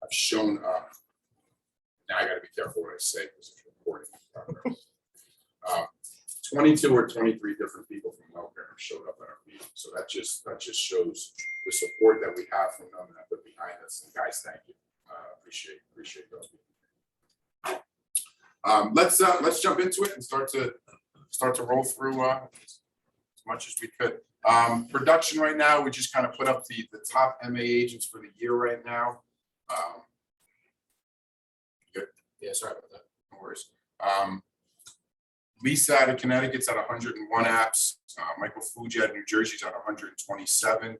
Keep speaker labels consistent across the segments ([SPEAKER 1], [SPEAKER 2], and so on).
[SPEAKER 1] have shown up. Now I got to be careful what I say because it's recording. 22 or 23 different people from Wellcare have showed up at our meeting. So that just shows the support that we have from them that are behind us. And guys, thank you. Appreciate those people. Let's jump into it and start to roll through as much as we could. Production right now, we just kind of put up the top MA agents for the year right now. Good. Yeah, sorry about that. No worries. Lisa out of Connecticut's at 101 apps. Michael Fuji out of New Jersey's at 127.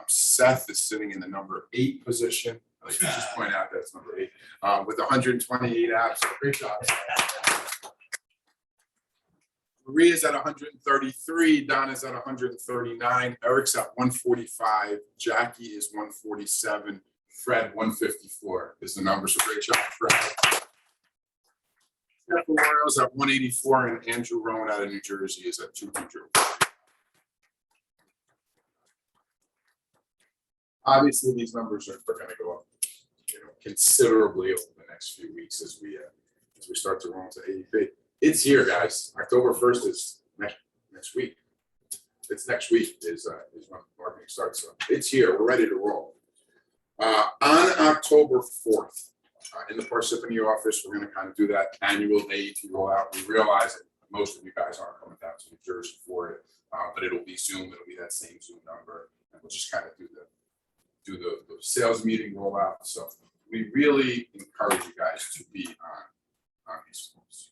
[SPEAKER 1] Seth is sitting in the number 8 position. I like to just point out that's number 8 with 128 apps. Great job. Maria's at 133. Donna's at 139. Eric's at 145. Jackie is 147. Fred 154 is the number. So great job, Fred. Jeff Memorial's at 184, and Andrew Rowan out of New Jersey is at 200. Obviously, these numbers are going to go up, considerably over the next few weeks as we start to roll into AEP. It's here, guys. October 1st is next week. It's next week is when marketing starts. So it's here. We're ready to roll. On October 4th. In the Parsippany office, we're going to kind of do that annual AEP rollout. We realize that most of you guys aren't coming down to New Jersey for it, but it'll be Zoom. It'll be that same Zoom number, and we'll just kind of do the sales meeting rollout. So we really encourage you guys to be on these calls.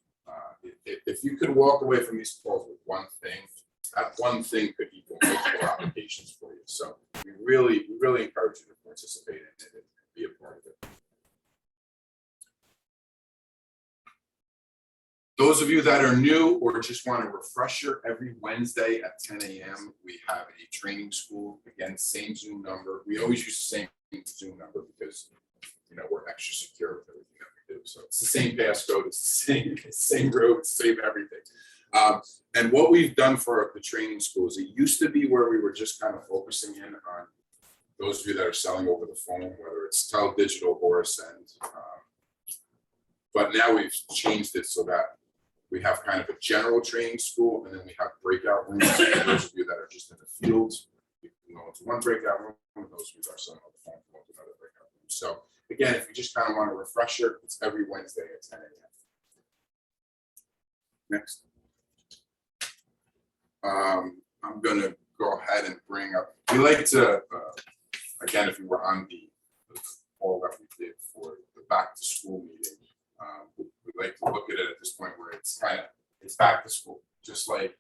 [SPEAKER 1] If you could walk away from these calls with one thing, that one thing could equal multiple applications for you. So we really encourage you to participate in it and be a part of it. Those of you that are new or just want a refresher, every Wednesday at 10 a.m. we have a training school. Again, same Zoom number. We always use the same Zoom number because we're extra secure with everything that we do. So it's the same passcode, it's the same road, same everything. And what we've done for the training schools, it used to be where we were just kind of focusing in on those of you that are selling over the phone, whether it's digital or Ascend. But now we've changed it so that we have kind of a general training school, and then we have breakout rooms. For those of you that are just in the field, you can go into one breakout room, and those of you that are selling on the phone can go into another breakout room. So again, if you just kind of want a refresher, it's every Wednesday at 10 a.m. Next. I'm going to go ahead and bring up, we like to, again, if you were on the call that we did for the back to school meeting, we like to look at it at this point where it's back to school. Just like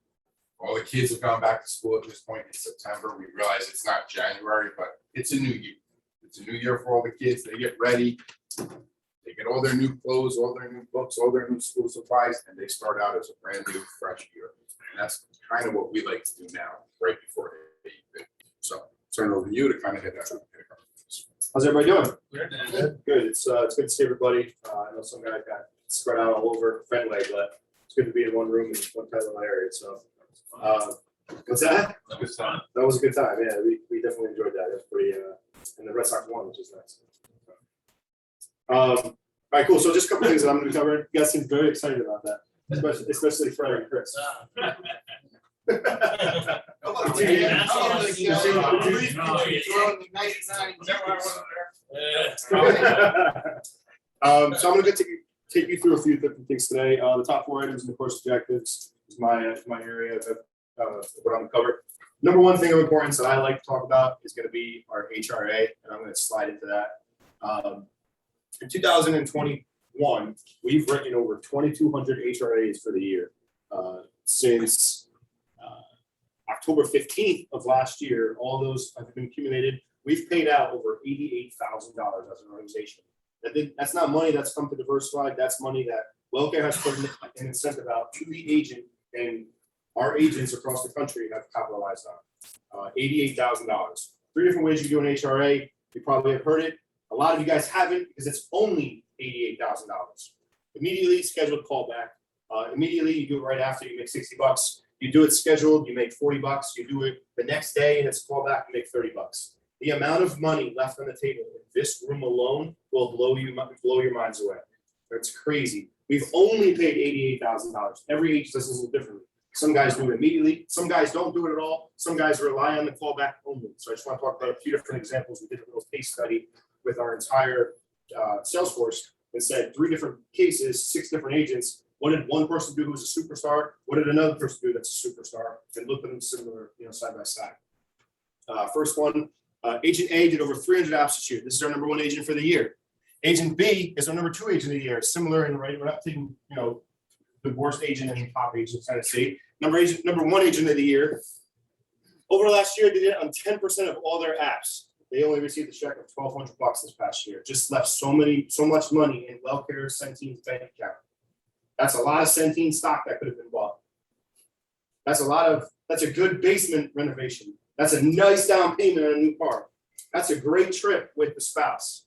[SPEAKER 1] all the kids have gone back to school at this point in September. We realize it's not January, but it's a new year. It's a new year for all the kids. They get ready. They get all their new clothes, all their new books, all their new school supplies, and they start out as a brand new, fresh year. And that's kind of what we like to do now, right before AEP. So turn it over to you to kind of hit that.
[SPEAKER 2] How's everybody doing? Good. It's good to see everybody. I know some guys got spread out all over Fenway, but it's good to be in one room in one type of area. So, what's that?
[SPEAKER 3] That was fun.
[SPEAKER 2] That was a good time. Yeah, we definitely enjoyed that. It was pretty, and the Red Sox won, which is nice. All right, cool. So just a couple things that I'm going to be covering. You guys seem very excited about that, especially Fred and Chris. So I'm going to take you through a few different things today. The top 4 items in the course objectives is my area of what I'm going to cover. Number one thing of importance that I like to talk about is going to be our HRA, and I'm going to slide into that. In 2021, we've written over 2,200 HRAs for the year. Since October 15th of last year, all those have been accumulated. We've paid out over $88,000 as an organization. That's not money that's come to Diversified. That's money that Wellcare has put an incentive out to the agent, and our agents across the country have capitalized on. $88,000. 3 different ways you do an HRA. You probably have heard it. A lot of you guys haven't because it's only $88,000. Immediately scheduled callback. Immediately you do it right after, you make $60. You do it scheduled, you make $40. You do it the next day and it's callback, you make $30. The amount of money left on the table in this room alone will blow your minds away. That's crazy. We've only paid $88,000. Every agent does this a little differently. Some guys do it immediately. Some guys don't do it at all. Some guys rely on the callback only. So I just want to talk about a few different examples. We did a little case study with our entire sales force and said 3 different cases, 6 different agents. What did one person do who's a superstar? What did another person do that's a superstar? And look at them similar, side by side. First one, Agent A did over 300 apps this year. This is our number 1 agent for the year. Agent B is our number 2 agent of the year. Similar in right, we're not taking, the worst agent and the top agent kind of state. Number 1 agent of the year. Over last year, they did it on 10% of all their apps. They only received a check of $1,200 this past year. Just left so much money in Wellcare Centene's bank account. That's a lot of Centene stock that could have been bought. That's a good basement renovation. That's a nice down payment on a new car. That's a great trip with the spouse.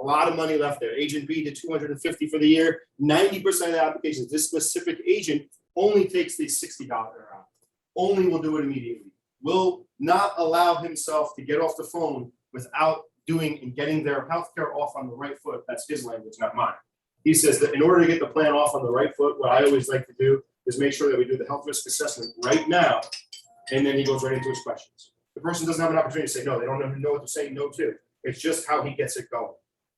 [SPEAKER 2] A lot of money left there. Agent B did $250 for the year. 90% of the applications, this specific agent only takes the $60 out. Only will do it immediately. Will not allow himself to get off the phone without doing and getting their healthcare off on the right foot. That's his language, not mine. He says that in order to get the plan off on the right foot, what I always like to do is make sure that we do the health risk assessment right now, and then he goes right into his questions. The person doesn't have an opportunity to say no. They don't even know what to say no to. It's just how he gets it going.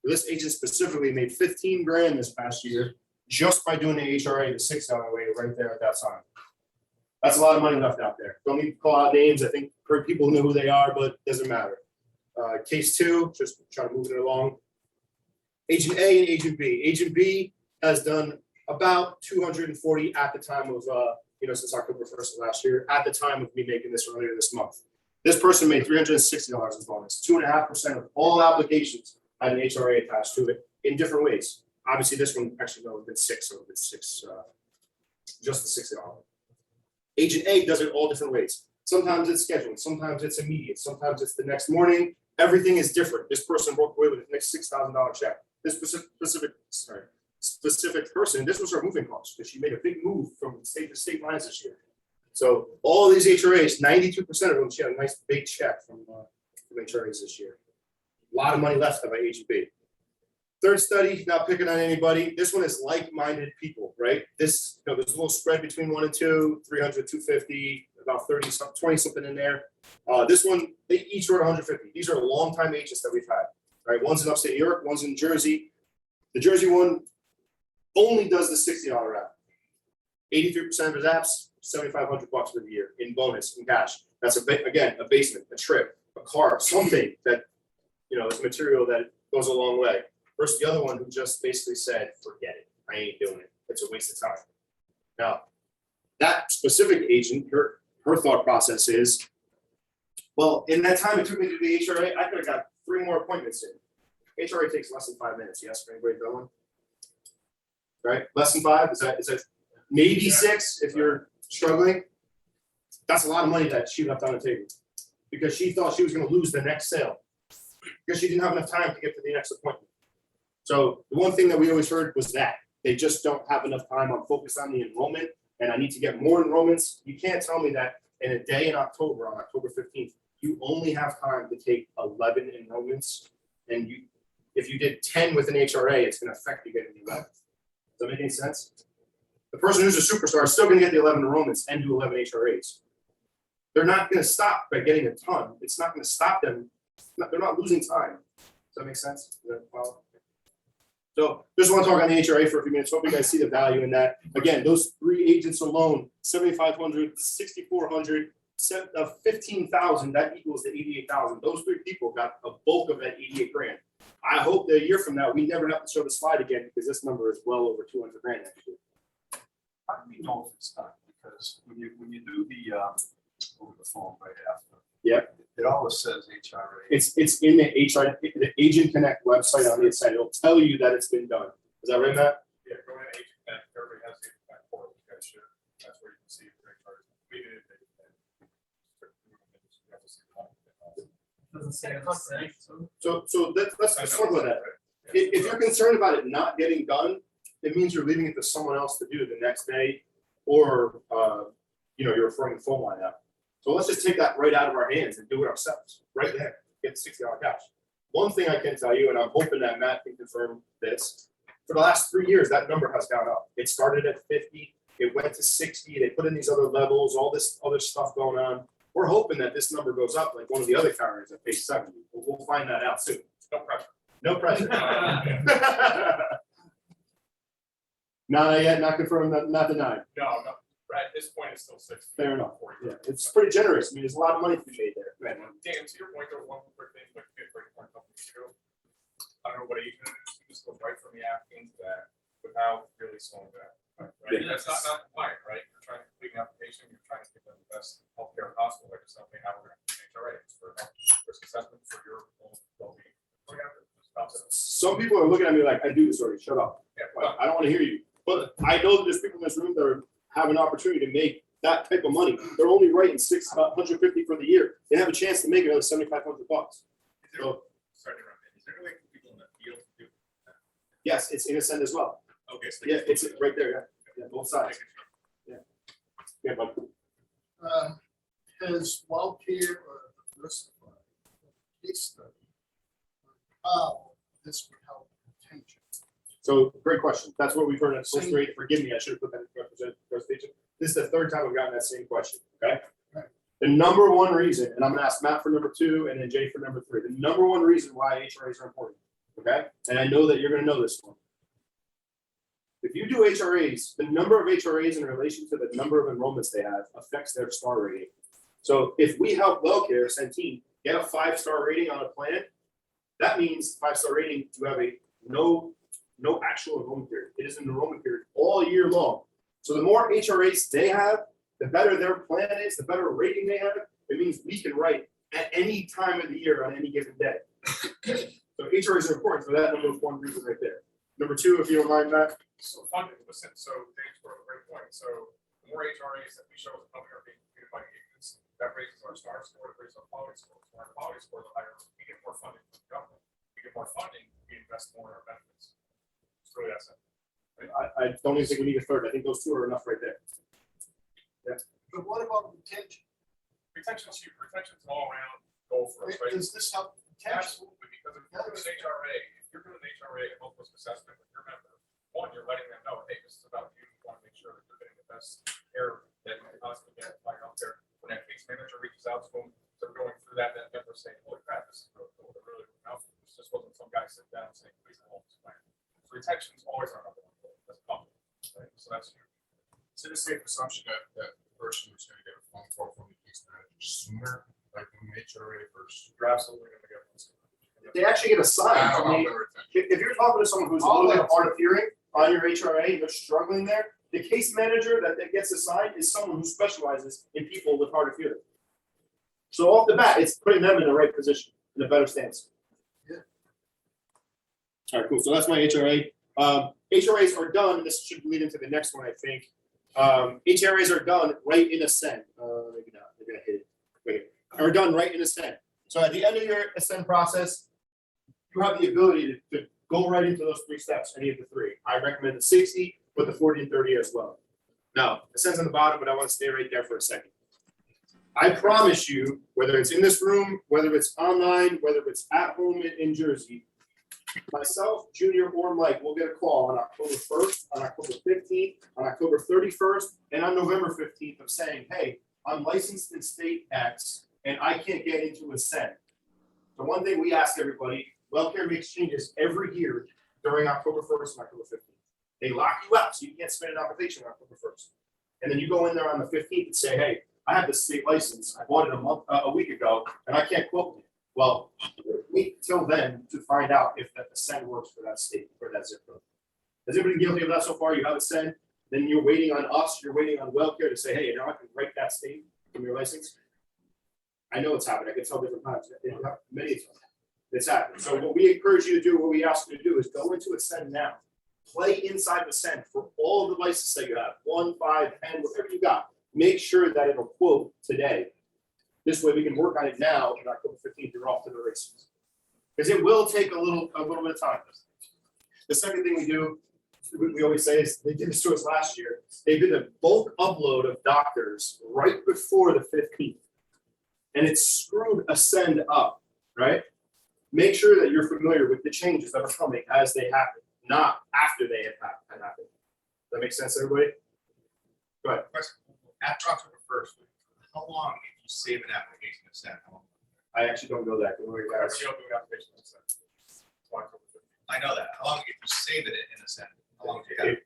[SPEAKER 2] This agent specifically made $15,000 this past year just by doing the HRA the $6 way right there at that time. That's a lot of money left out there. Don't need to call out names. I think people know who they are, but it doesn't matter. Case 2, just trying to move it along. Agent A and Agent B. Agent B has done about 240 at the time of, since October 1st of last year, at the time of me making this earlier this month. This person made $360 in bonus. 2.5% of all applications had an HRA attached to it in different ways. Obviously, this one actually would have been 6, so it would have been 6, just the $60. Agent A does it all different ways. Sometimes it's scheduled, sometimes it's immediate, sometimes it's the next morning. Everything is different. This person walked away with the next $6,000 check. This specific person, this was her moving cost because she made a big move from state to state lines this year. So all of these HRAs, 92% of them, she had a nice big check from HRAs this year. A lot of money left by Agent B. Third study, not picking on anybody. This one is like-minded people, right? This, there's a little spread between 1 and 2, 300, 250, about 30, 20 something in there. This one, they each wrote 150. These are long-time agents that we've had, right? One's in upstate New York, one's in Jersey. The Jersey one only does the $60 app. 83% of his apps, $7,500 for the year in bonus, in cash. That's again, a basement, a trip, a car, something that, is material that goes a long way. Versus the other one who just basically said, forget it, I ain't doing it. It's a waste of time. Now, that specific agent, her thought process is, well, in that time it took me to the HRA, I could have got 3 more appointments in. HRA takes less than 5 minutes. Yes, for anybody going? Right? Less than 5? Is that maybe 6 if you're struggling? That's a lot of money that she left on the table because she thought she was going to lose the next sale because she didn't have enough time to get to the next appointment. So the one thing that we always heard was that they just don't have enough time. I'm focused on the enrollment and I need to get more enrollments. You can't tell me that in a day in October, on October 15th, you only have time to take 11 enrollments. And if you did 10 with an HRA, it's going to affect you getting the 11. Does that make any sense? The person who's a superstar is still going to get the 11 enrollments and do 11 HRAs. They're not going to stop by getting a ton. It's not going to stop them. They're not losing time. Does that make sense? Does that follow? So just want to talk on the HRA for a few minutes. Hope you guys see the value in that. Again, those 3 agents alone, 7,500, 6,400, 15,000, that equals the 88,000. Those 3 people got a bulk of that 88 grand. I hope that a year from now, we never have to show the slide again because this number is well over 200 grand next year.
[SPEAKER 3] How do we know if it's not? Because when you do the over the phone right after,
[SPEAKER 2] Yep.
[SPEAKER 3] It always says HRA.
[SPEAKER 2] It's in the the Agent Connect website on the site. It'll tell you that it's been done. Is that right, Matt?
[SPEAKER 3] Yeah, go ahead, Agent Connect. Everybody has the Agent Connect portal. That's where you can see if your HRA is completed.
[SPEAKER 2] So let's talk about that. If you're concerned about it not getting done, it means you're leaving it to someone else to do the next day, or you're referring the phone line out. So let's just take that right out of our hands and do it ourselves, right there. Get the $60 cash. One thing I can tell you, and I'm hoping that Matt can confirm this, for the last 3 years, that number has gone up. It started at 50, it went to 60, they put in these other levels, all this other stuff going on. We're hoping that this number goes up like one of the other carriers at page 70. We'll find that out soon.
[SPEAKER 3] No pressure.
[SPEAKER 2] No pressure. Not yet, not confirmed, not denied.
[SPEAKER 3] No, at this point, it's still 60.
[SPEAKER 2] Fair enough. Yeah, it's pretty generous. I mean, there's a lot of money to be made there. Right.
[SPEAKER 3] Dan, to your point, there was one quick thing, like, great point, I don't know what age it is, you just go right from the app into that without really slowing down. Right?
[SPEAKER 2] Yeah.
[SPEAKER 3] That's not compliant, right? You're trying to complete an application, you're trying to give them the best healthcare possible, like it's something how we're going to HRA, it's for health risk assessment for your own well-being.
[SPEAKER 2] Some people are looking at me like, I do this already, shut up.
[SPEAKER 3] Yeah,
[SPEAKER 2] Like, I don't want to hear you. But I know that there's people in this room that have an opportunity to make that type of money. They're only writing $150 for the year. They have a chance to make another $7,500 bucks. So,
[SPEAKER 3] sorry to interrupt. Is there any way for people in the field to do that?
[SPEAKER 2] yes, it's innocent as well.
[SPEAKER 3] Okay, so
[SPEAKER 2] Yeah, it's right there. Yeah, yeah, both sides. Yeah, but
[SPEAKER 4] Has Wellcare or Diversified case study how this would help retention?
[SPEAKER 2] so great question. That's what we've heard at first grade. Forgive me, I should have put that in presentation. This is the third time we've gotten that same question. Okay.
[SPEAKER 4] Right.
[SPEAKER 2] The number one reason, and I'm gonna ask Matt for number 2 and then Jay for number 3. The number one reason why HRAs are important. Okay, and I know that you're gonna know this one. If you do HRAs, the number of HRAs in relation to the number of enrollments they have affects their star rating. So if we help Wellcare, Centene, get a 5-star rating on a plan, that means 5-star rating, you have a no actual enrollment period. It is an enrollment period all year long. So the more HRAs they have, the better their plan is, the better rating they have. It means we can write at any time of the year on any given day. So HRAs are important for that number one reason right there. Number 2, if you don't mind, Matt.
[SPEAKER 3] So funding, listen, so thanks for a great point. So the more HRAs that we show as a company are being completed by agents, that raises our star score, it raises our quality score. So our quality score, the higher, we get more funding from the government. We get more funding, we invest more in our benefits. It's really that simple.
[SPEAKER 2] I don't even think we need a third. I think those 2 are enough right there.
[SPEAKER 4] But what about retention?
[SPEAKER 3] Retention's huge. Retention's an all-around goal for us, right?
[SPEAKER 4] Does this help retention?
[SPEAKER 3] Absolutely, because if you're doing an HRA, a health risk assessment with your member, one, you're letting them know, hey, this is about you. You want to make sure that you're getting the best care that you can possibly get by healthcare. When that case manager reaches out to them, they're going through that member saying, holy crap, this is really out. This just wasn't some guy sitting down and saying, please enroll in this plan. So retention is always our number one goal as a company, right? So that's huge.
[SPEAKER 1] So the safe assumption that the person who's gonna get a phone call from the case manager sooner, like when HRA first.
[SPEAKER 3] You're absolutely gonna get one.
[SPEAKER 2] They actually get assigned. I mean, if you're talking to someone who's a little bit hard of hearing on your HRA, and they're struggling there, the case manager that gets assigned is someone who specializes in people with hard of hearing. So off the bat, it's putting them in the right position, in a better stance.
[SPEAKER 4] Yeah.
[SPEAKER 2] All right, cool. So that's my HRA. HRAs are done, and this should lead into the next one, I think. HRAs are done right in Ascend. Maybe not. They're gonna hit it. Wait. Are done right in Ascend. So at the end of your Ascend process, you have the ability to go right into those 3 steps, any of the 3. I recommend the 60, but the 40 and 30 as well. Now, Ascend's on the bottom, but I want to stay right there for a second. I promise you, whether it's in this room, whether it's online, whether it's at home in Jersey, myself, Junior, or Mike will get a call on October 1st, on October 15th, on October 31st, and on November 15th of saying, hey, I'm licensed in state X, and I can't get into Ascend. The one thing we ask everybody, Wellcare makes changes every year during October 1st and October 15th. They lock you out, so you can't submit an application on October 1st. And then you go in there on the 15th and say, hey, I have this state license, I bought it a week ago, and I can't quote me. Well, wait till then to find out if that Ascend works for that state, for that zip code. Has anybody guilty of that so far? You have Ascend, then you're waiting on us, you're waiting on Wellcare to say, hey, you know, I can write that state from your license. I know it's happened. I can tell different times. Many times. It's happened. So what we encourage you to do, what we ask you to do is go into Ascend now. Play inside Ascend for all the licenses that you have, 1, 5, 10, whatever you got. Make sure that it'll quote today. This way we can work on it now, and October 15th, you're off to the races. Because it will take a little bit of time. The second thing we do, we always say is, they did this to us last year. They did a bulk upload of doctors right before the 15th. And it screwed Ascend up, right? make sure that you're familiar with the changes that are coming as they happen, not after they have happened. Does that make sense, everybody? Go ahead.
[SPEAKER 5] Question. After October 1st, how long if you save an application to send? How long?
[SPEAKER 2] I actually don't know that. Don't worry, guys.
[SPEAKER 3] Whatever you open the application, that's it. It's October 15th.
[SPEAKER 5] I know that. How long if you save it in a send? How long do you have?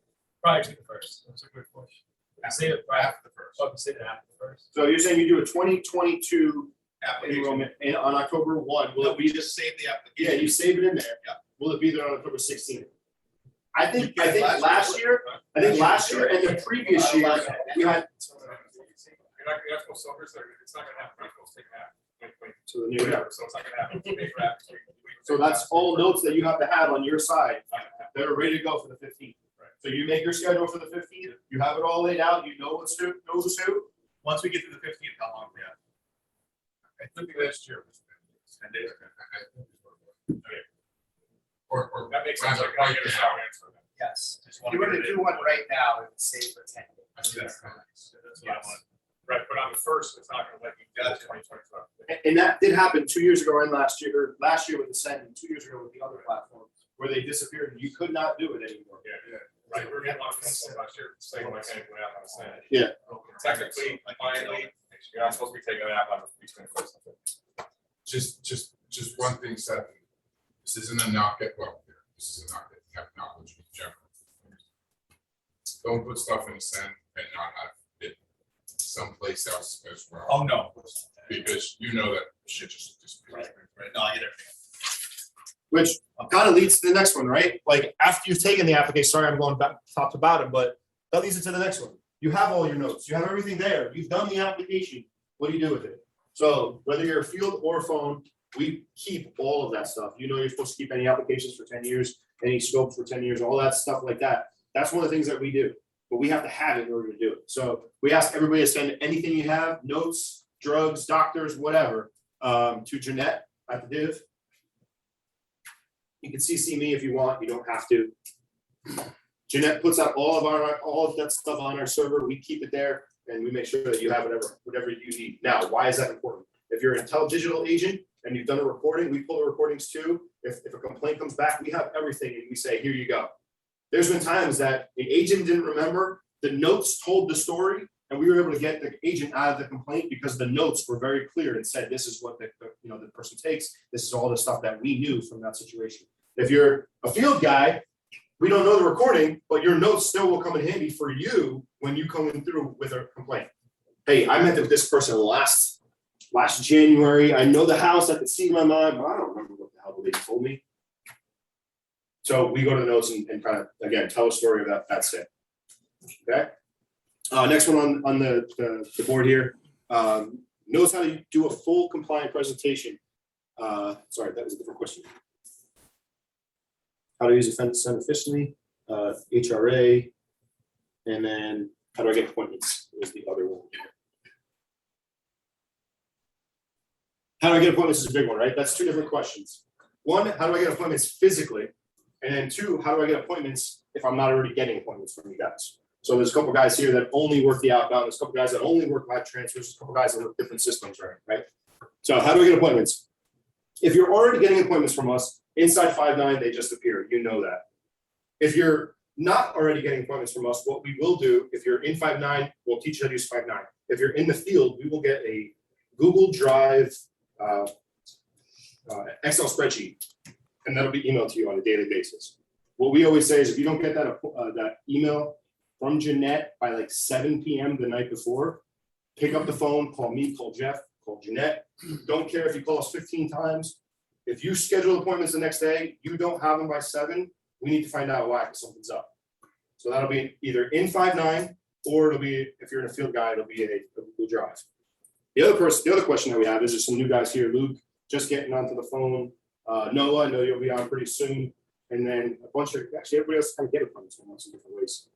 [SPEAKER 6] Prior to the first, that's a good question. Save it right
[SPEAKER 5] After the first.
[SPEAKER 6] Oh, save it after the first.
[SPEAKER 2] So you're saying you do a 2022
[SPEAKER 5] Application.
[SPEAKER 2] enrollment on October 1. Will
[SPEAKER 5] No,
[SPEAKER 2] it
[SPEAKER 5] we
[SPEAKER 2] be
[SPEAKER 5] just save the
[SPEAKER 2] Yeah,
[SPEAKER 5] application.
[SPEAKER 2] you save it in there.
[SPEAKER 5] Yeah.
[SPEAKER 2] Will it be there on October 16th? I
[SPEAKER 5] You
[SPEAKER 2] think
[SPEAKER 5] did
[SPEAKER 2] last year and the previous year, we had.
[SPEAKER 3] You're not supposed to, it's not gonna happen, you're supposed to take an app.
[SPEAKER 2] So the new year.
[SPEAKER 3] So it's not gonna happen. Pay for apps.
[SPEAKER 2] So that's all notes that you have to have on your side that are ready to go for the 15th.
[SPEAKER 3] Right.
[SPEAKER 2] So you make your schedule for the 15th, you have it all laid out, you know who's who.
[SPEAKER 5] Once we get to the 15th, how long do we have?
[SPEAKER 3] I think last year was
[SPEAKER 5] 10 days.
[SPEAKER 1] Or
[SPEAKER 3] That makes sense, like, why get a sound answer then?
[SPEAKER 5] Yes. Just
[SPEAKER 7] If
[SPEAKER 5] want
[SPEAKER 7] you
[SPEAKER 5] to
[SPEAKER 7] were
[SPEAKER 5] get
[SPEAKER 7] to
[SPEAKER 5] it
[SPEAKER 7] do
[SPEAKER 5] in.
[SPEAKER 7] one right now, it would save for 10 days.
[SPEAKER 5] That's what I want.
[SPEAKER 3] Right, but on the first, it's not gonna let you get it
[SPEAKER 5] Gotcha.
[SPEAKER 3] 2025.
[SPEAKER 2] And that did happen 2 years ago and last year with the Send and 2 years ago with the other platform where they disappeared and you could not do it anymore.
[SPEAKER 3] Right, we're getting on this last year, saying like, hey, we're not gonna send it.
[SPEAKER 2] Yeah.
[SPEAKER 3] Technically, finally, you're not supposed to be taking an app on between first and fifth.
[SPEAKER 1] just one thing said, this isn't a knock at, well, this is a knock at technology in general. Don't put stuff in the send and not have it someplace else as well.
[SPEAKER 5] Oh, no.
[SPEAKER 1] Because you know that shit just disappears.
[SPEAKER 5] Right. No, I get everything.
[SPEAKER 2] Which kind of leads to the next one, right? Like after you've taken the application, sorry, I'm going back top to bottom, but that leads into the next one. You have all your notes, you have everything there, you've done the application. What do you do with it? So whether you're a field or phone, we keep all of that stuff. You know, you're supposed to keep any applications for 10 years, any scopes for 10 years, all that stuff like that. That's one of the things that we do, but we have to have it in order to do it. So we ask everybody to send anything you have, notes, drugs, doctors, whatever, to Jeanette at the Div. You can CC me if you want, you don't have to. Jeanette puts out all of that stuff on our server, we keep it there, and we make sure that you have whatever you need. Now, why is that important? If you're an digital agent and you've done a recording, we pull the recordings too. If a complaint comes back, we have everything and we say, here you go. There's been times that an agent didn't remember, the notes told the story, and we were able to get the agent out of the complaint because the notes were very clear and said, this is what the person takes. This is all the stuff that we knew from that situation. If you're a field guy, we don't know the recording, but your notes still will come in handy for you when you come in through with a complaint. Hey, I met with this person last January. I know the house, I could see my mind, but I don't remember what the hell the lady told me. So we go to the notes and kind of, again, tell a story about that's it. Okay. Next one on the board here. Knows how to do a full compliant presentation. Sorry, that was a different question. How to use offense send efficiently, HRA, and then how do I get appointments was the other one. How do I get appointments is a big one, right? That's two different questions. One, how do I get appointments physically? And then two, how do I get appointments if I'm not already getting appointments from you guys? So there's a couple guys here that only work the outbound. There's a couple guys that only work live transfers. There's a couple guys that work different systems, right? So how do I get appointments? If you're already getting appointments from us, inside 5-9, they just appear. You know that. If you're not already getting appointments from us, what we will do, if you're in 5-9, we'll teach you how to use 5-9. If you're in the field, we will get a Google Drive Excel spreadsheet, and that'll be emailed to you on a daily basis. What we always say is if you don't get that email from Jeanette by like 7 p.m. the night before, pick up the phone, call me, call Jeff, call Jeanette. Don't care if you call us 15 times. If you schedule appointments the next day, you don't have them by 7, we need to find out why, because something's up. So that'll be either in 5-9, or it'll be, if you're in a field guide, it'll be a Google Drive. The other question that we have is there's some new guys here. Luke, just getting onto the phone. Noah, I know you'll be on pretty soon. And then a bunch of, actually everybody else kind of get appointments from us in different ways.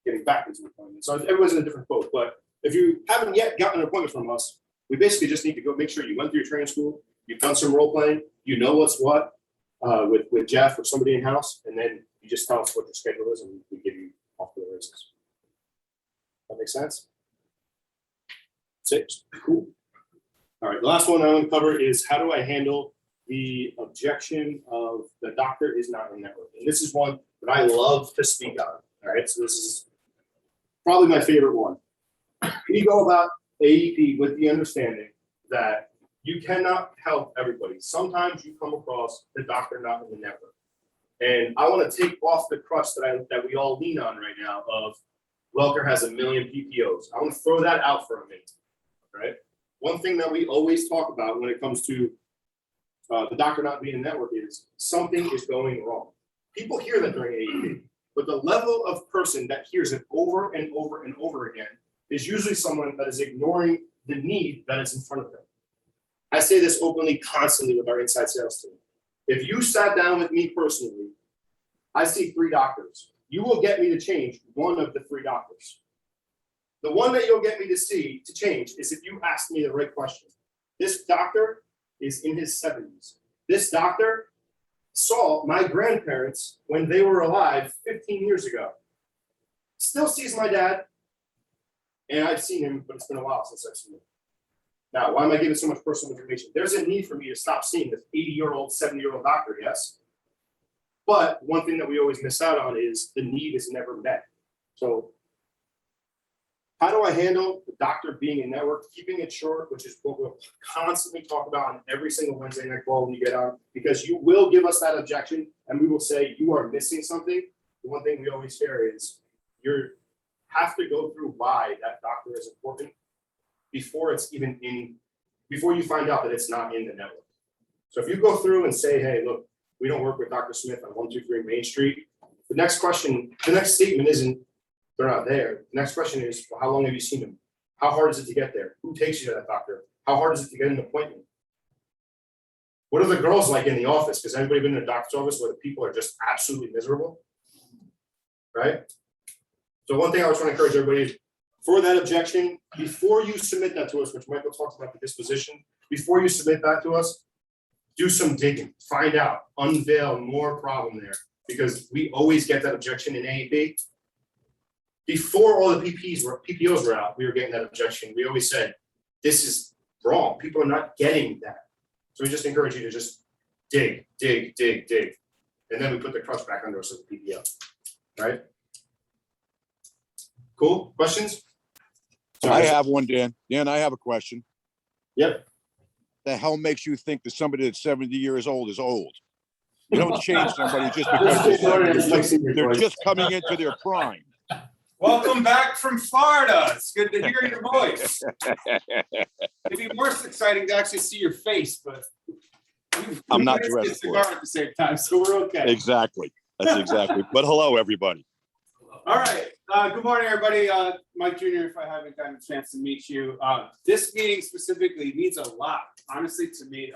[SPEAKER 2] Getting back into appointments. So everyone's in a different boat. But if you haven't yet gotten an appointment from us, we basically just need to go make sure you went through your training school, you've done some role playing, you know what's what with Jeff or somebody in house, and then you just tell us what your schedule is and we give you off to the races. That makes sense? That's it. Cool. All right, the last one I want to cover is how do I handle the objection of the doctor is not in network. And this is one that I love to speak on. All right, so this is probably my favorite one. We go about AEP with the understanding that you cannot help everybody. Sometimes you come across the doctor not in the network. And I want to take off the crutch that we all lean on right now of Wellcare has 1 million PPOs. I want to throw that out for a minute. Right? One thing that we always talk about when it comes to the doctor not being in network is something is going wrong. People hear that during AEP, but the level of person that hears it over and over and over again is usually someone that is ignoring the need that is in front of them. I say this openly constantly with our inside sales team. If you sat down with me personally, I see 3 doctors. You will get me to change one of the 3 doctors. The one that you'll get me to change is if you ask me the right question. This doctor is in his 70s. This doctor saw my grandparents when they were alive 15 years ago. Still sees my dad, and I've seen him, but it's been a while since I've seen him. Now, why am I giving so much personal information? There's a need for me to stop seeing this 80-year-old, 70-year-old doctor, yes. But one thing that we always miss out on is the need is never met. So how do I handle the doctor being in network, keeping it short, which is what we'll constantly talk about on every single Wednesday night call when you get on, because you will give us that objection and we will say you are missing something. The one thing we always share is you have to go through why that doctor is important before it's even in, before you find out that it's not in the network. So if you go through and say, hey, look, we don't work with Dr. Smith on 123 Main Street, the next question, the next statement isn't, they're not there. The next question is, well, how long have you seen them? How hard is it to get there? Who takes you to that doctor? How hard is it to get an appointment? What are the girls like in the office? Because everybody been in a doctor's office where the people are just absolutely miserable, right? So one thing I was trying to encourage everybody is, for that objection, before you submit that to us, which Michael talked about the disposition, before you submit that to us, do some digging, find out, unveil more problem there, because we always get that objection in AEP. Before all the PPOs were out, we were getting that objection. We always said, this is wrong. People are not getting that. So we just encourage you to just dig. And then we put the crutch back under us with the PPO, right? Cool, questions?
[SPEAKER 8] I have one, Dan. Dan, I have a question.
[SPEAKER 2] Yep.
[SPEAKER 8] The hell makes you think that somebody that's 70 years old is old? You don't change somebody just because they're just coming into their prime.
[SPEAKER 5] Welcome back from Florida. It's good to hear your voice. It'd be more exciting to actually see your face, but
[SPEAKER 8] I'm not
[SPEAKER 5] we
[SPEAKER 8] dressed
[SPEAKER 5] get a
[SPEAKER 8] for
[SPEAKER 5] cigar at the same time, so we're okay.
[SPEAKER 8] Exactly. That's exactly. But hello, everybody.
[SPEAKER 5] All right. Good morning, everybody. Mike Jr., if I haven't gotten a chance to meet you. This meeting specifically means a lot, honestly, to me.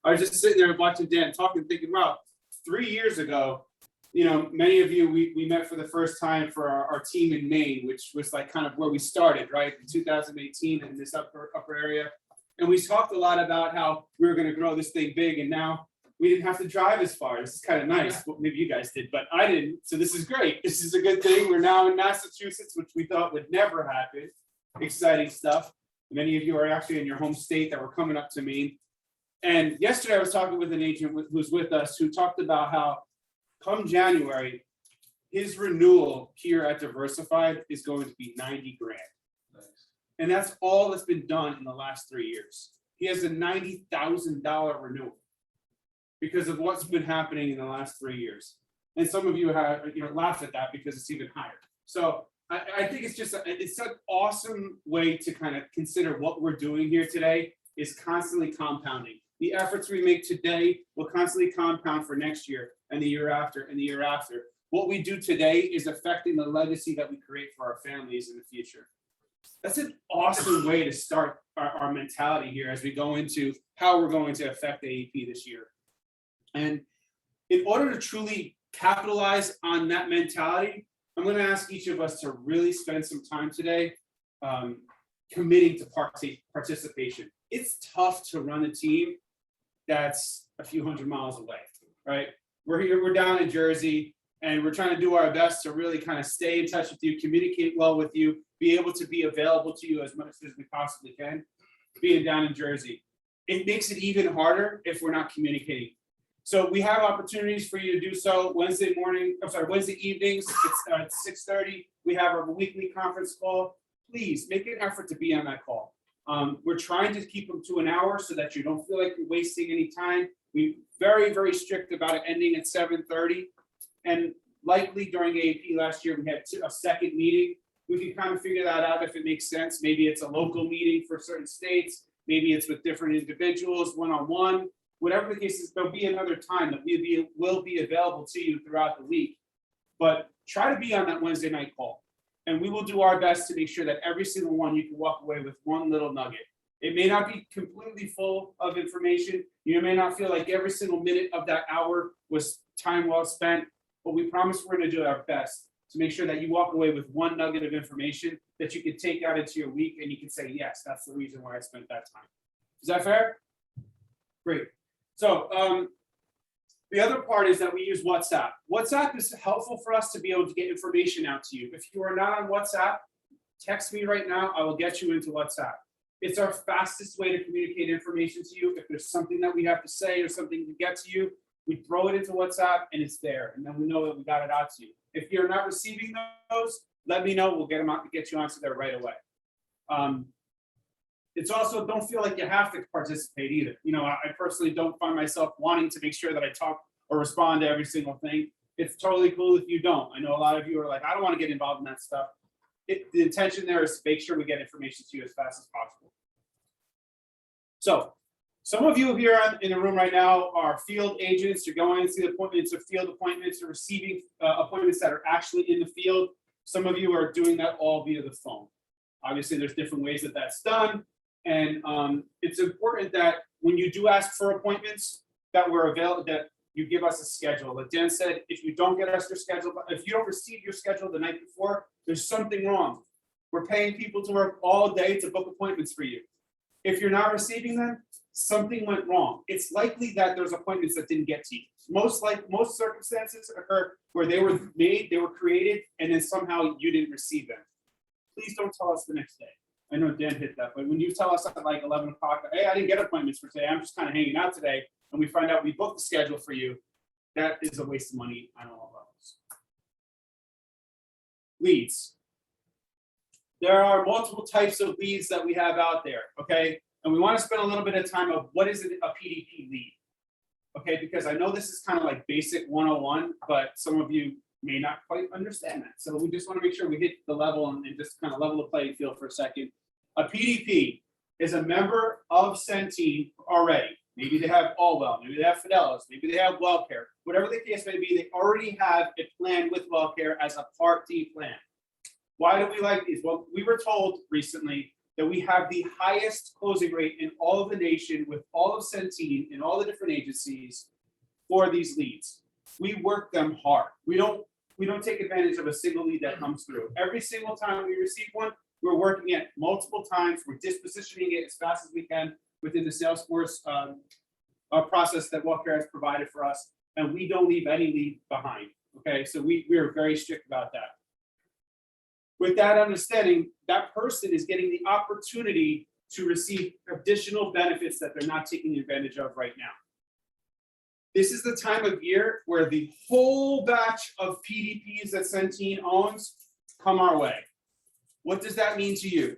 [SPEAKER 5] I was just sitting there watching Dan talking, thinking, wow, 3 years ago, you know, many of you, we met for the first time for our team in Maine, which was like kind of where we started, right? In 2018 in this upper area. And we talked a lot about how we were going to grow this thing big. And now we didn't have to drive as far. This is kind of nice. Well, maybe you guys did, but I didn't. So this is great. This is a good thing. We're now in Massachusetts, which we thought would never happen. Exciting stuff. Many of you are actually in your home state that were coming up to Maine. And yesterday I was talking with an agent who's with us who talked about how come January, his renewal here at Diversified is going to be 90 grand. Nice. And that's all that's been done in the last 3 years. He has a $90,000 renewal because of what's been happening in the last 3 years. And some of you have, laughed at that because it's even higher. So I think it's just, it's an awesome way to kind of consider what we're doing here today is constantly compounding. The efforts we make today will constantly compound for next year and the year after and the year after. What we do today is affecting the legacy that we create for our families in the future. That's an awesome way to start our mentality here as we go into how we're going to affect AEP this year. And in order to truly capitalize on that mentality, I'm going to ask each of us to really spend some time today committing to participation. It's tough to run a team that's a few hundred miles away, right? We're down in Jersey, and we're trying to do our best to really kind of stay in touch with you, communicate well with you, be able to be available to you as much as we possibly can, being down in Jersey. it makes it even harder if we're not communicating. So we have opportunities for you to do so Wednesday evenings, it's 6:30. We have our weekly conference call. Please make an effort to be on that call. We're trying to keep them to an hour so that you don't feel like you're wasting any time. We're very, very strict about it ending at 7:30. And likely during AAP last year, we had a second meeting. We can kind of figure that out if it makes sense. Maybe it's a local meeting for certain states. Maybe it's with different individuals, one-on-one. Whatever the case is, there'll be another time that will be available to you throughout the week. But try to be on that Wednesday night call. And we will do our best to make sure that every single one, you can walk away with one little nugget. It may not be completely full of information. You may not feel like every single minute of that hour was time well spent, but we promise we're going to do our best to make sure that you walk away with one nugget of information that you can take out into your week and you can say, yes, that's the reason why I spent that time. Is that fair? Great. So the other part is that we use WhatsApp. WhatsApp is helpful for us to be able to get information out to you. If you are not on WhatsApp, text me right now. I will get you into WhatsApp. It's our fastest way to communicate information to you. If there's something that we have to say or something to get to you, we throw it into WhatsApp and it's there. And then we know that we got it out to you. If you're not receiving those, let me know. We'll get them out to get you onto there right away. It's also, don't feel like you have to participate either. You know, I personally don't find myself wanting to make sure that I talk or respond to every single thing. It's totally cool if you don't. I know a lot of you are like, I don't want to get involved in that stuff. The intention there is to make sure we get information to you as fast as possible. So some of you here in the room right now are field agents. You're going to see the appointments or field appointments or receiving appointments that are actually in the field. Some of you are doing that all via the phone. Obviously, there's different ways that that's done. And it's important that when you do ask for appointments, that we're available, that you give us a schedule. Like Dan said, if you don't get us your schedule, if you don't receive your schedule the night before, there's something wrong. We're paying people to work all day to book appointments for you. If you're not receiving them, something went wrong. It's likely that there's appointments that didn't get to you. Most circumstances occur where they were made, they were created, and then somehow you didn't receive them. Please don't tell us the next day. I know Dan hit that, but when you tell us at like 11 o'clock, hey, I didn't get appointments for today, I'm just kind of hanging out today, and we find out we booked the schedule for you, that is a waste of money on all levels. Leads. There are multiple types of leads that we have out there, okay? And we want to spend a little bit of time of what is a PDP lead, okay? Because I know this is kind of like basic 101, but some of you may not quite understand that. So we just want to make sure we hit the level and just kind of level the playing field for a second. A PDP is a member of Centene already. Maybe they have Allwell, maybe they have Fidelis, maybe they have Wellcare. Whatever the case may be, they already have a plan with Wellcare as a Part D plan. Why do we like these? Well, we were told recently that we have the highest closing rate in all of the nation with all of Centene and all the different agencies for these leads. We work them hard. We don't take advantage of a single lead that comes through. Every single time we receive one, we're working it multiple times. We're dispositioning it as fast as we can within the Salesforce process that Wellcare has provided for us, and we don't leave any lead behind. Okay, so we are very strict about that. With that understanding, that person is getting the opportunity to receive additional benefits that they're not taking advantage of right now. This is the time of year where the whole batch of PDPs that Centene owns come our way. What does that mean to you?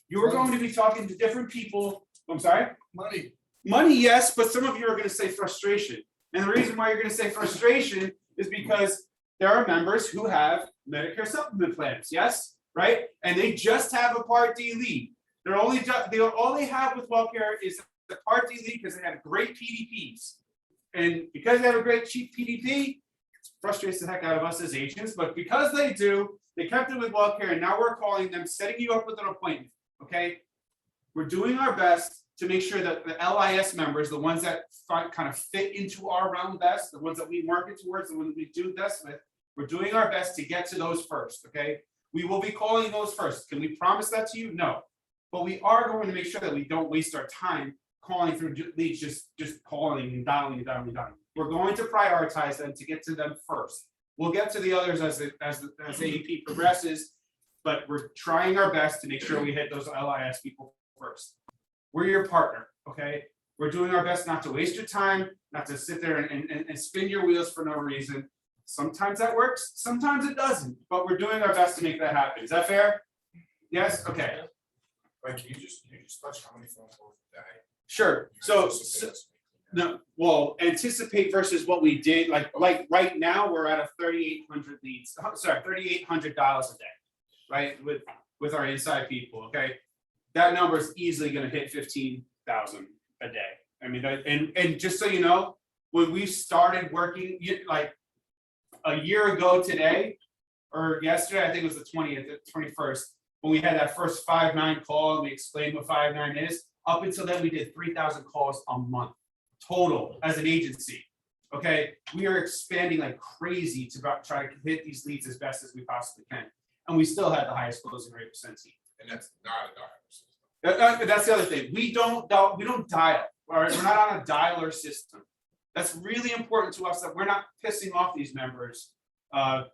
[SPEAKER 5] You're going to be talking to different people. I'm sorry?
[SPEAKER 4] Money.
[SPEAKER 5] Money, yes, but some of you are going to say frustration. And the reason why you're going to say frustration is because there are members who have Medicare supplement plans, yes, right? And they just have a Part D lead. All they have with Wellcare is the Part D lead because they have great PDPs. And because they have a great cheap PDP, it frustrates the heck out of us as agents, but because they do, they kept it with Wellcare, and now we're calling them, setting you up with an appointment, okay? We're doing our best to make sure that the LIS members, the ones that kind of fit into our realm best, the ones that we market towards, the ones we do best with, we're doing our best to get to those first, okay? We will be calling those first. Can we promise that to you? No. But we are going to make sure that we don't waste our time calling through leads, just calling and dialing. We're going to prioritize them to get to them first. We'll get to the others as AEP progresses, but we're trying our best to make sure we hit those LIS people first. We're your partner, okay? We're doing our best not to waste your time, not to sit there and spin your wheels for no reason. Sometimes that works, sometimes it doesn't, but we're doing our best to make that happen. Is that fair? Yes, okay,
[SPEAKER 1] Like, can you just touch how many phone calls a day?
[SPEAKER 5] sure. So, no, well, anticipate versus what we did, like right now, we're at a 3,800 leads, sorry, $3,800 a day, right? With our inside people, okay? That number is easily gonna hit 15,000 a day. I mean, and just so you know, when we started working, like a year ago today, or yesterday, I think it was the 20th, the 21st, when we had that first 5-9 call and we explained what 5-9 is, up until then, we did 3,000 calls a month total as an agency. Okay, we are expanding like crazy to try to hit these leads as best as we possibly can. And we still had the highest closing rate percentage.
[SPEAKER 1] And that's not a dial.
[SPEAKER 5] That's the other thing. We don't dial. All right, we're not on a dialer system. That's really important to us, that we're not pissing off these members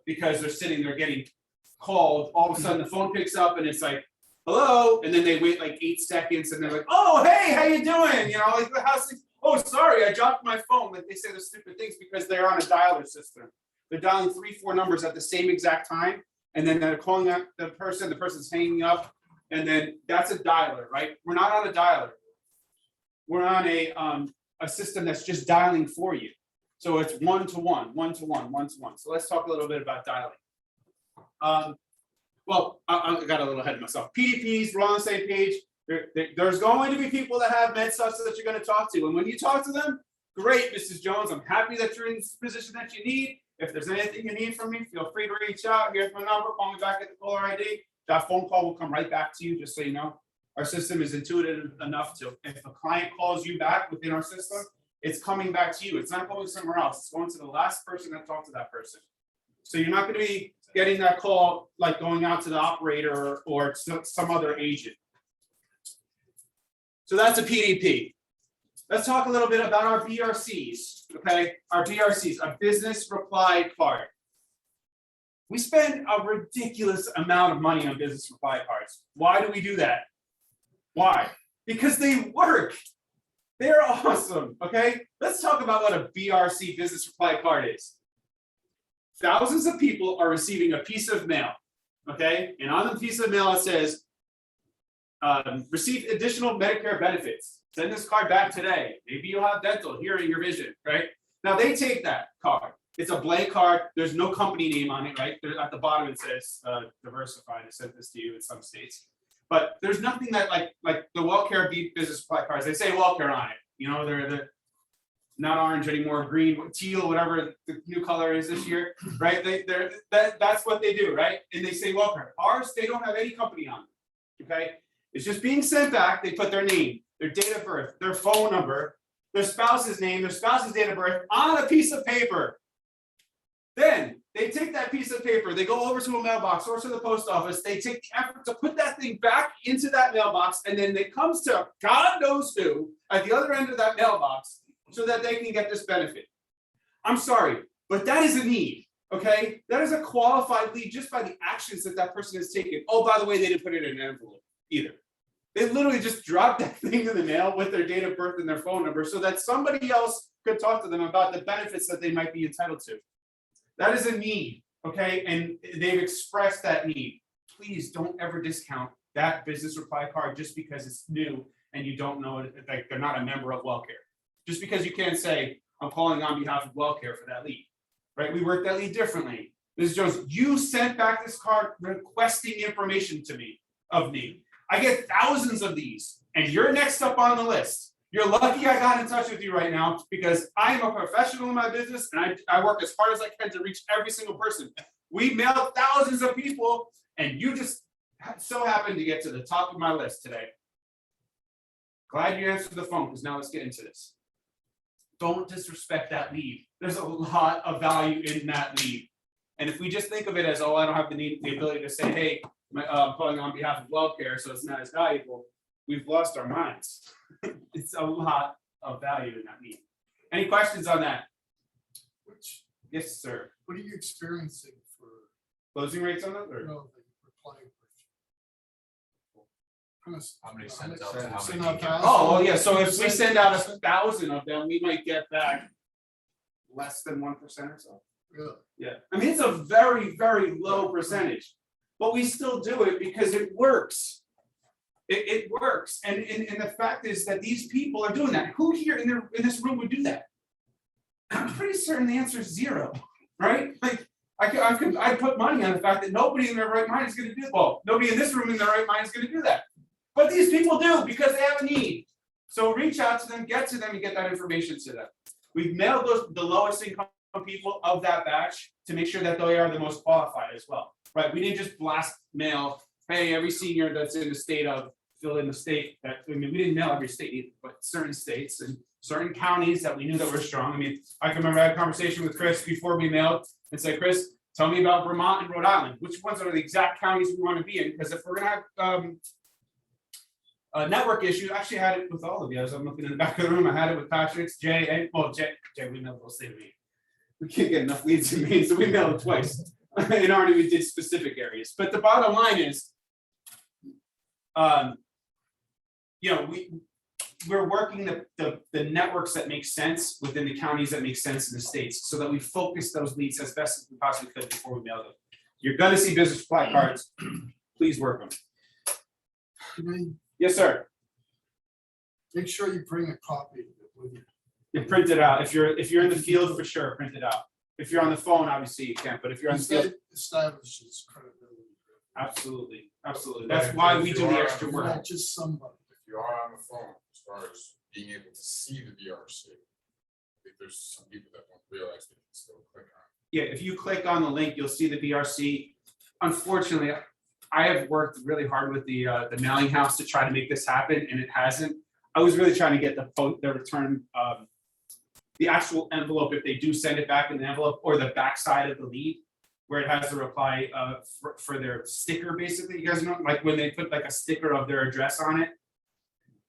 [SPEAKER 5] because they're sitting there getting called. All of a sudden, the phone picks up and it's like, "Hello," and then they wait like 8 seconds and they're like, "Oh, hey, how you doing?" You know, like the house. "Oh, sorry, I dropped my phone." Like they say the stupid things because they're on a dialer system. They're dialing 3-4 numbers at the same exact time, and then they're calling out the person's hanging up, and then that's a dialer, right? We're not on a dialer. We're on a system that's just dialing for you. So it's 1-to-1, 1-to-1, 1-to-1. So let's talk a little bit about dialing. Well, I got a little ahead of myself. PDPs, we're on the same page. There's going to be people that have med subs that you're going to talk to. And when you talk to them, great, Mrs. Jones, I'm happy that you're in this position that you need. If there's anything you need from me, feel free to reach out. Here's my number, call me back at the caller ID. That phone call will come right back to you, just so you know. Our system is intuitive enough to, if a client calls you back within our system, it's coming back to you. It's not going somewhere else. It's going to the last person that talked to that person. So you're not going to be getting that call like going out to the operator or some other agent. So that's a PDP. Let's talk a little bit about our BRCs, okay? Our BRCs, a business reply card. We spend a ridiculous amount of money on business reply cards. Why do we do that? Why? Because they work. They're awesome, okay? Let's talk about what a BRC, business reply card, is. Thousands of people are receiving a piece of mail, okay? And on the piece of mail, it says, receive additional Medicare benefits. Send this card back today. Maybe you'll have dental, hearing, or vision, right? Now they take that card. It's a blank card. There's no company name on it, right? At the bottom it says Diversified. I sent this to you in some states. But there's nothing that like the Wellcare business supply cards, they say Wellcare on it. You know, they're not orange anymore, green, teal, whatever the new color is this year, right? That's what they do, right? And they say Wellcare. Ours, they don't have any company on it, okay? It's just being sent back. They put their name, their date of birth, their phone number, their spouse's name, their spouse's date of birth on a piece of paper. Then they take that piece of paper, they go over to a mailbox or to the post office, they take effort to put that thing back into that mailbox, and then it comes to God knows who at the other end of that mailbox so that they can get this benefit. I'm sorry, but that is a need, okay? That is a qualified lead just by the actions that that person has taken. Oh, by the way, they didn't put it in an envelope either. They literally just dropped that thing in the mail with their date of birth and their phone number so that somebody else could talk to them about the benefits that they might be entitled to. That is a need, okay? And they've expressed that need. Please don't ever discount that business reply card just because it's new and you don't know it, like they're not a member of Wellcare. Just because you can't say, I'm calling on behalf of Wellcare for that lead, right? We work that lead differently. Mrs. Jones, you sent back this card requesting information to me, of me. I get thousands of these, and you're next up on the list. You're lucky I got in touch with you right now because I am a professional in my business and I work as hard as I can to reach every single person. We mailed thousands of people and you just so happened to get to the top of my list today. Glad you answered the phone because now let's get into this. Don't disrespect that lead. There's a lot of value in that lead. And if we just think of it as, oh, I don't have the ability to say, hey, I'm calling on behalf of Wellcare, so it's not as valuable, we've lost our minds. It's a lot of value in that lead. Any questions on that? Yes, sir.
[SPEAKER 4] What are you experiencing for,
[SPEAKER 5] Closing rates on that? Or?
[SPEAKER 4] no, the reply How
[SPEAKER 6] many sent out to how
[SPEAKER 4] Send
[SPEAKER 6] many
[SPEAKER 4] out
[SPEAKER 6] people?
[SPEAKER 4] 1,000?
[SPEAKER 5] Oh, well, yeah, so if we send out 1,000 of them, we might get back less than 1% or so.
[SPEAKER 4] Really?
[SPEAKER 5] Yeah, I mean, it's a very, very low percentage, but we still do it because it works. It works, and the fact is that these people are doing that. Who here in this room would do that? I'm pretty certain the answer is zero, right? Like, I put money on the fact that nobody in their right mind is gonna do, well, nobody in this room in their right mind is gonna do that. But these people do because they have a need. So reach out to them, get to them, and get that information to them. We've mailed the lowest income people of that batch to make sure that they are the most qualified as well, right? We didn't just blast mail, hey, every senior that's in the state of, fill in the state that, I mean, we didn't mail every state either, but certain states and certain counties that we knew that were strong. I mean, I can remember I had a conversation with Chris before we mailed and said, Chris, tell me about Vermont and Rhode Island. Which ones are the exact counties we want to be in? Because if we're gonna have a network issue, I actually had it with all of you. As I'm looking in the back of the room, I had it with Patrick's, Jay, and well, Jay, we mailed those state of Maine. We can't get enough leads in Maine, so we mailed it twice. In already we did specific areas. But the bottom line is, you know, we're working the networks that make sense within the counties that make sense in the states, so that we focus those leads as best as we possibly could before we mail them. You're gonna see business supply cards, please work them.
[SPEAKER 4] Can
[SPEAKER 5] Yes, sir.
[SPEAKER 4] I make sure you bring a copy of it with you?
[SPEAKER 5] You print it out. If you're in the field, for sure, print it out. If you're on the phone, obviously you can't, but if you're on the
[SPEAKER 4] Because
[SPEAKER 5] field,
[SPEAKER 4] that establishes credibility.
[SPEAKER 5] absolutely, absolutely. That's why we do the extra work.
[SPEAKER 4] Not just somebody.
[SPEAKER 1] If you are on the phone, as far as being able to see the VRC, I think there's some people that don't realize they can still click on
[SPEAKER 5] Yeah, if you click on the link, you'll see the VRC. Unfortunately, I have worked really hard with the mailing house to try to make this happen, and it hasn't. I was really trying to get the return, the actual envelope, if they do send it back in the envelope, or the backside of the lead, where it has the reply for their sticker, basically. You guys know, like when they put like a sticker of their address on it.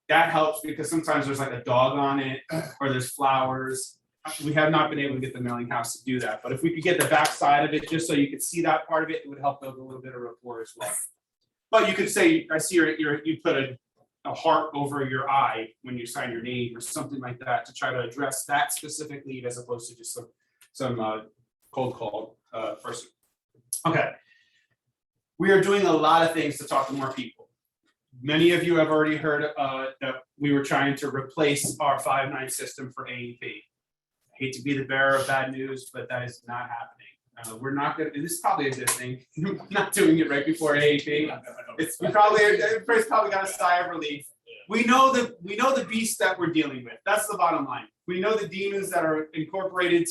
[SPEAKER 5] That helps because sometimes there's like a dog on it, or there's flowers. We have not been able to get the mailing house to do that, but if we could get the back side of it, just so you could see that part of it, it would help build a little bit of rapport as well. But you could say, I see you put a heart over your eye when you sign your name or something like that to try to address that specific lead as opposed to just some cold call person. Okay. We are doing a lot of things to talk to more people. Many of you have already heard that we were trying to replace our 5.9 system for AEP. Hate to be the bearer of bad news, but that is not happening. We're not gonna, this is probably a good thing, not doing it right before AEP. It's everybody's probably got a sigh of relief. We know the beast that we're dealing with. That's the bottom line. We know the demons that are incorporated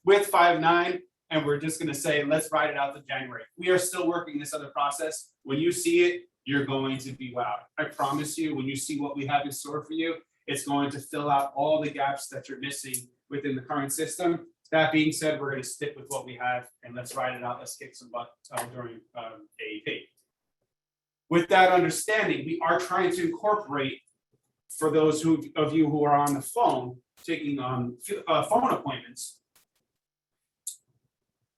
[SPEAKER 5] with 5.9, and we're just gonna say, let's ride it out to January. We are still working this other process. When you see it, you're going to be wowed. I promise you, when you see what we have in store for you, it's going to fill out all the gaps that you're missing within the current system. That being said, we're going to stick with what we have and let's ride it out. Let's kick some butt during AEP. With that understanding, we are trying to incorporate, for those of you who are on the phone, taking phone appointments.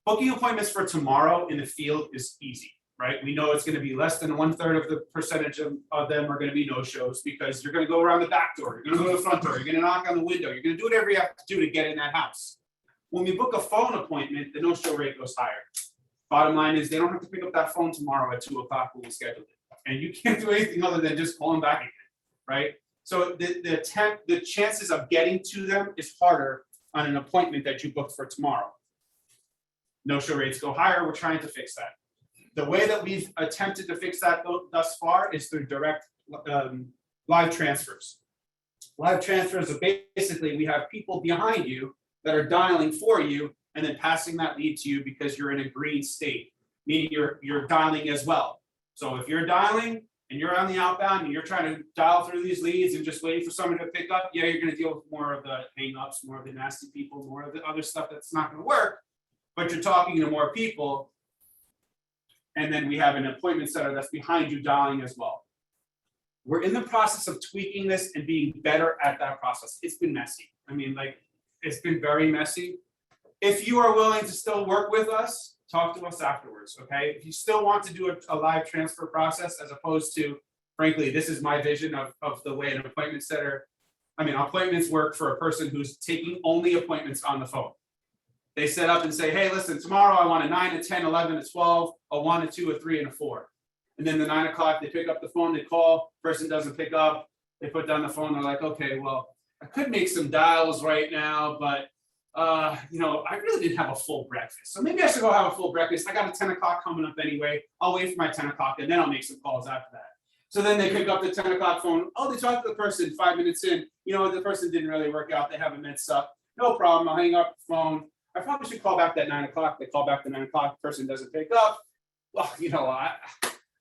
[SPEAKER 5] Booking appointments for tomorrow in the field is easy, right? We know it's going to be less than 1/3 of the percentage of them are going to be no-shows because you're going to go around the back door, you're going to go to the front door, you're going to knock on the window, you're going to do whatever you have to do to get in that house. When we book a phone appointment, the no-show rate goes higher. Bottom line is they don't have to pick up that phone tomorrow at 2 o'clock when we scheduled it. And you can't do anything other than just call them back again, right? So the chances of getting to them is harder on an appointment that you booked for tomorrow. No-show rates go higher, we're trying to fix that. The way that we've attempted to fix that thus far is through direct live transfers. Live transfers are basically, we have people behind you that are dialing for you and then passing that lead to you because you're in a green state, meaning you're dialing as well. So if you're dialing and you're on the outbound and you're trying to dial through these leads and just waiting for someone to pick up, yeah, you're going to deal with more of the hang-ups, more of the nasty people, more of the other stuff that's not going to work, but you're talking to more people. And then we have an appointment center that's behind you dialing as well. We're in the process of tweaking this and being better at that process. It's been messy. I mean, like, it's been very messy. If you are willing to still work with us, talk to us afterwards, okay? If you still want to do a live transfer process as opposed to frankly, this is my vision of the way an appointment setter, appointments work for a person who's taking only appointments on the phone. They set up and say, hey, listen, tomorrow I want a 9 to 10, 11 to 12, a 1 to 2, a 3, and a 4. And then the 9 o'clock, they pick up the phone, they call, person doesn't pick up, they put down the phone, they're like, okay, well, I could make some dials right now, but I really didn't have a full breakfast. So maybe I should go have a full breakfast. I got a 10 o'clock coming up anyway. I'll wait for my 10 o'clock and then I'll make some calls after that. So then they pick up the 10 o'clock phone. Oh, they talk to the person 5 minutes in. You know what? The person didn't really work out. They haven't messed up. No problem. I'll hang up the phone. I probably should call back that 9 o'clock. They call back the 9 o'clock. The person doesn't pick up. Well,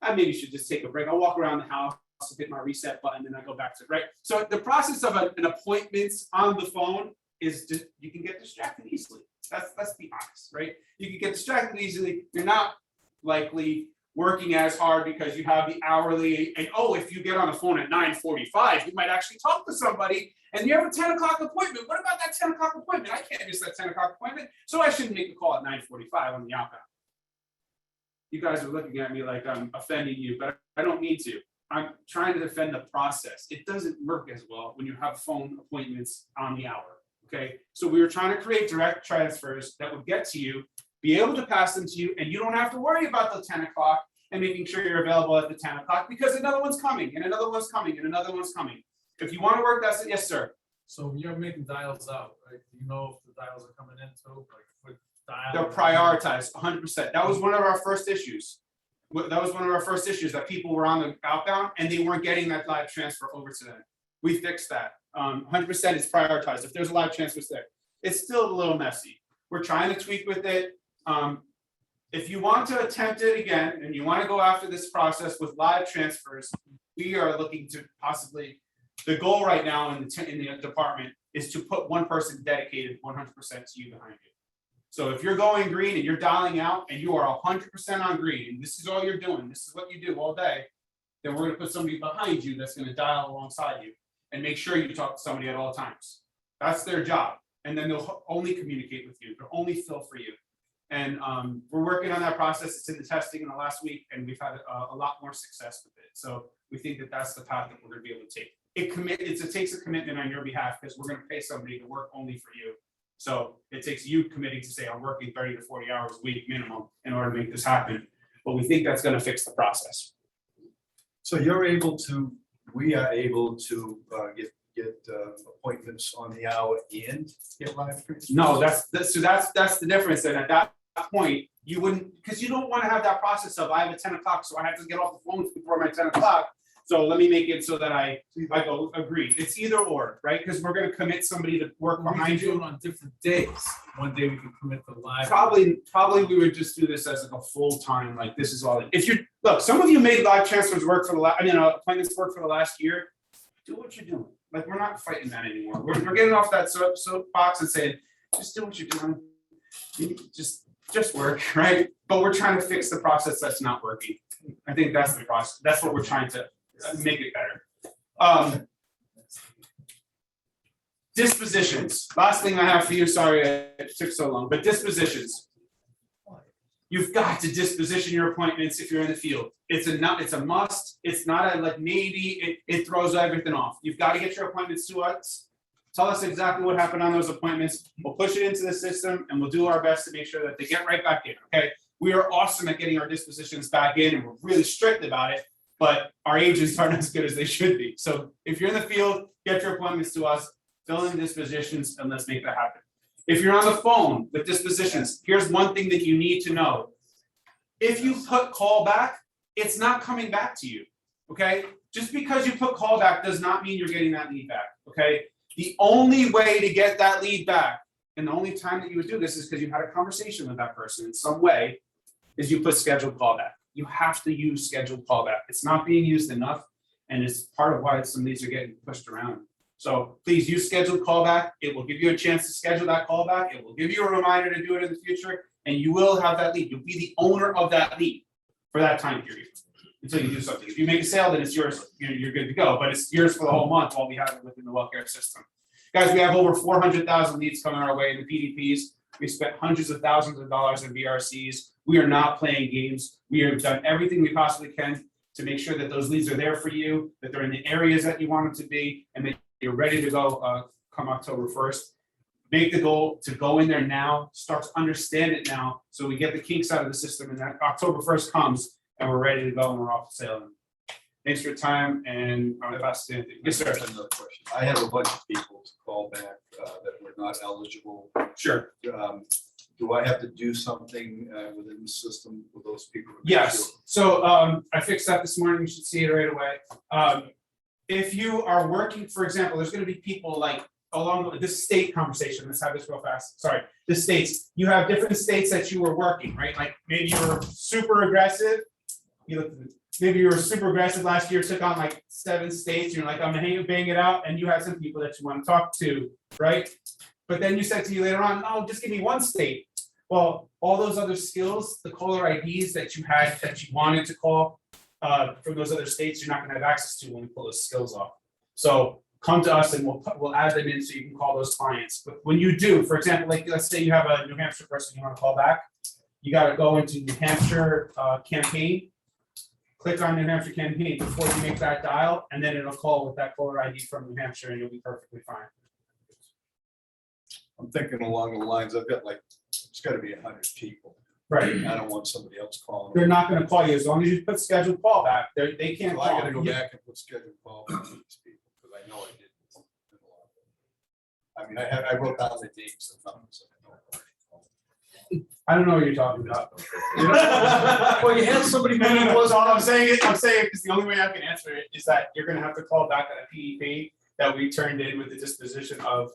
[SPEAKER 5] I maybe should just take a break. I'll walk around the house, hit my reset button, and I go back to it, right? So the process of an appointment on the phone is just, you can get distracted easily. Let's be honest, right? You can get distracted easily. You're not likely working as hard because you have the hourly, and if you get on the phone at 9:45, you might actually talk to somebody, and you have a 10 o'clock appointment. What about that 10 o'clock appointment? I can't miss that 10 o'clock appointment, so I shouldn't make a call at 9:45 on the outbound. You guys are looking at me like I'm offending you, but I don't mean to. I'm trying to defend the process. It doesn't work as well when you have phone appointments on the hour, okay? So we were trying to create direct transfers that would get to you, be able to pass them to you, and you don't have to worry about the 10 o'clock and making sure you're available at the 10 o'clock because another one's coming, and another one's coming, and another one's coming. If you want to work, that's it. Yes, sir.
[SPEAKER 6] So you're making dials out, right? Do you know if the dials are coming in too, like with dial?
[SPEAKER 5] They're prioritized 100%. That was one of our first issues. That was one of our first issues, that people were on the outbound and they weren't getting that live transfer over to them. We fixed that. 100% is prioritized. If there's a live transfer there, it's still a little messy. We're trying to tweak with it. If you want to attempt it again and you want to go after this process with live transfers, we are looking to possibly, the goal right now in the department is to put one person dedicated 100% to you behind you. So if you're going green and you're dialing out and you are 100% on green, and this is all you're doing, this is what you do all day, then we're going to put somebody behind you that's going to dial alongside you and make sure you talk to somebody at all times. That's their job. And then they'll only communicate with you. They'll only fill for you. And we're working on that process. It's in the testing in the last week, and we've had a lot more success with it. So we think that that's the path that we're going to be able to take. It takes a commitment on your behalf because we're going to pay somebody to work only for you. So it takes you committing to say, I'm working 30 to 40 hours a week minimum in order to make this happen. But we think that's going to fix the process.
[SPEAKER 9] So we are able to get appointments on the hour and get live transfers?
[SPEAKER 5] No, that's the difference. And at that point, you wouldn't, because you don't want to have that process of I have a 10 o'clock, so I have to get off the phone before my 10 o'clock. So let me make it so that I go agree. It's either or, right? Because we're going to commit somebody to work
[SPEAKER 6] We
[SPEAKER 5] behind
[SPEAKER 6] can do
[SPEAKER 5] you.
[SPEAKER 6] it on different days. One day we can commit the live.
[SPEAKER 5] Probably we would just do this as like a full time, like this is all. If you look, some of you made live transfers work for the appointments work for the last year. Do what you're doing. Like we're not fighting that anymore. We're getting off that soapbox and saying, just do what you're doing. Just work, right? But we're trying to fix the process that's not working. I think that's the process. That's what we're trying to make it better. Dispositions. Last thing I have for you. Sorry it took so long, but dispositions. You've got to disposition your appointments if you're in the field. It's a must. It's not a like maybe. It throws everything off. You've got to get your appointments to us. Tell us exactly what happened on those appointments. We'll push it into the system and we'll do our best to make sure that they get right back in. Okay. We are awesome at getting our dispositions back in and we're really strict about it, but our agents aren't as good as they should be. So if you're in the field, get your appointments to us, fill in dispositions, and let's make that happen. If you're on the phone with dispositions, here's one thing that you need to know. If you put call back, it's not coming back to you, okay? Just because you put call back does not mean you're getting that lead back, okay? The only way to get that lead back, and the only time that you would do this is because you had a conversation with that person in some way, is you put scheduled callback. You have to use scheduled callback. It's not being used enough, and it's part of why some of these are getting pushed around. So please use scheduled callback. It will give you a chance to schedule that callback. It will give you a reminder to do it in the future, and you will have that lead. You'll be the owner of that lead for that time period until you do something. If you make a sale, then it's yours. You're good to go, but it's yours for the whole month while we have it within the Wellcare system. Guys, we have over 400,000 leads coming our way in the PDPs. We spent hundreds of thousands of dollars in VRCs. We are not playing games. We have done everything we possibly can to make sure that those leads are there for you, that they're in the areas that you want them to be, and that you're ready to go come October 1st. Make the goal to go in there now, start to understand it now, so we get the kinks out of the system, and that October 1st comes, and we're ready to go, and we're off to sailing. Thanks for your time, and I'll pass it to Anthony. Yes, sir.
[SPEAKER 9] Another question. I have a bunch of people to call back that were not eligible.
[SPEAKER 5] Sure.
[SPEAKER 9] Do I have to do something within the system with those people? to make
[SPEAKER 5] Yes,
[SPEAKER 9] sure?
[SPEAKER 5] so I fixed that this morning, you should see it right away. If you are working, for example, there's gonna be people like along with this state conversation, let's have this real fast, sorry. The states, you have different states that you were working, right? Like maybe you were super aggressive. Maybe you were super aggressive last year, took on like 7 states, you're like, I'm gonna bang it out, and you have some people that you wanna talk to, right? But then you said to me later on, oh, just give me 1 state. Well, all those other skills, the caller IDs that you had, that you wanted to call from those other states, you're not gonna have access to when we pull those skills off. So come to us and we'll add them in so you can call those clients. But when you do, for example, like let's say you have a New Hampshire person you wanna call back, you gotta go into New Hampshire campaign, click on New Hampshire campaign before you make that dial, and then it'll call with that caller ID from New Hampshire and you'll be perfectly fine.
[SPEAKER 9] I'm thinking along the lines, I've got like, it's gotta be 100 people.
[SPEAKER 5] Right.
[SPEAKER 9] I don't want somebody else calling.
[SPEAKER 5] They're not gonna call you as long as you put scheduled call back. They can't
[SPEAKER 9] So I
[SPEAKER 5] call.
[SPEAKER 9] gotta go back and put scheduled call for these people, because I know I did. I mean, I wrote down the names and numbers.
[SPEAKER 5] I don't know what you're talking about.
[SPEAKER 9] Well, you had somebody.
[SPEAKER 5] No, all I'm saying because the only way I can answer it is that you're gonna have to call back on a PEP that we turned in with the disposition of,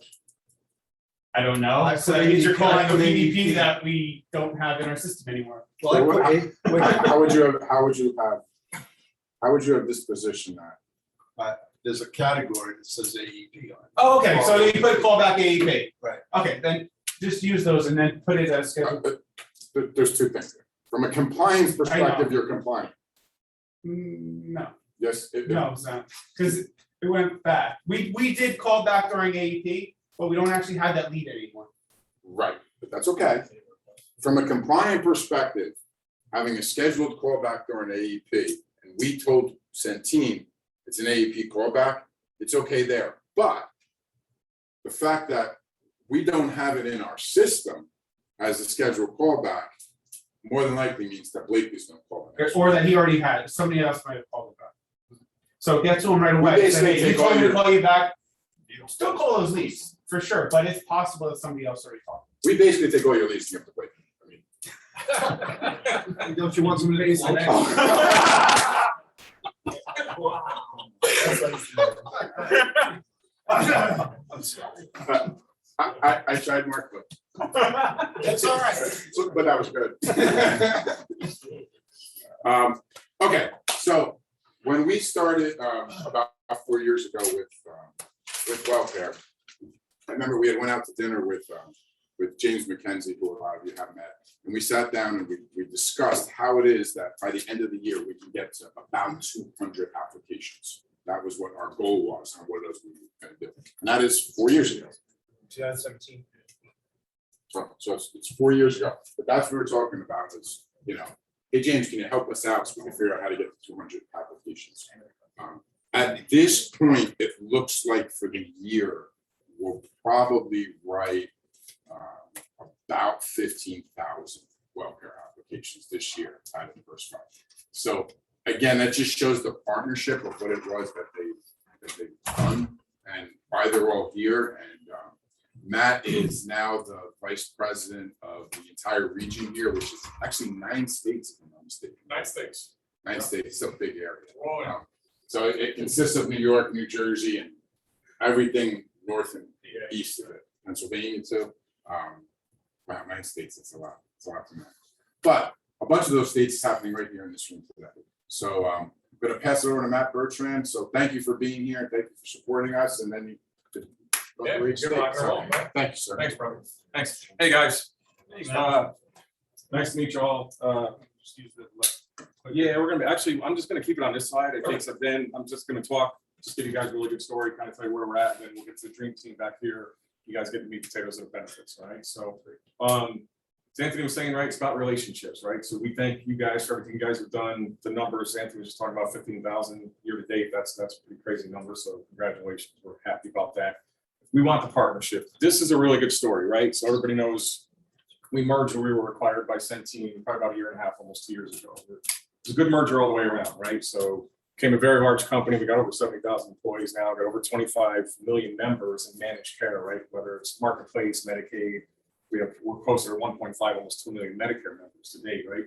[SPEAKER 5] I don't know, so that means you're calling a PEP that we don't have in our system anymore.
[SPEAKER 9] Well, I put
[SPEAKER 1] How would you have dispositioned that?
[SPEAKER 9] there's a category that says AEP on it.
[SPEAKER 5] Oh, okay, so you put call back AEP.
[SPEAKER 9] Right.
[SPEAKER 5] Okay, then just use those and then put it as scheduled.
[SPEAKER 1] There's 2 things. From a compliance perspective, you're compliant.
[SPEAKER 5] No,
[SPEAKER 1] Yes.
[SPEAKER 5] no, it's not, because it went back. We did call back during AEP, but we don't actually have that lead anymore.
[SPEAKER 1] Right, but that's okay. From a compliant perspective, having a scheduled callback during AEP, and we told Centene it's an AEP callback, it's okay there. But the fact that we don't have it in our system as a scheduled callback, more than likely means that Blakely's gonna call it.
[SPEAKER 5] Or that he already had, somebody else might have called it back. So get to him right away.
[SPEAKER 1] We
[SPEAKER 5] Say,
[SPEAKER 1] basically
[SPEAKER 5] hey, he
[SPEAKER 1] take
[SPEAKER 5] told
[SPEAKER 1] all
[SPEAKER 5] me to
[SPEAKER 1] your-
[SPEAKER 5] call you back. Still call those leads, for sure, but it's possible that somebody else already called.
[SPEAKER 1] We basically take all your leads and give them to Blakely.
[SPEAKER 9] Don't you want some of these?
[SPEAKER 1] I'm sorry. I tried more quick.
[SPEAKER 4] That's all right.
[SPEAKER 1] But that was good. Okay, so when we started about 4 years ago with Wellcare, I remember we had went out to dinner with James McKenzie, who a lot of you have met, and we sat down and we discussed how it is that by the end of the year we can get to about 200 applications. That was what our goal was and what it was we were going to do, and that is 4 years ago.
[SPEAKER 7] 2017.
[SPEAKER 1] So it's 4 years ago, but that's what we're talking about is, hey, James, can you help us out so we can figure out how to get to 200 applications? At this point, it looks like for the year, we'll probably write about 15,000 Wellcare applications this year out of Diversified. So again, that just shows the partnership of what it was that they've done and why they're all here. And Matt is now the vice president of the entire region here, which is actually 9 states, if I'm not mistaken.
[SPEAKER 3] 9 states.
[SPEAKER 1] 9 states, it's a big area.
[SPEAKER 3] Oh, yeah.
[SPEAKER 1] So it consists of New York, New Jersey, and everything north and east of it, Pennsylvania too. Wow, 9 states, that's a lot. It's a lot to manage. But a bunch of those states is happening right here in this room today. So I'm gonna pass it over to Matt Bertrand. So thank you for being here. Thank you for supporting us. And then you could go
[SPEAKER 3] Yeah,
[SPEAKER 1] to each
[SPEAKER 3] good
[SPEAKER 1] state.
[SPEAKER 3] luck.
[SPEAKER 1] So, thank you, sir.
[SPEAKER 3] Thanks, brother. Thanks. Hey, guys. Nice to meet you all. Yeah, we're gonna be, actually, I'm just gonna keep it on this slide. It takes a bit. I'm just gonna talk, just give you guys a really good story, kind of tell you where we're at, and then we'll get to the dream team back here. You guys get the meat, potatoes, and benefits, all right? So, as Anthony was saying, right, it's about relationships, right? So we thank you guys for everything you guys have done. The numbers, Anthony was just talking about 15,000 year to date. That's a pretty crazy number. So congratulations. We're happy about that. We want the partnership. This is a really good story, right? So everybody knows we merged when we were acquired by Centene probably about a year and a half, almost 2 years ago. It's a good merger all the way around, right? So became a very large company. We got over 70,000 employees now, got over 25 million members in managed care, right? Whether it's Marketplace, Medicaid, we're closer to 1.5, almost 2 million Medicare members today, right?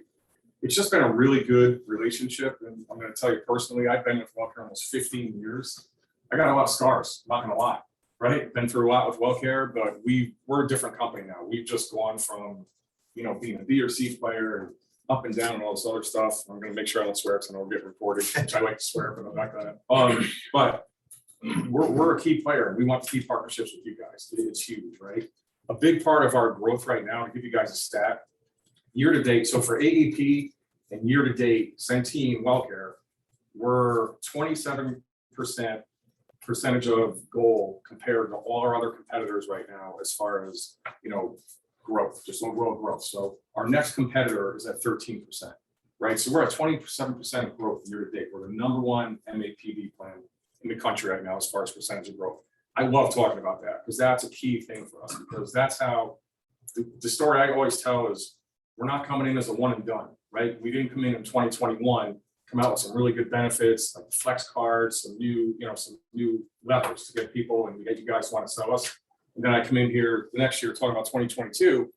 [SPEAKER 3] It's just been a really good relationship. And I'm going to tell you personally, I've been with Wellcare almost 15 years. I got a lot of scars, not going to lie, right? Been through a lot with Wellcare, but we're a different company now. We've just gone from, being a B or C player and up and down and all this other stuff. I'm going to make sure I don't swear because I don't get recorded, which I like to swear, but I'm not going to. But we're a key player. We want to keep partnerships with you guys. It's huge, right? A big part of our growth right now, to give you guys a stat, year to date, so for AEP and year to date, Centene Wellcare, we're 27% percentage of goal compared to all our other competitors right now as far as, growth, just overall growth. So our next competitor is at 13%, right? So we're at 27% of growth year to date. We're the #1 MAPD plan in the country right now as far as percentage of growth. I love talking about that because that's a key thing for us, because that's how the story I always tell is we're not coming in as a one and done, right? We didn't come in 2021, come out with some really good benefits like flex cards, some new levers to get people and get you guys want to sell us. And then I come in here the next year talking about 2022,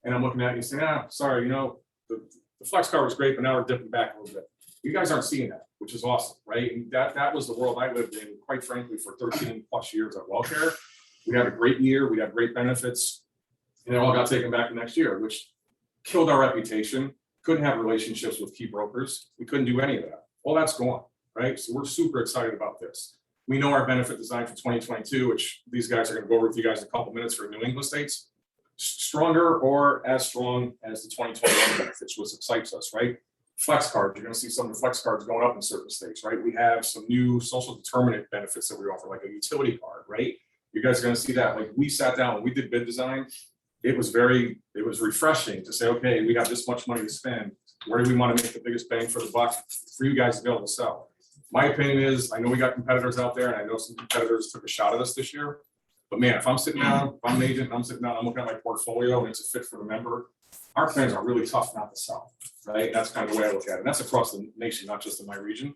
[SPEAKER 3] and I'm looking at you and saying, sorry, the flex card was great, but now we're dipping back a little bit. You guys aren't seeing that, which is awesome, right? And that was the world I lived in, quite frankly, for 13 plus years at Wellcare. We had a great year, we had great benefits, and it all got taken back the next year, which killed our reputation. Couldn't have relationships with key brokers. We couldn't do any of that. All that's gone, right? So we're super excited about this. We know our benefit design for 2022, which these guys are going to go over with you guys in a couple minutes for New England states, stronger or as strong as the 2021 benefits, which excites us, right? Flex cards, you're going to see some of the flex cards going up in certain states, right? We have some new social determinant benefits that we offer, like a utility card, right? You guys are going to see that. Like we sat down, we did bid design. It was refreshing to say, okay, we have this much money to spend. Where do we want to make the biggest bang for the buck for you guys to be able to sell? My opinion is, I know we got competitors out there, and I know some competitors took a shot at us this year. But man, if I'm sitting down, if I'm an agent, I'm sitting down, I'm looking at my portfolio, and it's a fit for the member. Our plans are really tough not to sell, right? That's kind of the way I look at it. And that's across the nation, not just in my region.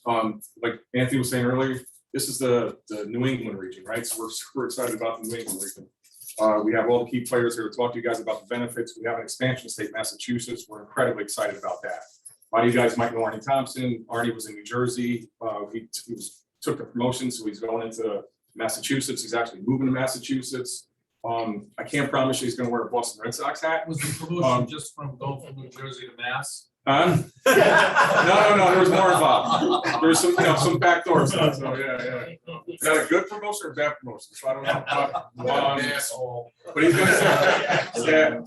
[SPEAKER 3] Like Anthony was saying earlier, this is the New England region, right? So we're super excited about the New England region. We have all the key players here to talk to you guys about the benefits. We have an expansion state, Massachusetts. We're incredibly excited about that. A lot of you guys might know Arnie Thompson. Arnie was in New Jersey. He took a promotion, so he's going into Massachusetts. He's actually moving to Massachusetts. I can't promise you he's going to wear a Boston Red Sox hat.
[SPEAKER 6] Was the promotion just from going from New Jersey to Mass?
[SPEAKER 3] No, there was more involved. There was some backdoor stuff. So yeah. Is that a good promotion or a bad promotion? So I don't know. But he's going to stay. Yeah.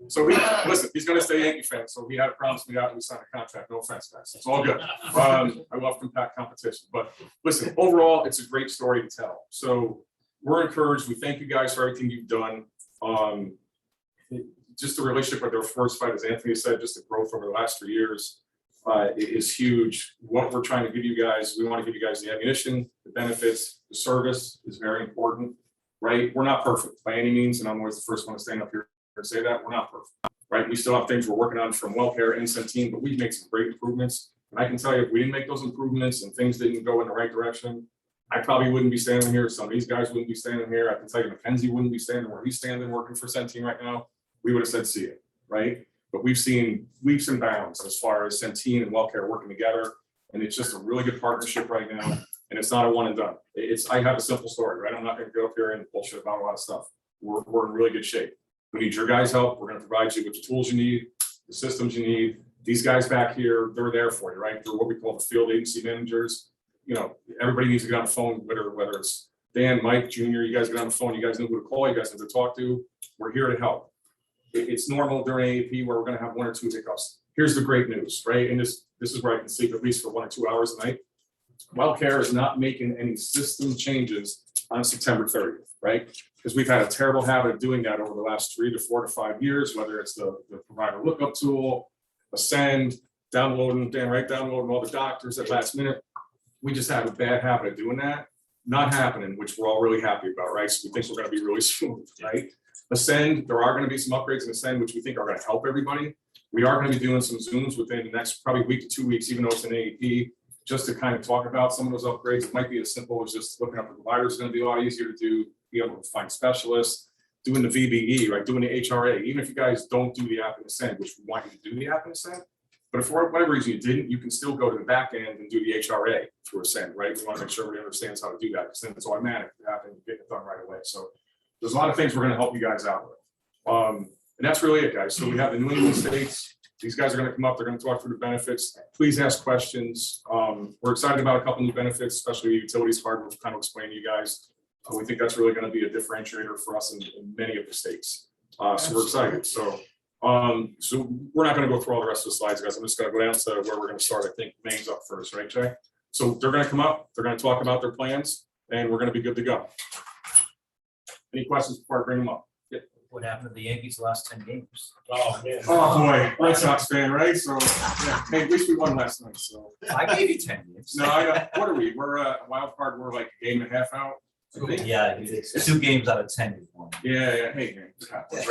[SPEAKER 3] So he's going to stay Yankee fan. So he had promised me out and we signed a contract. No offense, guys. It's all good. I love compact competition. But listen, overall, it's a great story to tell. So we're encouraged. We thank you guys for everything you've done. Just the relationship with Diversified, as Anthony said, just the growth over the last 3 years is huge. What we're trying to give you guys, we want to give you guys the ammunition, the benefits, the service is very important, right? We're not perfect by any means, and I'm always the first one to stand up here and say that. We're not perfect, right? We still have things we're working on from Wellcare and Centene, but we've made some great improvements. And I can tell you, if we didn't make those improvements and things didn't go in the right direction, I probably wouldn't be standing here. Some of these guys wouldn't be standing here. I can tell you, Mackenzie wouldn't be standing where he's standing working for Centene right now. We would have said, see it, right? But we've seen leaps and bounds as far as Centene and Wellcare working together. And it's just a really good partnership right now. And it's not a one and done. I have a simple story, right? I'm not going to go up here and bullshit about a lot of stuff. We're in really good shape. We need your guys' help. We're going to provide you with the tools you need, the systems you need. These guys back here, they're there for you, right? They're what we call the field agency managers. Everybody needs to get on the phone, whether it's Dan, Mike, Junior, you guys get on the phone, you guys know who to call, you guys know who to talk to. We're here to help. It's normal during AAP where we're going to have 1 or 2 hiccups. Here's the great news, right? And this is where I can sleep at least for 1 or 2 hours a night. Wellcare is not making any system changes on September 30th, right? Because we've had a terrible habit of doing that over the last 3 to 4 to 5 years, whether it's the provider lookup tool, Ascend, downloading all the doctors at last minute. We just have a bad habit of doing that. Not happening, which we're all really happy about, right? So we think we're gonna be really smooth, right? Ascend, there are gonna be some upgrades in Ascend, which we think are gonna help everybody. We are gonna be doing some Zooms within the next probably week to 2 weeks, even though it's an AEP, just to kind of talk about some of those upgrades. It might be as simple as just looking up the provider is gonna be a lot easier to do, be able to find specialists, doing the VBE, right, doing the HRA, even if you guys don't do the app in Ascend, which we want you to do the app in Ascend. But if for whatever reason you didn't, you can still go to the back end and do the HRA through Ascend, right? We want to make sure everybody understands how to do that, because then it's automatic, it happens, you get it done right away. So there's a lot of things we're gonna help you guys out with. And that's really it, guys. So we have the New England states. These guys are gonna come up, they're gonna talk through the benefits. Please ask questions. We're excited about a couple new benefits, especially the utilities card, we'll kind of explain to you guys. We think that's really gonna be a differentiator for us in many of the states. So we're excited. So we're not gonna go through all the rest of the slides, guys. I'm just gonna go down to where we're gonna start. I think Maine's up first, right, Jay? So they're gonna come up, they're gonna talk about their plans, and we're gonna be good to go. Any questions before I bring them up?
[SPEAKER 7] What happened to the Yankees last 10 games?
[SPEAKER 3] Oh, man. Oh, boy, Red Sox fan, right? So, yeah, hey, at least we won last night, so.
[SPEAKER 7] I gave you 10 games.
[SPEAKER 3] No, what are we? We're a wild card, we're like a game and a half out. I think.
[SPEAKER 7] Yeah, it's 2 games out of 10 you won.
[SPEAKER 3] Yeah, hey, man. You guys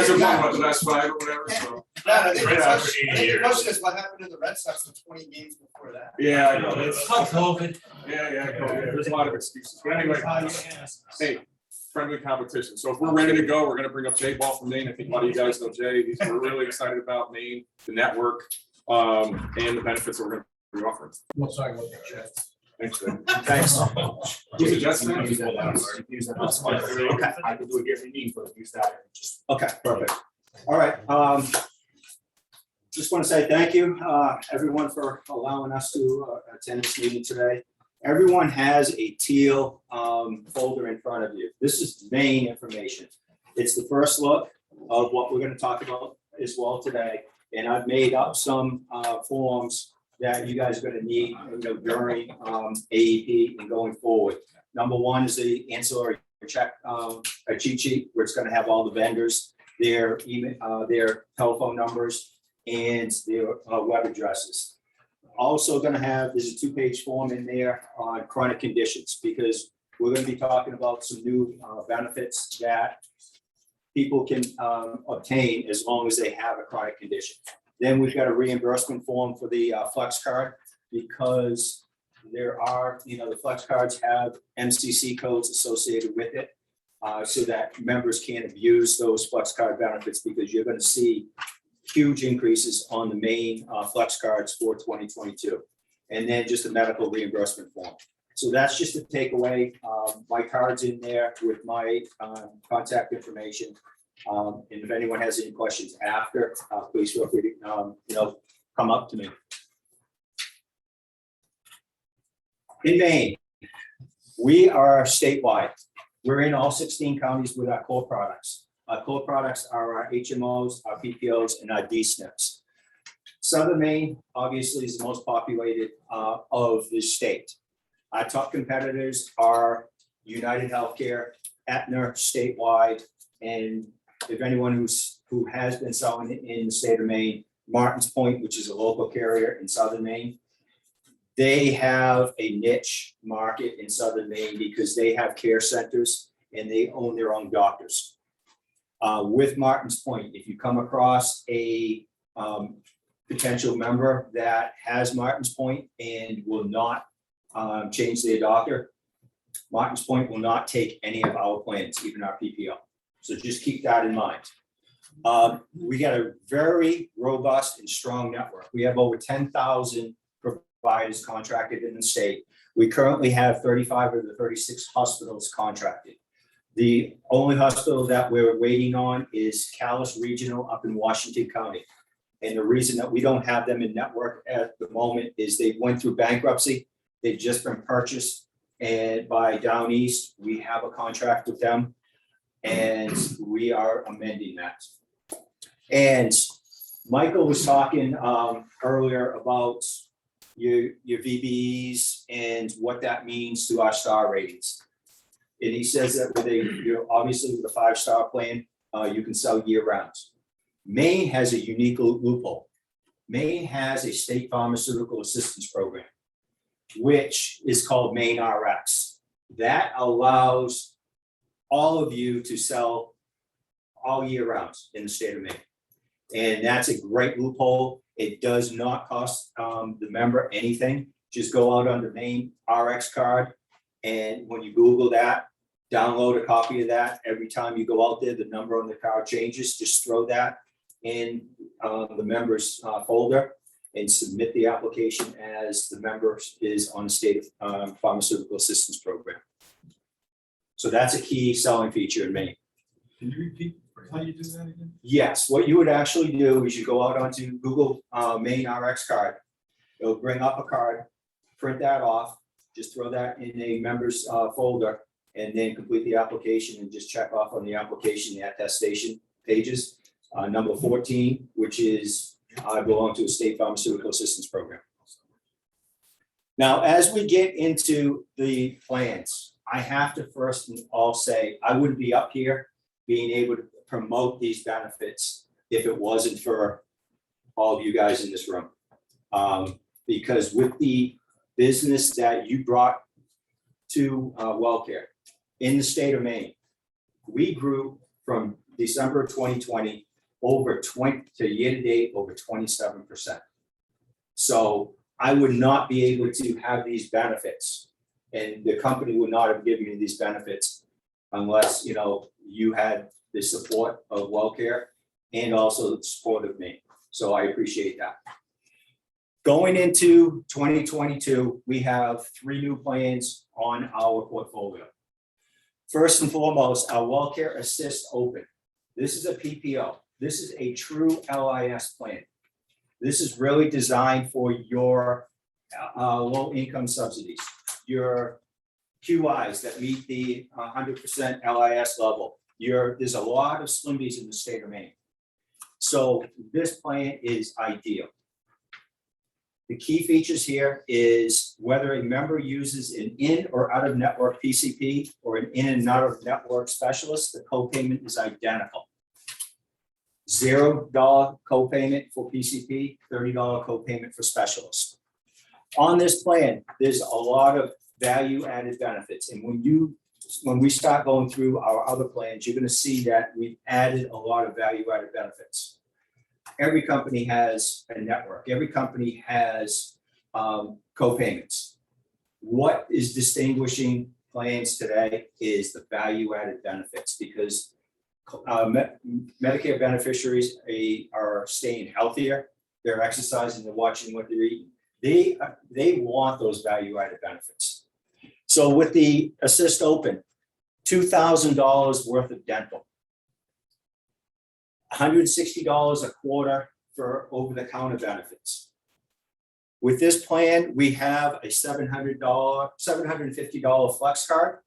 [SPEAKER 3] have won, what, the last 5 or whatever, so.
[SPEAKER 4] I think
[SPEAKER 3] Right
[SPEAKER 4] the
[SPEAKER 3] after
[SPEAKER 4] question-
[SPEAKER 3] 80
[SPEAKER 4] I think the
[SPEAKER 3] years.
[SPEAKER 4] question is what happened to the Red Sox in 20 games before that?
[SPEAKER 3] Yeah, I know.
[SPEAKER 7] It's called COVID.
[SPEAKER 3] Yeah, there's a lot of excuses. But anyway, hey, friendly competition. So if we're ready to go, we're gonna bring up Jay Ball from Maine. I think a lot of you guys know Jay. We're really excited about Maine, the network, and the benefits that we're gonna be offering.
[SPEAKER 6] We'll talk about the Jets.
[SPEAKER 3] Thanks, Jay.
[SPEAKER 2] Thanks.
[SPEAKER 3] Who's the Jets fan?
[SPEAKER 2] Okay.
[SPEAKER 10] I can do it here if you need, but use that.
[SPEAKER 2] Okay, perfect.
[SPEAKER 10] All right, just want to say thank you, everyone, for allowing us to attend this meeting today. Everyone has a teal folder in front of you. This is Maine information. It's the first look of what we're going to talk about as well today. And I've made up some forms that you guys are going to need, during AEP and going forward. Number one is the ancillary check, a cheat sheet, where it's going to have all the vendors, their email, their telephone numbers, and their web addresses. Also going to have, there's a 2-page form in there on chronic conditions, because we're going to be talking about some new benefits that people can obtain as long as they have a chronic condition. Then we've got a reimbursement form for the Flex card, because there are, the Flex cards have MCC codes associated with it, so that members can't abuse those Flex card benefits, because you're going to see huge increases on the main Flex cards for 2022. And then just a medical reimbursement form. So that's just a takeaway. My card's in there with my contact information. And if anyone has any questions after, please feel free to, come up to me. In Maine, we are statewide. We're in all 16 counties with our core products. Our core products are our HMOs, our PPOs, and our DSNPs. Southern Maine, obviously, is the most populated of the state. Our top competitors are United Healthcare, Aetna statewide, and if anyone who has been selling it in the state of Maine, Martin's Point, which is a local carrier in Southern Maine. They have a niche market in Southern Maine because they have care centers and they own their own doctors. With Martin's Point, if you come across a potential member that has Martin's Point and will not change their doctor, Martin's Point will not take any of our plans, even our PPO. So just keep that in mind. We got a very robust and strong network. We have over 10,000 providers contracted in the state. We currently have 35 of the 36 hospitals contracted. The only hospital that we're waiting on is Calais Regional up in Washington County. And the reason that we don't have them in network at the moment is they went through bankruptcy. They've just been purchased and by Down East. We have a contract with them and we are amending that. And Michael was talking earlier about your VBEs and what that means to our star ratings. And he says that with obviously with a 5-star plan, you can sell year round. Maine has a unique loophole. Maine has a state pharmaceutical assistance program, which is called Maine RX. That allows all of you to sell all year round in the state of Maine. And that's a great loophole. It does not cost the member anything. Just go out on the Maine RX card. And when you Google that, download a copy of that. Every time you go out there, the number on the card changes. Just throw that in the members folder and submit the application as the member is on the state pharmaceutical assistance program. So that's a key selling feature in Maine.
[SPEAKER 9] Can you repeat how you do that again?
[SPEAKER 10] Yes, what you would actually do is you go out onto Google Maine RX card. It'll bring up a card, print that off, just throw that in a member's folder, and then complete the application and just check off on the application, the attestation pages. Number 14, which is I belong to a state pharmaceutical assistance program. Now, as we get into the plans, I have to first of all say, I wouldn't be up here being able to promote these benefits if it wasn't for all of you guys in this room. Because with the business that you brought to Wellcare in the state of Maine, we grew from December of 2020 over 20 to year to date over 27%. So I would not be able to have these benefits, and the company would not have given me these benefits unless you had the support of Wellcare and also the support of me. So I appreciate that. Going into 2022, we have 3 new plans on our portfolio. First and foremost, our Wellcare Assist Open. This is a PPO. This is a true LIS plan. This is really designed for your low income subsidies, your QIs that meet the 100% LIS level. There's a lot of SLIMBs in the state of Maine. So this plan is ideal. The key features here is whether a member uses an in or out of network PCP or an in and out of network specialist, the copayment is identical. $0 copayment for PCP, $30 copayment for specialists. On this plan, there's a lot of value added benefits. And when we start going through our other plans, you're going to see that we've added a lot of value added benefits. Every company has a network. Every company has copayments. What is distinguishing plans today is the value added benefits, because Medicare beneficiaries are staying healthier. They're exercising, they're watching what they're eating. They want those value added benefits. So with the Assist Open, $2,000 worth of dental, $160 a quarter for over-the-counter benefits. With this plan, we have a $750 flex card,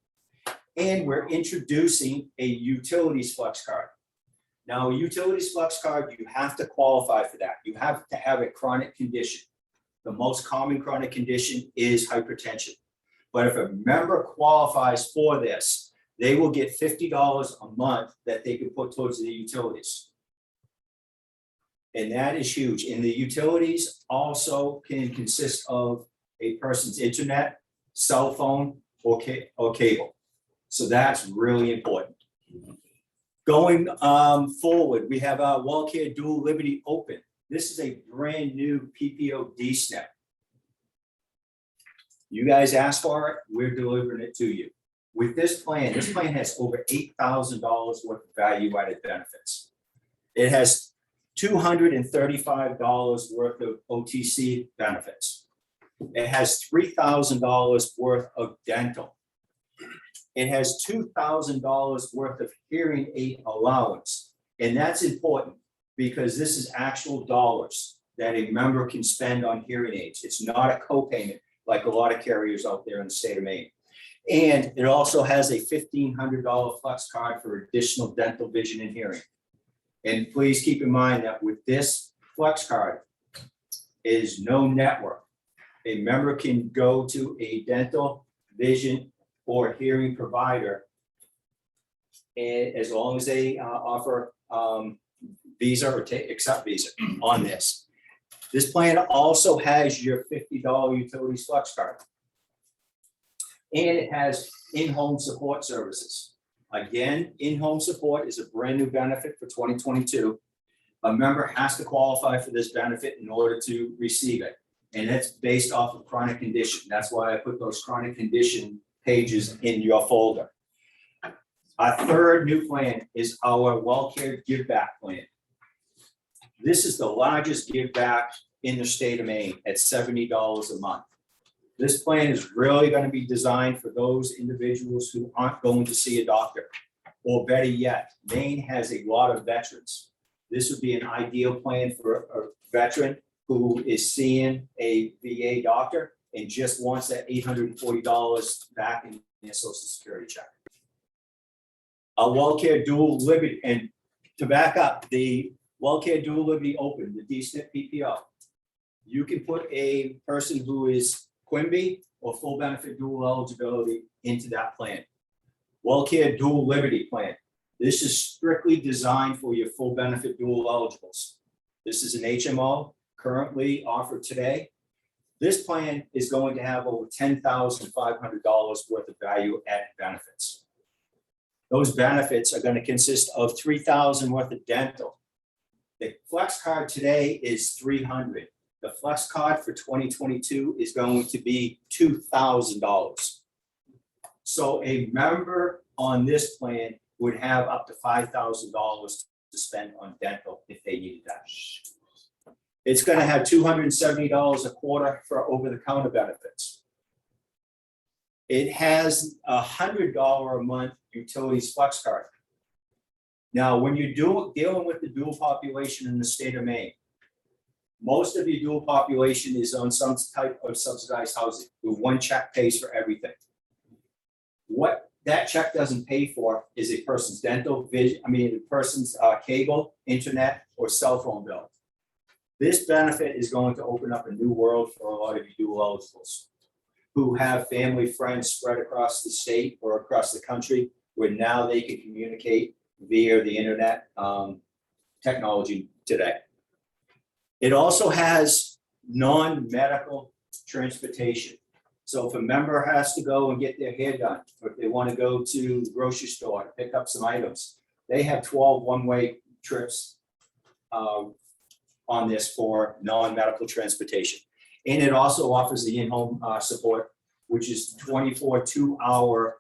[SPEAKER 10] and we're introducing a utilities flex card. Now, a utilities flex card, you have to qualify for that. You have to have a chronic condition. The most common chronic condition is hypertension. But if a member qualifies for this, they will get $50 a month that they can put towards the utilities. And that is huge. And the utilities also can consist of a person's internet, cell phone, or cable. So that's really important. Going forward, we have our Wellcare Dual Liberty Open. This is a brand new PPO D-SNP. You guys asked for it, we're delivering it to you. With this plan has over $8,000 worth of value-added benefits. It has $235 worth of OTC benefits. It has $3,000 worth of dental. It has $2,000 worth of hearing aid allowance. And that's important because this is actual dollars that a member can spend on hearing aids. It's not a copayment like a lot of carriers out there in the state of Maine. And it also has a $1,500 flex card for additional dental, vision, and hearing. And please keep in mind that with this flex card is no network. A member can go to a dental, vision, or hearing provider. And as long as they offer Visa or accept Visa on this. This plan also has your $50 utilities flex card. And it has in-home support services. Again, in-home support is a brand new benefit for 2022. A member has to qualify for this benefit in order to receive it. And that's based off of chronic condition. That's why I put those chronic condition pages in your folder. Our third new plan is our Wellcare Give Back plan. This is the largest give back in the state of Maine at $70 a month. This plan is really going to be designed for those individuals who aren't going to see a doctor. Or better yet, Maine has a lot of veterans. This would be an ideal plan for a veteran who is seeing a VA doctor and just wants that $840 back in their Social Security check. A Wellcare Dual Liberty, and to back up, the Wellcare Dual Liberty Open, the D-SNP PPO. You can put a person who is Quimby or full benefit dual eligibility into that plan. Wellcare Dual Liberty Plan. This is strictly designed for your full benefit dual eligibles. This is an HMO currently offered today. This plan is going to have over $10,500 worth of value added benefits. Those benefits are going to consist of $3,000 worth of dental. The flex card today is $300. The flex card for 2022 is going to be $2,000. So a member on this plan would have up to $5,000 to spend on dental if they needed that. It's going to have $270 a quarter for over-the-counter benefits. It has a $100 a month utilities flex card. Now, when you're dealing with the dual population in the state of Maine, most of your dual population is on some type of subsidized housing, where one check pays for everything. What that check doesn't pay for is a person's dental, vision, a person's cable, internet, or cell phone bill. This benefit is going to open up a new world for a lot of you dual eligibles who have family, friends spread across the state or across the country, where now they can communicate via the internet technology today. It also has non-medical transportation. So if a member has to go and get their hair done, or if they want to go to the grocery store to pick up some items, they have 12 one-way trips on this for non-medical transportation. And it also offers the in-home support, which is 24 2-hour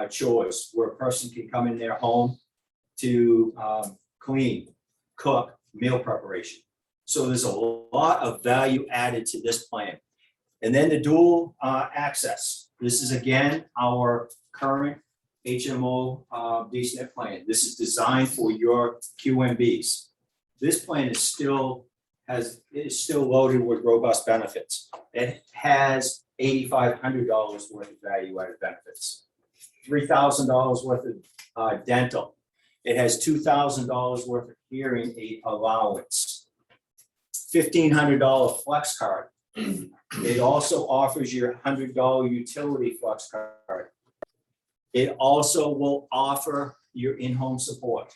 [SPEAKER 10] chores, where a person can come in their home to clean, cook, meal preparation. So there's a lot of value added to this plan. And then the dual access. This is again our current HMO D-SNP plan. This is designed for your QMBs. This plan is still loaded with robust benefits. It has $8,500 worth of value added benefits, $3,000 worth of dental. It has $2,000 worth of hearing aid allowance, $1,500 flex card. It also offers your $100 utility flex card. It also will offer your in-home support.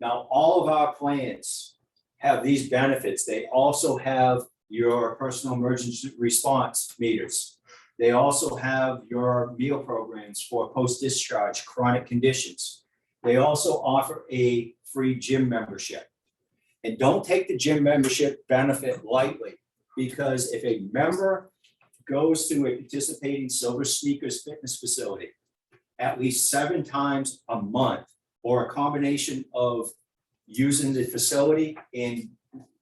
[SPEAKER 10] Now, all of our plans have these benefits. They also have your personal emergency response meters. They also have your meal programs for post-discharge chronic conditions. They also offer a free gym membership. And don't take the gym membership benefit lightly, because if a member goes to a participating Silver Sneakers fitness facility at least 7 times a month, or a combination of using the facility and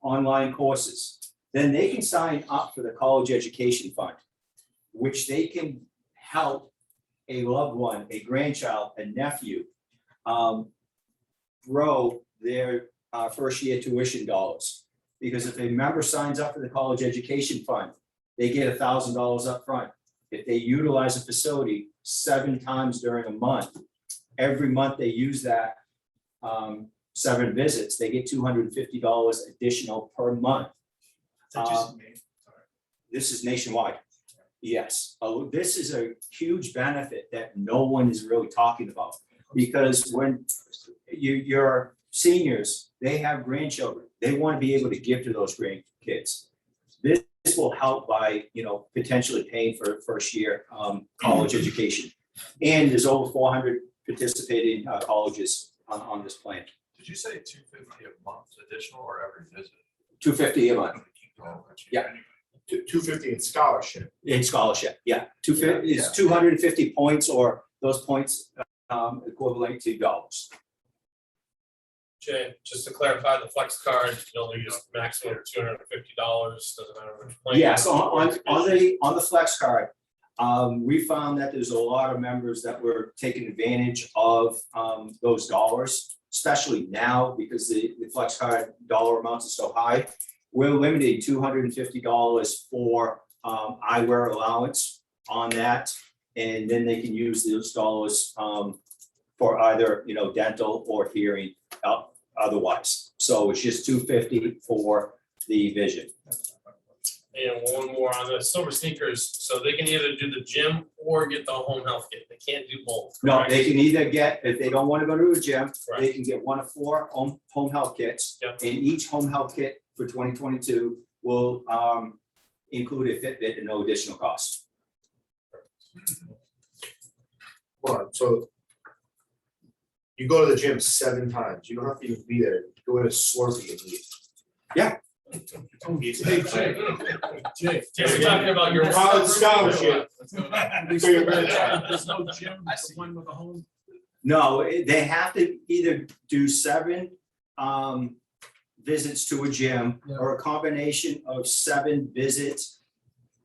[SPEAKER 10] online courses, then they can sign up for the college education fund, which they can help a loved one, a grandchild, a nephew, grow their first year tuition dollars. Because if a member signs up for the college education fund, they get $1,000 up front. If they utilize a facility 7 times during a month, every month they use that 7 visits, they get $250 additional per month. This is nationwide. Yes, this is a huge benefit that no one is really talking about. Because when your seniors, they have grandchildren, they want to be able to give to those grandkids. This will help by, potentially paying for first year college education. And there's over 400 participating colleges on this plan.
[SPEAKER 6] Did you say 250 a month additional or every visit?
[SPEAKER 10] 250 a month Yeah.
[SPEAKER 2] 250 in scholarship.
[SPEAKER 10] in scholarship, yeah. 250 is 250 points, or those points equivalent to dollars.
[SPEAKER 11] Jay, just to clarify, the flex card, maximum of $250, doesn't matter which plan.
[SPEAKER 10] Yes, on the flex card, we found that there's a lot of members that were taking advantage of those dollars, especially now because the flex card dollar amounts are so high. We're limiting $250 for eyewear allowance on that, and then they can use those dollars for either dental or hearing otherwise. So it's just $250 for the vision.
[SPEAKER 11] And one more on the silver sneakers, so they can either do the gym or get the home health kit, they can't do both.
[SPEAKER 10] No,
[SPEAKER 11] correct?
[SPEAKER 10] they can either get, if they don't want to go to a gym, they
[SPEAKER 11] Right.
[SPEAKER 10] can get one of 4 home health kits.
[SPEAKER 11] Yep.
[SPEAKER 10] And each home health kit for 2022 will include a Fitbit at no additional cost.
[SPEAKER 2] So you go to the gym 7 times. You don't have to even be there. Go in a Slurpee and eat.
[SPEAKER 6] Hey, Jay.
[SPEAKER 11] We're talking about your
[SPEAKER 2] College scholarship.
[SPEAKER 6] There's no gym, the one with a home.
[SPEAKER 10] No, they have to either do 7 visits to a gym or a combination of 7 visits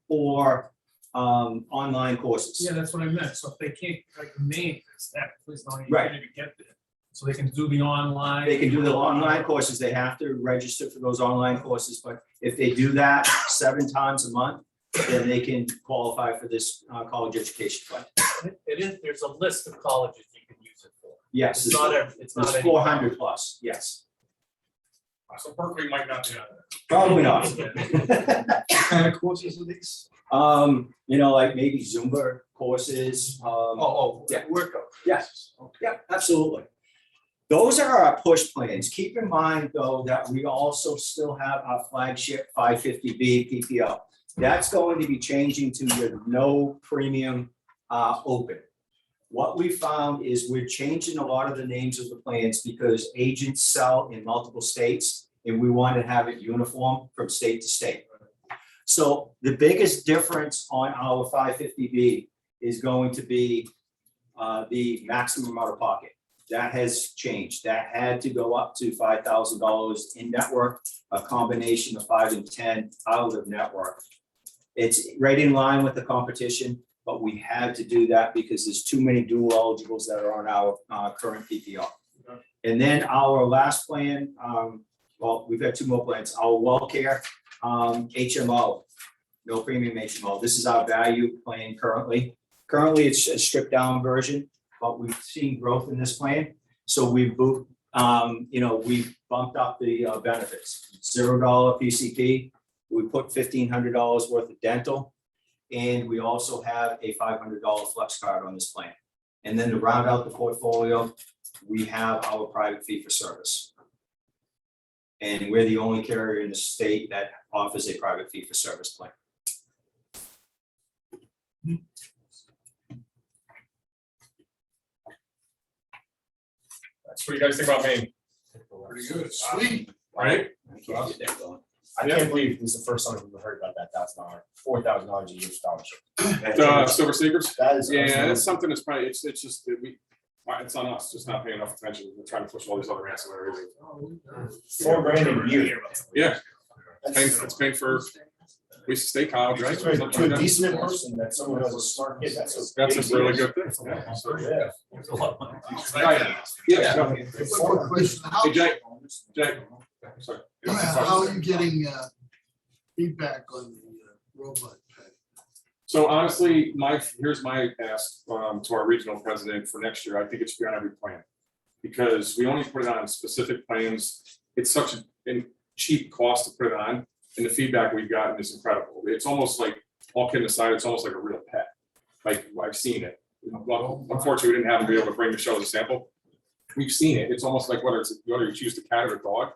[SPEAKER 10] or online courses.
[SPEAKER 6] Yeah, that's what I meant. So if they can't, like Maine, it's that, please don't even
[SPEAKER 10] Right.
[SPEAKER 6] get there. So they can do the online.
[SPEAKER 10] They can do the online courses. They have to register for those online courses, but if they do that 7 times a month, then they can qualify for this college education fund.
[SPEAKER 11] It is, there's a list of colleges you can use it for.
[SPEAKER 10] Yes,
[SPEAKER 11] It's not every, it's not
[SPEAKER 10] there's
[SPEAKER 11] any.
[SPEAKER 10] 400 plus, yes.
[SPEAKER 3] So Berkeley might not be on there.
[SPEAKER 10] Probably not.
[SPEAKER 9] What kind of courses are these?
[SPEAKER 10] Like maybe Zumba courses, yeah.
[SPEAKER 9] Workout.
[SPEAKER 10] Yes. Yeah, absolutely. Those are our push plans. Keep in mind, though, that we also still have our flagship 550B PPO. That's going to be changing to your no premium open. What we found is we're changing a lot of the names of the plans because agents sell in multiple states, and we want to have it uniform from state to state. So the biggest difference on our 550B is going to be the maximum out of pocket. That has changed. That had to go up to $5,000 in network, a combination of 5 and 10 out of network. It's right in line with the competition, but we had to do that because there's too many dual eligibles that are on our current PPO. And then our last plan, we've got 2 more plans. Our Wellcare HMO, no premium HMO. This is our value plan currently. Currently, it's a stripped down version, but we've seen growth in this plan. So we've bumped up the benefits. $0 PCP, we put $1,500 worth of dental, and we also have a $500 flex card on this plan. And then to round out the portfolio, we have our private fee for service. And we're the only carrier in the state that offers a private fee for service plan.
[SPEAKER 3] So what do you guys think about Maine?
[SPEAKER 4] Pretty good, sweet.
[SPEAKER 3] Right?
[SPEAKER 10] I can't get that going.
[SPEAKER 2] I can't believe this is the first time we've heard about that $4,000 a year scholarship.
[SPEAKER 3] Silver sneakers?
[SPEAKER 2] That is.
[SPEAKER 3] Yeah, it's something that's probably, it's just, that it's on us, just not paying enough attention. We're trying to push all these other ancillary things.
[SPEAKER 2] $4,000 a year.
[SPEAKER 3] Yeah, it's paying for, we used to stay college, right?
[SPEAKER 2] That's right.
[SPEAKER 3] Something
[SPEAKER 2] To a
[SPEAKER 3] like that.
[SPEAKER 2] decent person, that someone has a smart kid, that's
[SPEAKER 3] That's a really good thing. Yeah. Right. Yeah. so-
[SPEAKER 4] One question, how,
[SPEAKER 3] Hey, Jay, sorry.
[SPEAKER 4] how are you getting feedback on the robot pay?
[SPEAKER 3] So honestly, here's my ask to our regional president for next year. I think it should be on every plan. Because we only put it on specific plans. It's such a cheap cost to put it on. and the feedback we've gotten is incredible. It's almost like, all kidding aside, it's almost like a real pet. Like, I've seen it. Well, unfortunately, we didn't have them be able to bring the show as a sample. We've seen it. It's almost like whether you choose the cat or the dog.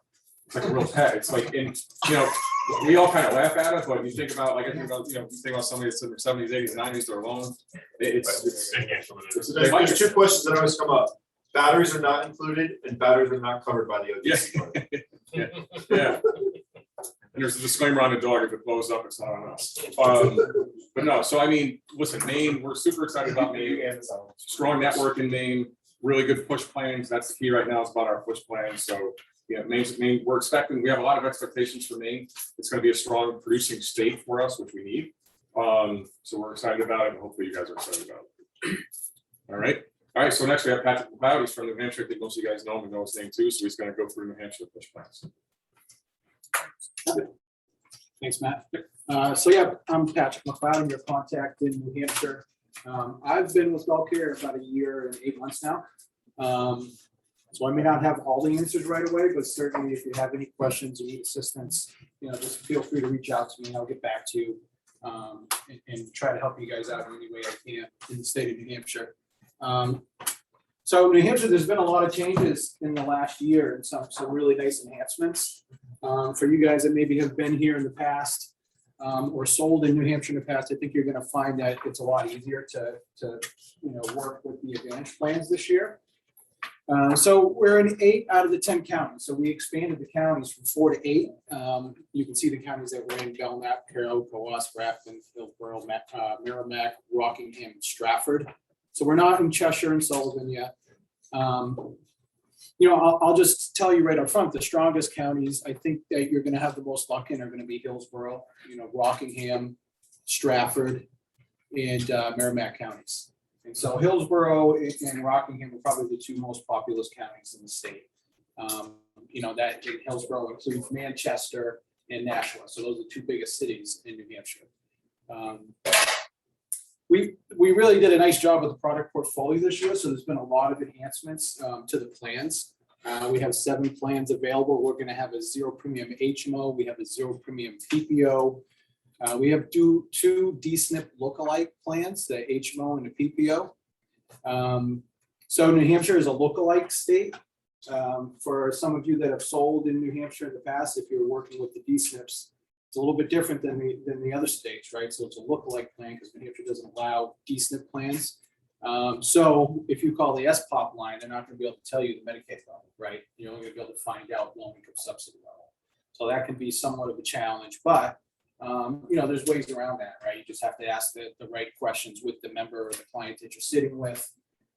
[SPEAKER 3] It's like a real pet. It's like, and, you know, we all kind of laugh at it, but you think about, like, I think about, you know, you think about somebody that's in their 70s, 80s, 90s, they're alone.
[SPEAKER 2] There's two questions that always come up. Batteries are not included and batteries are not covered by the ODC. fund.
[SPEAKER 3] Yeah. And there's a disclaimer on the dog, if it blows up, it's not on us. But no, so I mean, listen, Maine, we're super excited about Maine. Strong network in Maine, really good push plans. That's the key right now, is about our push plans. So, yeah, Maine, we're expecting, we have a lot of expectations for Maine. It's gonna be a strong producing state for us, which we need. So we're excited about it, and hopefully you guys are excited about it. All right, so next we have Patrick Mccloud. He's from New Hampshire. I think most of you guys know him and know his name too, so he's gonna go through New Hampshire push plans.
[SPEAKER 12] Thanks, Matt. So yeah, I'm Patrick Mccloud. I'm your contact in New Hampshire. I've been with Wellcare about a year and 8 months now. So I may not have all the answers right away, but certainly if you have any questions or need assistance, just feel free to reach out to me and I'll get back to you and try to help you guys out in any way I can in the state of New Hampshire. So New Hampshire, there's been a lot of changes in the last year and some really nice enhancements. For you guys that maybe have been here in the past or sold in New Hampshire in the past, I think you're gonna find that it's a lot easier to work with the Advantage plans this year. So we're in 8 out of the 10 counties. So we expanded the counties from 4 to 8. You can see the counties that we're in: Belknap, Carroll, Cohasset, Grafton, Hillsborough, Merrimack, Rockingham, and Stratford. So we're not in Cheshire and Sullivan yet. I'll just tell you right up front, the strongest counties I think that you're going to have the most luck in are going to be Hillsborough, Rockingham, Stratford, and Merrimack counties. And so Hillsborough and Rockingham are probably the 2 most populous counties in the state. That in Hillsborough includes Manchester and Nashua. So those are the 2 biggest cities in New Hampshire. We really did a nice job with the product portfolio this year. So there's been a lot of enhancements to the plans. We have 7 plans available. We're going to have a 0 premium HMO. We have a 0 premium PPO. We have 2 DSNP lookalike plans, the HMO and the PPO. So New Hampshire is a lookalike state. For some of you that have sold in New Hampshire in the past, if you're working with the DSNPs, it's a little bit different than the other states, right? So it's a lookalike plan because New Hampshire doesn't allow DSNP plans. So if you call the SPOP line, they're not going to be able to tell you the Medicaid level, right? You're only going to be able to find out low income subsidy level. So that can be somewhat of a challenge, but there's ways around that, right? You just have to ask the right questions with the member or the client that you're sitting with.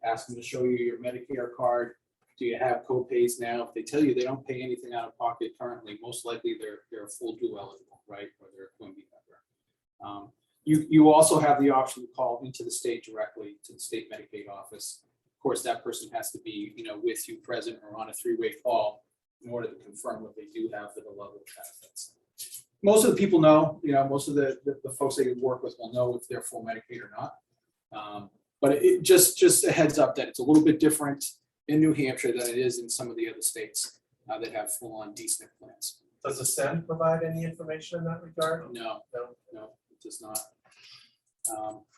[SPEAKER 12] Ask them to show you your Medicare card. Do you have co-pays now? If they tell you they don't pay anything out of pocket currently, most likely they're full dual eligible, right? Or they're a Quimby member. You also have the option to call into the state directly to the state Medicaid office. Of course, that person has to be with you present or on a 3-way call in order to confirm what they do have for the level of benefits. Most of the people know, most of the folks that you work with will know if they're full Medicaid or not. But it just a heads up that it's a little bit different in New Hampshire than it is in some of the other states that have full-on DSNP plans.
[SPEAKER 11] Does the SEND provide any information in that regard?
[SPEAKER 12] No, it does not.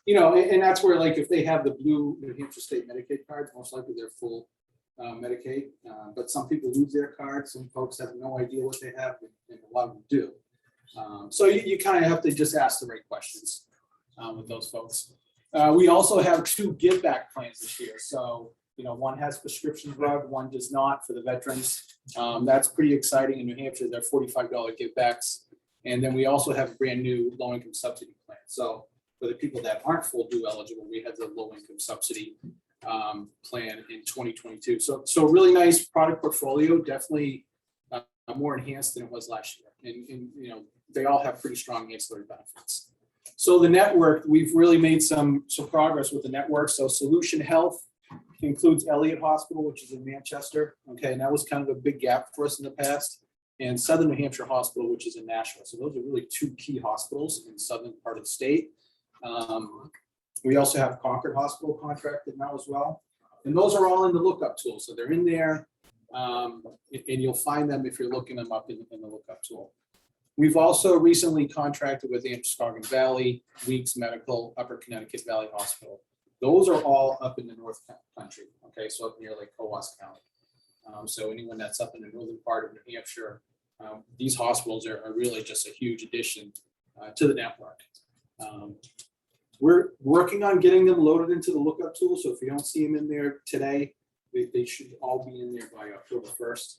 [SPEAKER 12] And that's where, like, if they have the blue New Hampshire State Medicaid card, most likely they're full Medicaid. But some people lose their card. Some folks have no idea what they have, and a lot of them do. So you kind of have to just ask the right questions with those folks. We also have 2 give back plans this year. So, one has prescription drug, one does not for the veterans. That's pretty exciting in New Hampshire. They're $45 give backs. And then we also have a brand new low income subsidy plan. So for the people that aren't full dual eligible, we have the low income subsidy plan in 2022. So really nice product portfolio, definitely more enhanced than it was last year. And they all have pretty strong ancillary benefits. So the network, we've really made some progress with the network. So Solution Health includes Elliott Hospital, which is in Manchester. Okay, and that was kind of a big gap for us in the past. And Southern New Hampshire Hospital, which is in Nashua. So those are really 2 key hospitals in the southern part of the state. We also have Concord Hospital contracted now as well. And those are all in the lookup tool. So they're in there, and you'll find them if you're looking them up in the lookup tool. We've also recently contracted with Androscoggin Valley, Weeks Medical, Upper Connecticut Valley Hospital. Those are all up in the North Country, okay, so up near like Coas County. So anyone that's up in the northern part of New Hampshire, these hospitals are really just a huge addition to the network. We're working on getting them loaded into the lookup tool, so if you don't see them in there today, they should all be in there by October 1st.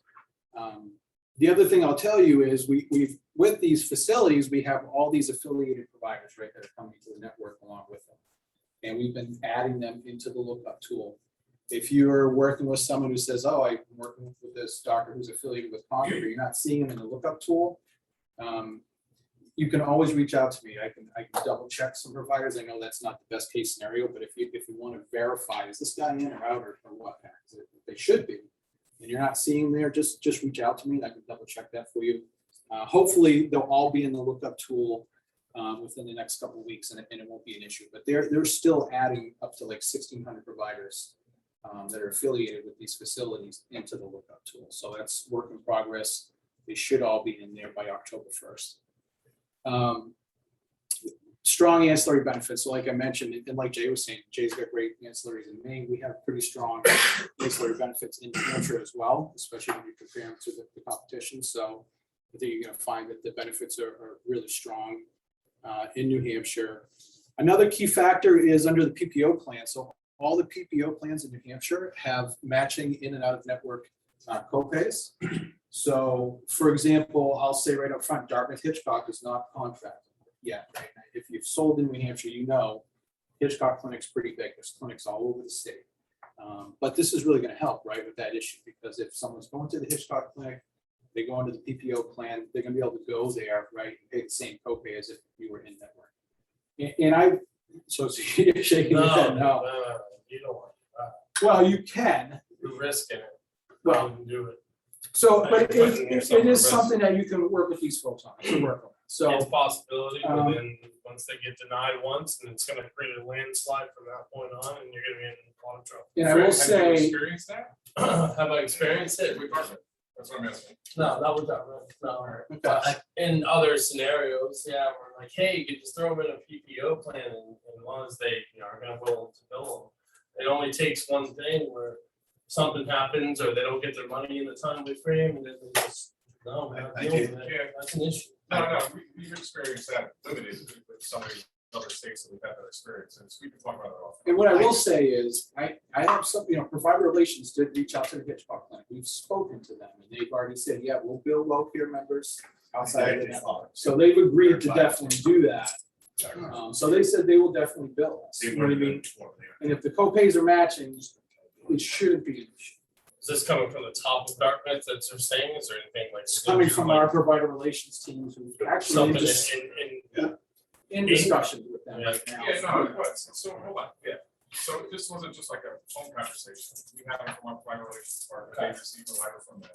[SPEAKER 12] The other thing I'll tell you is we've with these facilities, we have all these affiliated providers, right, that are coming to the network along with them. And we've been adding them into the lookup tool. If you're working with someone who says, oh, I'm working with this doctor who's affiliated with Concord, you're not seeing them in the lookup tool, you can always reach out to me. I can double check some providers. I know that's not the best case scenario, but if you want to verify, is this guy in or out or what? They should be. And you're not seeing them there, just reach out to me and I can double check that for you. Hopefully they'll all be in the lookup tool within the next couple of weeks and it won't be an issue, but they're still adding up to like 1,600 providers that are affiliated with these facilities into the lookup tool. So that's work in progress. They should all be in there by October 1st. Strong ancillary benefits. So like I mentioned, and like Jay was saying, Jay's got great ancillaries in Maine. We have pretty strong ancillary benefits in New Hampshire as well, especially when you compare them to the competition. So I think you're going to find that the benefits are really strong in New Hampshire. Another key factor is under the PPO plan. So all the PPO plans in New Hampshire have matching in and out of network copays. So for example, I'll say right up front, Dartmouth Hitchcock is not contracted yet. Right? If you've sold in New Hampshire, you know Hitchcock Clinic's pretty big. There's clinics all over the state. But this is really going to help, right, with that issue, because if someone's going to the Hitchcock Clinic, they go into the PPO plan, they're going to be able to go there, right, and pay the same copay as if you were in network. And I, so you're shaking your head no.
[SPEAKER 11] You don't want
[SPEAKER 12] Well, you can.
[SPEAKER 11] you're risking it.
[SPEAKER 12] Well,
[SPEAKER 11] Do it.
[SPEAKER 12] so, but
[SPEAKER 11] Putting
[SPEAKER 12] it
[SPEAKER 11] yourself
[SPEAKER 12] is
[SPEAKER 11] at risk.
[SPEAKER 12] something that you can work with these folks on. To work on. So
[SPEAKER 11] It's a possibility, but
[SPEAKER 12] um,
[SPEAKER 11] then once they get denied once, and it's gonna create a landslide from that point on, and you're gonna be in a lot of trouble.
[SPEAKER 12] and I will
[SPEAKER 3] Have you
[SPEAKER 12] say,
[SPEAKER 3] experienced that?
[SPEAKER 11] Have I experienced it?
[SPEAKER 3] That's what I'm asking.
[SPEAKER 11] No, that was not right. No,
[SPEAKER 12] okay.
[SPEAKER 11] but in other scenarios, yeah, we're like, hey, you could just throw them in a PPO plan, and as long as they, are gonna willing to bill them. It only takes one thing where something happens, or they don't get their money in the timely frame, and then they just, no, we're not
[SPEAKER 3] I
[SPEAKER 11] dealing
[SPEAKER 3] get
[SPEAKER 11] with it. That's an issue.
[SPEAKER 3] No, we've experienced that limited with some of the other states that we've had that experience, and we've been talking about it often.
[SPEAKER 12] And what I will say is, I have some, provider relations did reach out to the Hitchcock Clinic. We've spoken to them and they've already said, yeah, we'll bill Wellcare members outside of the network. So they've agreed to definitely do that. So they said they will definitely bill us. You know what I mean? And if the copays are matching, it shouldn't be an issue.
[SPEAKER 11] Is this coming from the top of Dartmouth that they're saying? Is there anything like?
[SPEAKER 12] It's coming from our provider relations teams who actually
[SPEAKER 11] Something
[SPEAKER 12] just
[SPEAKER 11] in
[SPEAKER 12] in discussions with them right now.
[SPEAKER 3] Yeah, no, it was, so hold on, yeah, so this wasn't just like a phone conversation, we had it from our private relations department, they received a letter from them.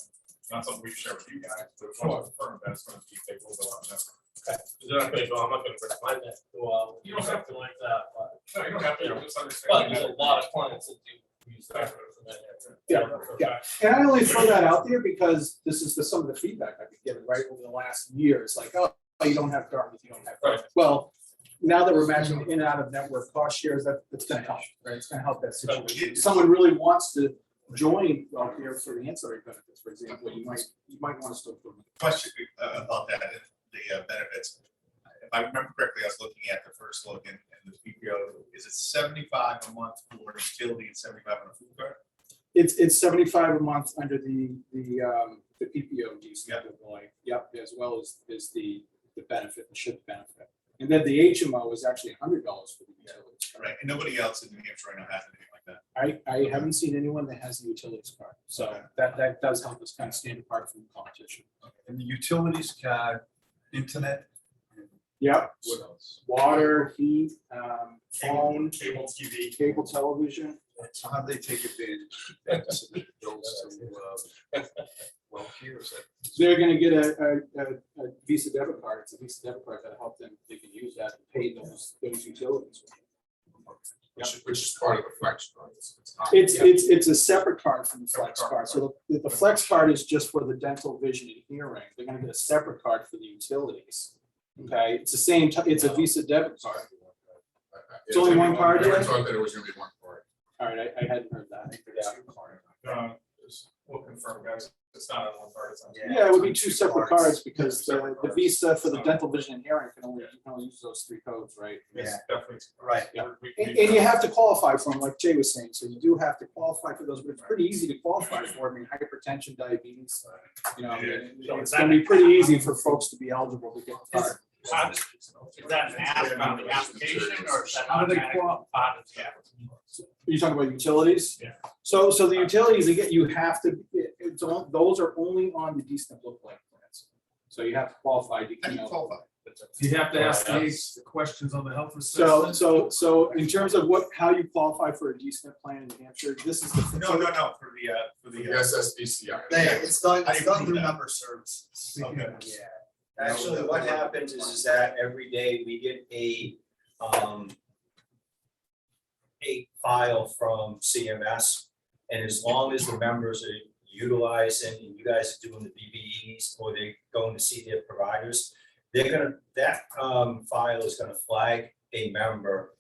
[SPEAKER 3] Not something we've shared with you guys, but it's one of the firm that's gonna be, they will go out and that's.
[SPEAKER 11] They're not gonna go, I'm not gonna break my neck, well,
[SPEAKER 3] You don't have to.
[SPEAKER 11] like that, but.
[SPEAKER 3] No, you don't have to, I'm just
[SPEAKER 11] But
[SPEAKER 3] understanding.
[SPEAKER 11] there's a lot of clients that do use that.
[SPEAKER 12] Yeah. And I only throw that out there because this is some of the feedback I've been getting right over the last year. It's like, oh, you don't have Dartmouth, you don't have Dartmouth. Well, now that we're matching in and out of network cost shares, that's gonna help, right? It's gonna help that situation. If someone really wants to join Wellcare for the ancillary benefits, for example, you might want to still put them.
[SPEAKER 13] Question about that, the benefits. If I remember correctly, I was looking at the first look in the PPO. Is it 75 a month for utility and 75 on a food card?
[SPEAKER 12] It's 75 a month under the PPO use. Yep, as well as the benefit, the ship benefit. And then the HMO is actually $100 for the utilities card.
[SPEAKER 13] Right, and nobody else in New Hampshire right now has anything like that.
[SPEAKER 12] I haven't seen anyone that has a utilities card, so that does help us kind of stand apart from the competition.
[SPEAKER 9] And the utilities card, internet.
[SPEAKER 12] Yep.
[SPEAKER 9] What else?
[SPEAKER 12] Water, heat, phone,
[SPEAKER 3] Cable TV.
[SPEAKER 12] cable television.
[SPEAKER 9] So how do they take advantage? Well, here's it.
[SPEAKER 12] They're gonna get a Visa debit card. It's a Visa debit card that'll help them, they can use that to pay those utilities.
[SPEAKER 1] which is part of the flex card. Not-
[SPEAKER 12] It's a separate card from the flex card. So the flex card is just for the dental, vision, and hearing. They're gonna get a separate card for the utilities. Okay, it's the same, it's a Visa debit card. It's only one card,
[SPEAKER 1] I
[SPEAKER 12] Jay?
[SPEAKER 1] thought that it was gonna be one card.
[SPEAKER 12] All right, I hadn't heard that.
[SPEAKER 3] We'll confirm, guys, it's not on one card, it's on.
[SPEAKER 12] Yeah, it would be two separate cards because the Visa for the dental, vision, and hearing you can only use those 3 codes, right?
[SPEAKER 3] It's definitely.
[SPEAKER 10] Right.
[SPEAKER 12] Yeah. And you have to qualify for them, like Jay was saying, so you do have to qualify for those, but it's pretty easy to qualify for. I mean, hypertension, diabetes, you know, I mean, it's gonna be pretty easy for folks to be eligible to get the card.
[SPEAKER 3] Is that an ask on the application or is that
[SPEAKER 12] How do they
[SPEAKER 3] automatic part of the application?
[SPEAKER 12] Are you talking about utilities?
[SPEAKER 3] Yeah.
[SPEAKER 12] So the utilities, again, you have to, those are only on the DSNP look-alike plans. So you have to qualify,
[SPEAKER 13] How do you qualify?
[SPEAKER 6] You have to ask the questions on the health
[SPEAKER 12] So,
[SPEAKER 6] assessment.
[SPEAKER 12] so in terms of how you qualify for a DSNP plan in Hampshire, this is the.
[SPEAKER 13] No, for
[SPEAKER 1] The
[SPEAKER 13] the,
[SPEAKER 1] SSBCI.
[SPEAKER 4] It's done,
[SPEAKER 13] How do
[SPEAKER 4] it's
[SPEAKER 13] you
[SPEAKER 4] done
[SPEAKER 13] prove
[SPEAKER 4] through
[SPEAKER 13] that?
[SPEAKER 4] member services.
[SPEAKER 13] okay.
[SPEAKER 10] Yeah, actually, what happens is that every day we get a file from CMS. And as long as the members are utilizing, and you guys are doing the BBEs, or they're going to see their providers, that file is gonna flag a member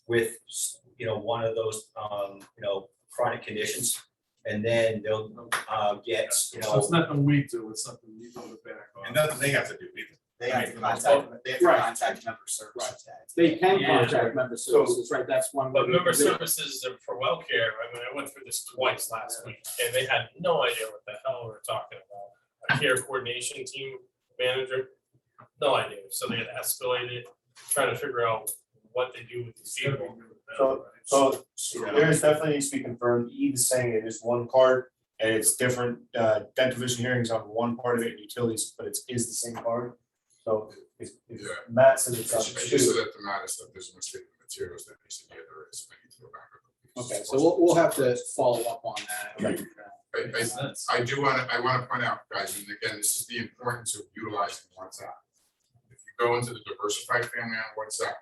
[SPEAKER 10] with, one of those, chronic conditions. And then they'll get,
[SPEAKER 6] So it's nothing we do, it's something you go to back on.
[SPEAKER 13] And nothing they have to do either.
[SPEAKER 10] They have to
[SPEAKER 12] Right.
[SPEAKER 10] contact member services.
[SPEAKER 12] They can
[SPEAKER 11] Yeah.
[SPEAKER 12] contact member services, right, that's one.
[SPEAKER 11] But
[SPEAKER 12] way to
[SPEAKER 11] member
[SPEAKER 12] do it.
[SPEAKER 11] services are for Wellcare, I mean, I went through this twice last week, and they had no idea what the hell we were talking about. A care coordination team manager, no idea, so they had escalated, trying to figure out what they do with these people.
[SPEAKER 2] So there is definitely needs to be confirmed, Eve is saying it is one card, and it's different, dental vision hearings on one part of it, and utilities, but it is the same card. So if
[SPEAKER 1] Yeah.
[SPEAKER 2] Matt says it's
[SPEAKER 1] I
[SPEAKER 2] up
[SPEAKER 1] just
[SPEAKER 2] to,
[SPEAKER 1] said that the matter is that there's a mistake in the materials that needs to be there is. I need to go back.
[SPEAKER 12] Okay, so we'll have to follow up on that.
[SPEAKER 1] I do I wanna point out, guys, and again, this is the importance of utilizing WhatsApp. If you go into the Diversified family on WhatsApp,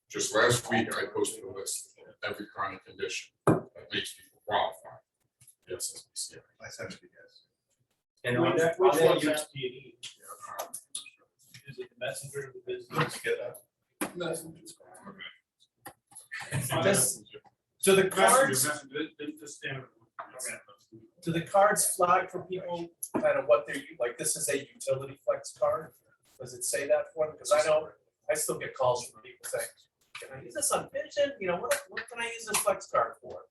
[SPEAKER 1] just last week I posted a list of every chronic condition that makes people qualify. Yes, SSBCI.
[SPEAKER 13] I sent it to you guys.
[SPEAKER 10] And on that,
[SPEAKER 11] Which
[SPEAKER 10] on
[SPEAKER 11] one's
[SPEAKER 10] that,
[SPEAKER 11] that PE? Is it the messenger of the business?
[SPEAKER 13] Get that.
[SPEAKER 11] Do the cards, do the cards flag for people kind of what they're, like, this is a utility flex card? Does it say that for them? Because I know, I still get calls from people saying, can I use this on vision? You know, what can I use this flex card for?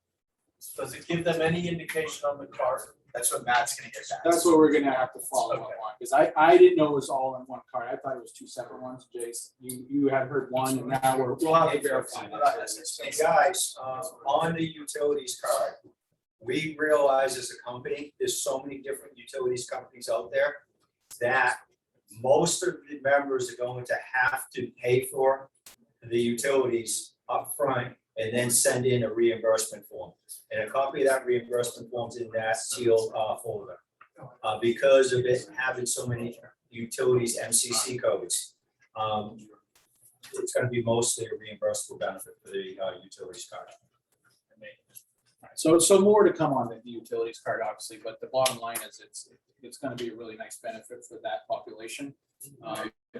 [SPEAKER 11] Does it give them any indication on the card?
[SPEAKER 10] that's what Matt's gonna get back.
[SPEAKER 12] That's what we're gonna have to follow up on, because I didn't know it was all in one card, I thought it was 2 separate ones, Jace, you had heard one, and now we'll have to verify that.
[SPEAKER 10] Hey, guys, on the utilities card, we realize as a company, there's so many different utilities companies out there that most of the members are going to have to pay for the utilities upfront and then send in a reimbursement form. And a copy of that reimbursement form's in that sealed folder. Because of it having so many utilities MCC codes, it's gonna be mostly a reimbursable benefit for the utilities card.
[SPEAKER 12] So more to come on the utilities card, obviously, but the bottom line is it's gonna be a really nice benefit for that population.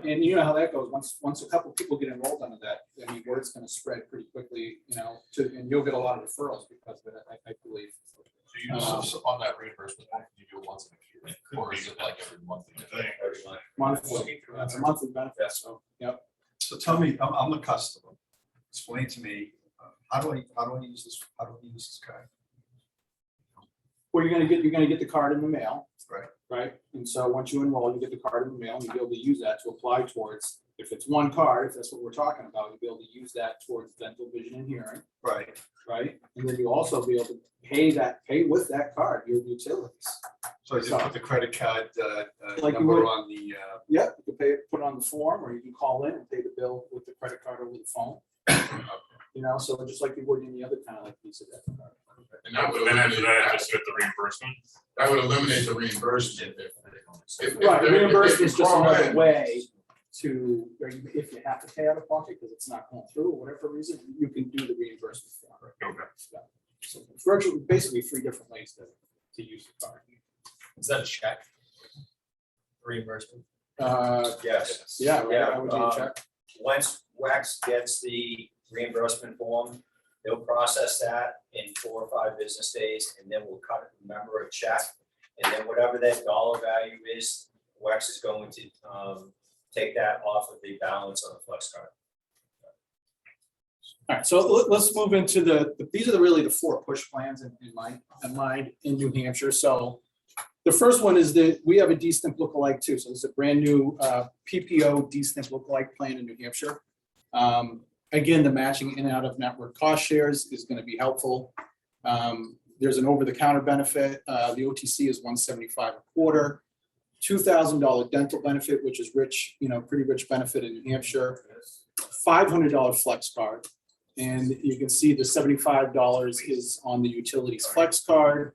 [SPEAKER 12] And you know how that goes, once a couple people get enrolled under that, I mean, word's gonna spread pretty quickly, and you'll get a lot of referrals because of it, I believe.
[SPEAKER 13] So you just on that reimbursement, you do it once in a year, or is it like every month?
[SPEAKER 12] Monthly, that's a monthly benefit, so, yep.
[SPEAKER 9] So tell me, I'm a customer. Explain to me, how do I use this card?
[SPEAKER 12] Well, you're gonna get the card in the mail.
[SPEAKER 9] Right.
[SPEAKER 12] Right, and so once you enroll, you get the card in the mail, and you'll be able to use that to apply towards, if it's one card, if that's what we're talking about, you'll be able to use that towards dental, vision, and hearing,
[SPEAKER 9] Right.
[SPEAKER 12] right? And then you'll also be able to pay with that card, your utilities.
[SPEAKER 9] So I just put the credit card
[SPEAKER 12] Like you
[SPEAKER 9] number
[SPEAKER 12] would.
[SPEAKER 9] on the,
[SPEAKER 12] Yeah, you can put it on the form, or you can call in and pay the bill with the credit card over the phone. So just like you would any other kind of like Visa debit card.
[SPEAKER 1] And that would eliminate, that would eliminate the reimbursement. If
[SPEAKER 12] Right,
[SPEAKER 1] they're-
[SPEAKER 12] reimbursement is
[SPEAKER 1] if
[SPEAKER 12] just
[SPEAKER 1] you call
[SPEAKER 12] another
[SPEAKER 1] in,
[SPEAKER 12] way to, or if you have to pay out of pocket because it's not going through or whatever reason, you can do the reimbursement for it.
[SPEAKER 1] Okay.
[SPEAKER 12] So virtually, basically 3 different ways to use the card.
[SPEAKER 11] Is that a check? Reimbursement?
[SPEAKER 10] Yes.
[SPEAKER 12] Yeah, right, I would need a check.
[SPEAKER 10] Once WEX gets the reimbursement form, they'll process that in 4 or 5 business days, and then we'll cut a member a check. And then whatever that dollar value is, WEX is going to take that off of the balance on the flex card.
[SPEAKER 12] All right, so let's move into these are really the 4 push plans in New Hampshire. So the first one is that we have a DSNP lookalike too. So this is a brand new PPO DSNP lookalike plan in New Hampshire. Again, the matching in and out of network cost shares is going to be helpful. There's an over-the-counter benefit. The OTC is $175 a quarter. $2,000 dental benefit, which is rich, pretty rich benefit in New Hampshire. $500 flex card. And you can see the $75 is on the utilities flex card.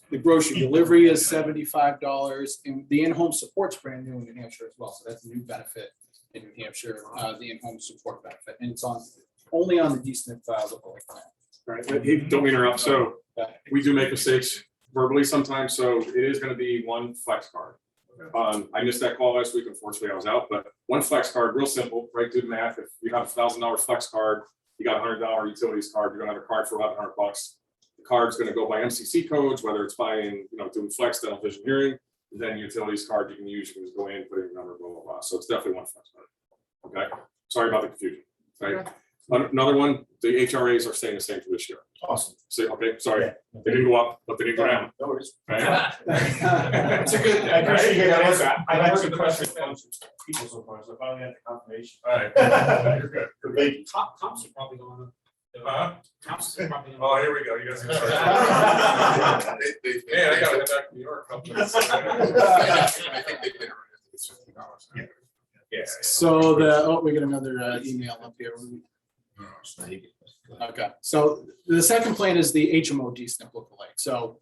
[SPEAKER 12] The grocery delivery is $75, and the in-home support's brand new in New Hampshire as well. So that's a new benefit in New Hampshire, the in-home support benefit, and it's only on the DSNP lookalike plan.
[SPEAKER 3] Right, but hey, don't interrupt. So we do make mistakes verbally sometimes, so it is gonna be 1 flex card. I missed that call last week, unfortunately, I was out, but 1 flex card, real simple, right? Do the math. If you have a $1,000 flex card, you got a $100 utilities card, you're gonna have a card for $1,100. The card's gonna go by MCC codes, whether it's buying, doing flex, dental, vision, hearing, then utilities card you can use, you can just go in, put in your number, blah, blah, blah. So it's definitely 1 flex card. Okay, sorry about the confusion, right? Another one, the HRAs are staying the same for this year.
[SPEAKER 10] Awesome.
[SPEAKER 3] So, okay, sorry, they didn't go up, but they didn't go down.
[SPEAKER 10] No worries.
[SPEAKER 3] Right?
[SPEAKER 5] It's a good, I appreciate that answer. I've had some questions from people so far, so I finally got the confirmation.
[SPEAKER 3] All right, you're good.
[SPEAKER 5] Comps are probably going up.
[SPEAKER 3] Huh?
[SPEAKER 5] Comps are probably going up.
[SPEAKER 3] Oh, here we go, you guys. Man, I gotta head back to New York.
[SPEAKER 1] I think they've been around, it's $50.
[SPEAKER 3] Yeah.
[SPEAKER 12] So we get another email up here. Okay, so the second plan is the HMO DSNP lookalike. So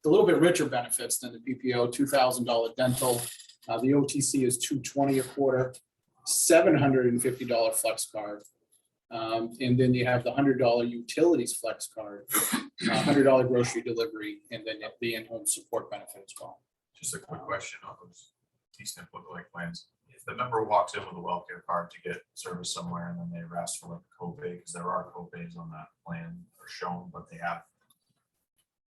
[SPEAKER 12] a little bit richer benefits than the PPO, $2,000 dental. The OTC is $220 a quarter, $750 flex card. And then you have the $100 utilities flex card, $100 grocery delivery, and then the in-home support benefit as well.
[SPEAKER 14] Just a quick question on those DSNP lookalike plans. If the member walks in with a Wellcare card to get service somewhere and then they ask for like a copay, because there are copays on that plan are shown, but they have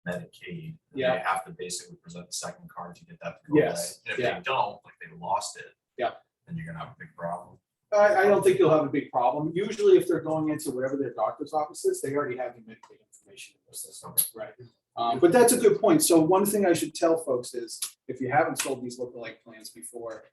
[SPEAKER 14] Medicaid.
[SPEAKER 12] Yeah.
[SPEAKER 14] They have to basically present the second card to get that to go away.
[SPEAKER 12] Yes,
[SPEAKER 14] And if
[SPEAKER 12] yeah.
[SPEAKER 14] they don't, like they lost it.
[SPEAKER 12] Yeah.
[SPEAKER 14] Then you're gonna have a big problem.
[SPEAKER 12] I don't think you'll have a big problem. Usually if they're going into whatever their doctor's office is, they already have the Medicaid information in their system, right? But that's a good point. So one thing I should tell folks is, if you haven't sold these lookalike plans before,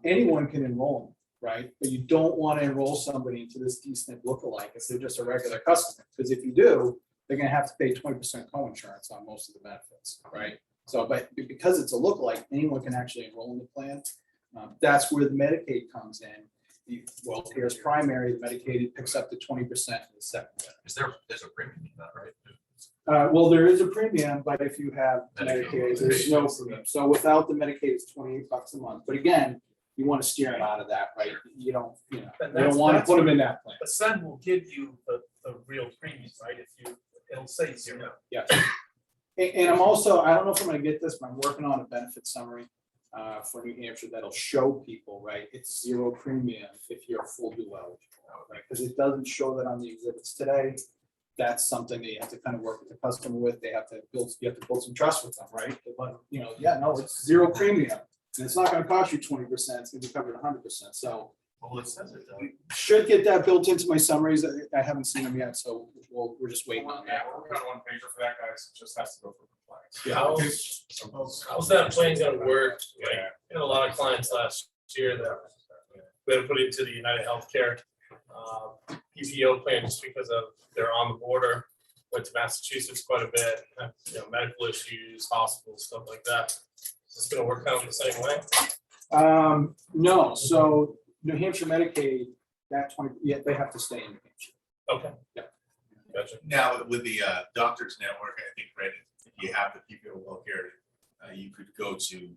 [SPEAKER 12] anyone can enroll them, right? But you don't want to enroll somebody into this DSNP lookalike if they're just a regular customer, because if you do, they're gonna have to pay 20% co-insurance on most of the benefits, right? So, but because it's a lookalike, anyone can actually enroll in the plan. That's where the Medicaid comes in. The Wellcare is primary, the Medicaid picks up to 20% in the secondary.
[SPEAKER 14] There's a premium in that, right?
[SPEAKER 12] Well, there is a premium, but if you have
[SPEAKER 14] Medicaid,
[SPEAKER 12] Medicaid, there's no premium. So without the Medicaid, it's $28 a month. But again, you want to steer them out of that, right? You don't want to put them in that plan.
[SPEAKER 6] The Sun will give you the real premium, right? It'll say 0.
[SPEAKER 12] Yes. And I'm also, I don't know if I'm gonna get this, but I'm working on a benefit summary for New Hampshire that'll show people, right? It's 0 premium if you're full dual eligible, right? Because it doesn't show that on the exhibits today. That's something that you have to kind of work with the customer with. You have to build some trust with them, right? But it's 0 premium, and it's not gonna cost you 20%, it's gonna be covered 100%. So
[SPEAKER 14] Well, it says it though.
[SPEAKER 12] should get that built into my summaries. I haven't seen them yet, so we're just waiting on
[SPEAKER 3] Yeah,
[SPEAKER 12] that.
[SPEAKER 3] we're working on 1 pager for that, guys. It just has to go for compliance.
[SPEAKER 11] Yeah. How's that plan gonna work? Like, we had a lot of clients last year that we had to put into the United Healthcare PPO plan just because of they're on the border. Went to Massachusetts quite a bit, had, medical issues, hospitals, stuff like that. Is this gonna work out the same way?
[SPEAKER 12] No, so New Hampshire Medicaid, that 20, they have to stay in New Hampshire.
[SPEAKER 11] Okay.
[SPEAKER 12] Yeah.
[SPEAKER 11] Gotcha.
[SPEAKER 13] Now, with the doctors network, I think, right, if you have the PPO Wellcare, you could go to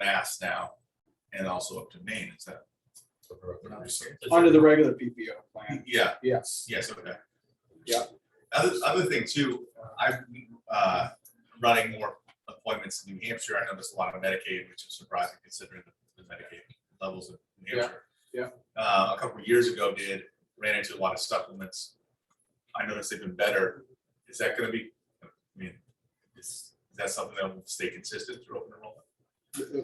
[SPEAKER 13] Mass now and also up to Maine, is that?
[SPEAKER 12] Under the regular PPO plan,
[SPEAKER 13] Yeah,
[SPEAKER 12] yes.
[SPEAKER 13] yes, okay.
[SPEAKER 12] Yeah.
[SPEAKER 13] Other thing too, I've running more appointments in New Hampshire. I noticed a lot of Medicaid, which is surprising considering the Medicaid levels of New Hampshire.
[SPEAKER 12] Yeah.
[SPEAKER 13] A couple of years ago ran into a lot of supplements. I noticed they've been better. Is that gonna be, I mean, is that something that will stay consistent through open enrollment?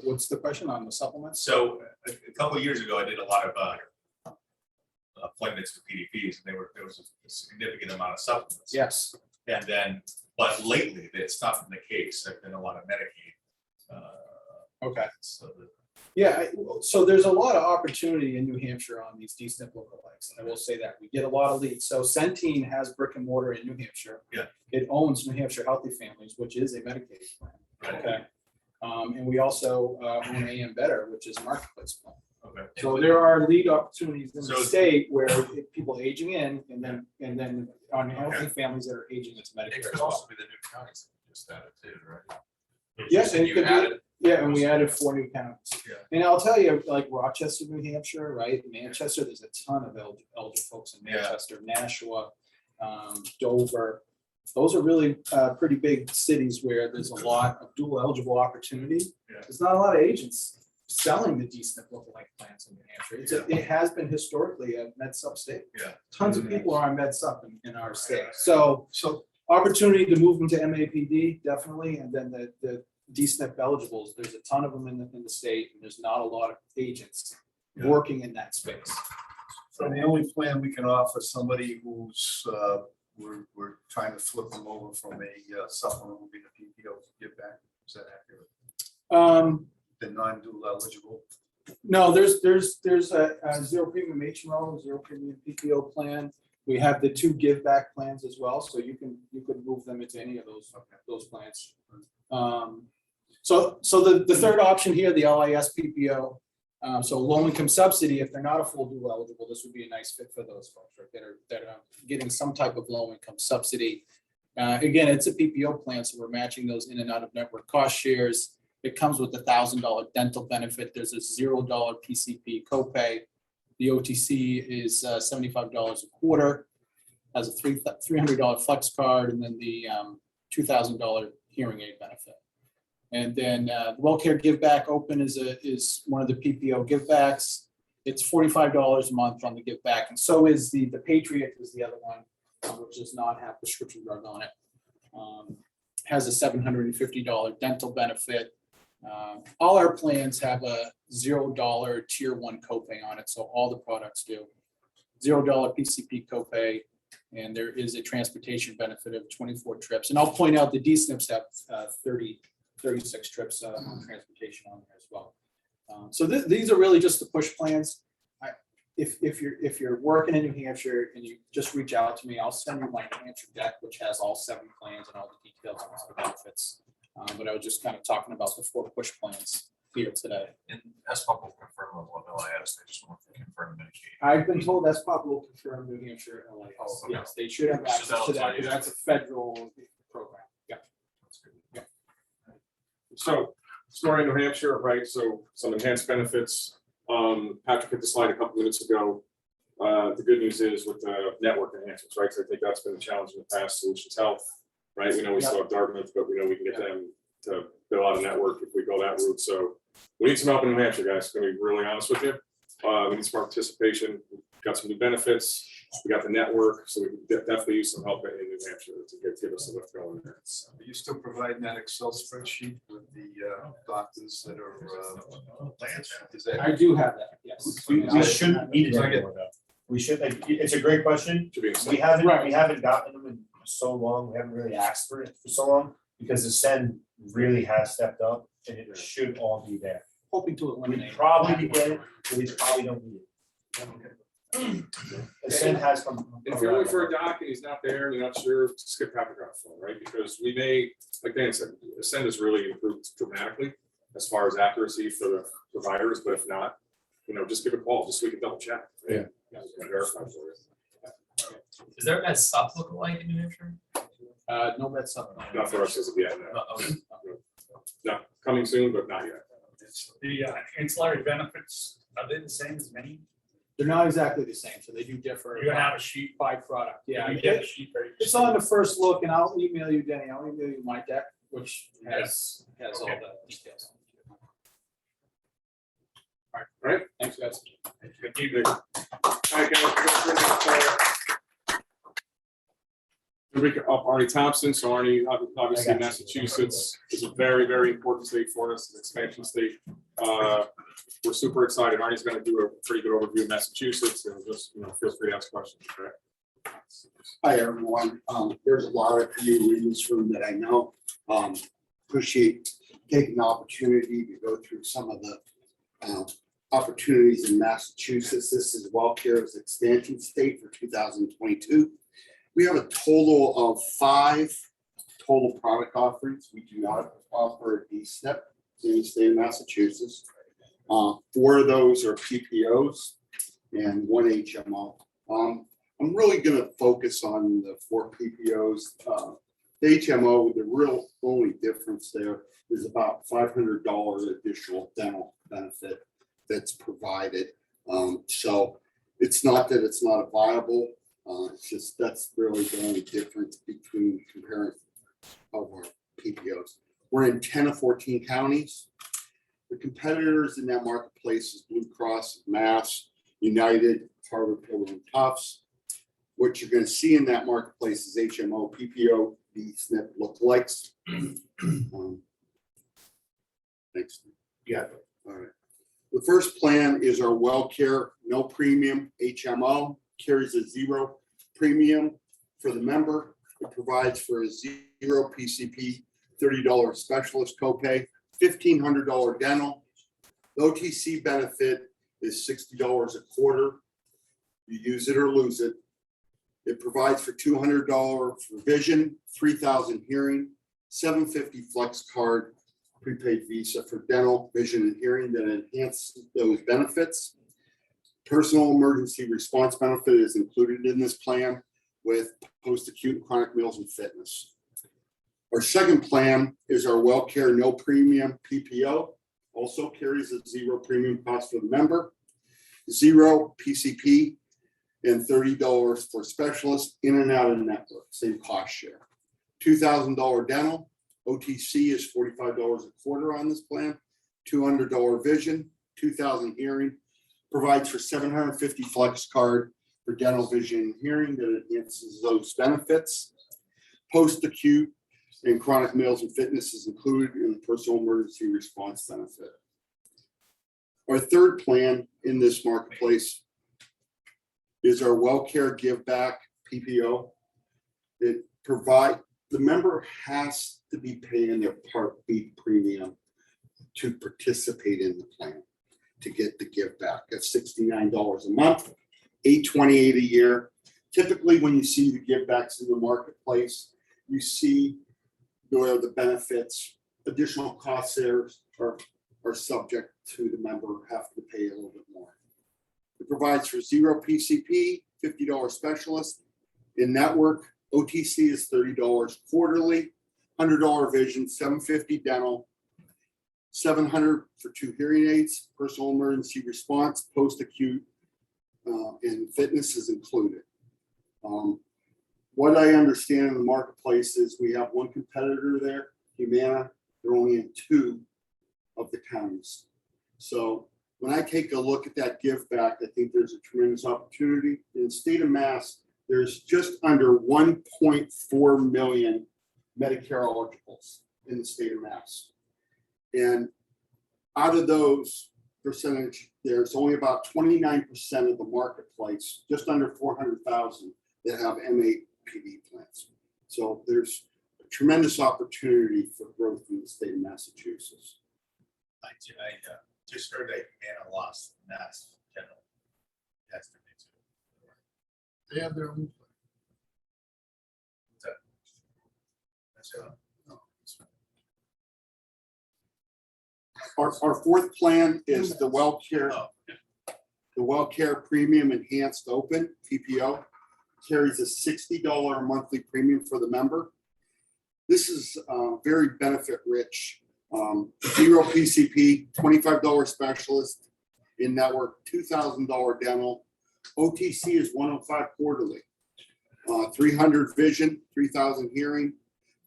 [SPEAKER 12] What's the question on the supplements?
[SPEAKER 13] So a couple of years ago, I did a lot of appointments with PDPs, and there was a significant amount of supplements.
[SPEAKER 12] Yes.
[SPEAKER 13] And then, but lately, it's not been the case. There've been a lot of Medicaid.
[SPEAKER 12] Okay.
[SPEAKER 13] So
[SPEAKER 12] Yeah, so there's a lot of opportunity in New Hampshire on these DSNP lookalikes, and I will say that, we get a lot of leads. So Centene has brick and mortar in New Hampshire.
[SPEAKER 13] Yeah.
[SPEAKER 12] It owns New Hampshire Healthy Families, which is a Medicaid plan.
[SPEAKER 13] Right.
[SPEAKER 12] Okay. And we also own AM Better, which is a marketplace plan.
[SPEAKER 13] Okay.
[SPEAKER 12] So there are lead opportunities in the
[SPEAKER 13] So-
[SPEAKER 12] state where people aging in, and then on healthy families that are aging into
[SPEAKER 14] It
[SPEAKER 12] Medicare
[SPEAKER 14] could
[SPEAKER 12] as
[SPEAKER 14] also
[SPEAKER 12] well.
[SPEAKER 14] be the new counties that just added too, right?
[SPEAKER 12] Yes, and it
[SPEAKER 14] You
[SPEAKER 12] could be,
[SPEAKER 14] added-
[SPEAKER 12] yeah, and we added 4 new counties.
[SPEAKER 13] Yeah.
[SPEAKER 12] And I'll tell you, like Rochester, New Hampshire, right, Manchester, there's a ton of elder folks in
[SPEAKER 13] Yeah.
[SPEAKER 12] Manchester, Nashua, Dover. Those are really pretty big cities where there's a lot of dual eligible opportunity.
[SPEAKER 13] Yeah.
[SPEAKER 12] There's not a lot of agents selling the DSNP lookalike plans in New Hampshire. It has been historically a med sub state.
[SPEAKER 13] Yeah.
[SPEAKER 12] Tons of people are on med sub in our state. So opportunity to move them to MAPD, definitely, and then the DSNP eligibles, there's a ton of them in the state, and there's not a lot of agents working in that space.
[SPEAKER 9] So the only plan we can offer somebody who's, we're trying to flip them over from a supplement would be the PPO to give back. Is that accurate? The non-dual eligible.
[SPEAKER 12] No, there's a zero premium HMO, zero premium PPO plan. We have the 2 give back plans as well, so you could move them into any of those plans. So the third option here, the LIS PPO, so low income subsidy, if they're not a full dual eligible, this would be a nice fit for those folks, right, that are getting some type of low income subsidy. Again, it's a PPO plan, so we're matching those in and out of network cost shares. It comes with a $1,000 dental benefit. There's a $0 PCP copay. The OTC is $75 a quarter. Has a $300 flex card, and then the $2,000 hearing aid benefit. And then the Wellcare Give Back Open is one of the PPO give backs. It's $45 a month on the give back, and so is the Patriot is the other one, which does not have prescription drug on it. Has a $750 dental benefit. All our plans have a $0 tier 1 copay on it, so all the products do. $0 PCP copay, and there is a transportation benefit of 24 trips. And I'll point out the DSNPs have 36 trips on transportation on there as well. So these are really just the push plans. If you're working in New Hampshire and you just reach out to me, I'll send you my New Hampshire deck, which has all 7 plans and all the details on the benefits. But I was just kind of talking about the 4 push plans here today.
[SPEAKER 14] And SPOP will confirm level of LIS, they just want to confirm Medicaid.
[SPEAKER 12] I've been told that's will confirm New Hampshire LIS.
[SPEAKER 14] Oh, okay.
[SPEAKER 12] Yes, they should have
[SPEAKER 14] So
[SPEAKER 12] access
[SPEAKER 14] that'll
[SPEAKER 12] to that
[SPEAKER 14] tell
[SPEAKER 12] because
[SPEAKER 14] you.
[SPEAKER 12] that's a federal program. Yeah.
[SPEAKER 3] So, story in New Hampshire, right, so some enhanced benefits. Patrick hit the slide a couple minutes ago. The good news is with the network enhancements, right, so I think that's been a challenge in the past, Solutions Health, right, we know we still have Dartmouth, but we know we can get them to build out a network if we go that route, so we need some help in New Hampshire, guys, gonna be really honest with you. We need some participation, we've got some new benefits, we got the network, so we can definitely use some help in New Hampshire to give us a lift going there.
[SPEAKER 9] Are you still providing that Excel spreadsheet with the doctors that are plans? Is that?
[SPEAKER 12] I do have that, yes.
[SPEAKER 15] We shouldn't need it anymore, though. We should, like, it's a great question.
[SPEAKER 3] Should be
[SPEAKER 15] We haven't
[SPEAKER 12] Right.
[SPEAKER 15] gotten them in so long, we haven't really asked for it for so long, because the send really has stepped up, and it should all be there.
[SPEAKER 12] Hoping to
[SPEAKER 15] We
[SPEAKER 12] eliminate.
[SPEAKER 15] probably could get it, but we probably don't need it. The send has come.
[SPEAKER 3] If you're looking for a doc and he's not there, and you're not sure, skip Patrick on the phone, right? Because we may, like Dan said, Ascend has really improved dramatically as far as accuracy for the providers, but if not, just give a call, just so we can double check. Right? Yeah, we can verify for you.
[SPEAKER 11] Is there a med sup lookalike in New Hampshire?
[SPEAKER 12] No med supplement.
[SPEAKER 3] Not for us as of yet, no.
[SPEAKER 11] Okay.
[SPEAKER 3] No, coming soon, but not yet.
[SPEAKER 6] The ancillary benefits, are they the same as Maine?
[SPEAKER 12] They're not exactly the same, so they do differ.
[SPEAKER 6] You're gonna have a sheet.
[SPEAKER 12] By product, yeah.
[SPEAKER 6] You get a sheet there.
[SPEAKER 12] It's on the first look, and I'll email you, Denny, I'll email you my deck, which has all
[SPEAKER 6] Okay.
[SPEAKER 12] the details.
[SPEAKER 5] All right,
[SPEAKER 12] Thanks, guys.
[SPEAKER 5] thank you. All right, guys. Enrique, Arnie Thompson, so Arnie, obviously Massachusetts is a very, very important state for us, an expansion state. We're super excited. Arnie's gonna do a pretty good overview of Massachusetts, and just, feel free to ask questions, okay?
[SPEAKER 16] Hi, everyone. There's a lot of you in this room that I know. Appreciate taking the opportunity to go through some of the opportunities in Massachusetts. This is Wellcare's expansion state for 2022. We have a total of 5 total product offerings. We do not offer a DSNP in the state of Massachusetts. 4 of those are PPOs and 1 HMO. I'm really going to focus on the 4 PPOs. The HMO, the real only difference there is about $500 additional dental benefit that's provided. So it's not that it's not a viable. It's just that's really the only difference between comparing of our PPOs. We're in 10 of 14 counties. The competitors in that marketplace is Blue Cross, Mass, United, Harvard Pilgrim Tufts. What you're going to see in that marketplace is HMO, PPO, DSNP lookalikes. Thanks.
[SPEAKER 2] Yeah.
[SPEAKER 16] All right. The first plan is our Wellcare no premium HMO. Carries a 0 premium for the member. It provides for a 0 PCP, $30 specialist copay, $1,500 dental. The OTC benefit is $60 a quarter. You use it or lose it. It provides for $200 for vision, $3,000 hearing, $750 flex card, prepaid Visa for dental, vision, and hearing that enhance those benefits. Personal emergency response benefit is included in this plan with post-acute and chronic meals and fitness. Our second plan is our Wellcare no premium PPO. Also carries a 0 premium cost for the member, 0 PCP, and $30 for specialists in and out of the network, same cost share. $2,000 dental, OTC is $45 a quarter on this plan, $200 vision, $2,000 hearing, provides for $750 flex card for dental, vision, and hearing that enhances those benefits. Post-acute and chronic meals and fitness is included in the personal emergency response benefit. Our third plan in this marketplace is our Wellcare Give Back PPO. It the member has to be paying their Part B premium to participate in the plan, to get the give back. That's $69 a month, $828 a year. Typically, when you see the give backs in the marketplace, you see where the benefits, additional costs there are subject to the member having to pay a little bit more. It provides for 0 PCP, $50 specialist in network. OTC is $30 quarterly, $100 vision, $750 dental, $700 for 2 hearing aids, personal emergency response, post-acute, and fitness is included. What I understand in the marketplace is we have 1 competitor there, Humana. They're only in 2 of the counties. So when I take a look at that give back, I think there's a tremendous opportunity. In the state of Mass, there's just under 1.4 million Medicare eligibles in the state of Mass. And out of those percentage, there's only about 29% of the marketplace, just under 400,000 that have MAPD plans. So there's a tremendous opportunity for growth in the state of Massachusetts.
[SPEAKER 13] I just heard that Humana lost Mass General yesterday too.
[SPEAKER 4] They have their own.
[SPEAKER 13] That's it.
[SPEAKER 16] Our fourth plan is the Wellcare Premium Enhanced Open PPO. Carries a $60 monthly premium for the member. This is very benefit rich Zero PCP, $25 specialist in network, $2,000 dental. OTC is 105 quarterly. 300 vision, 3,000 hearing,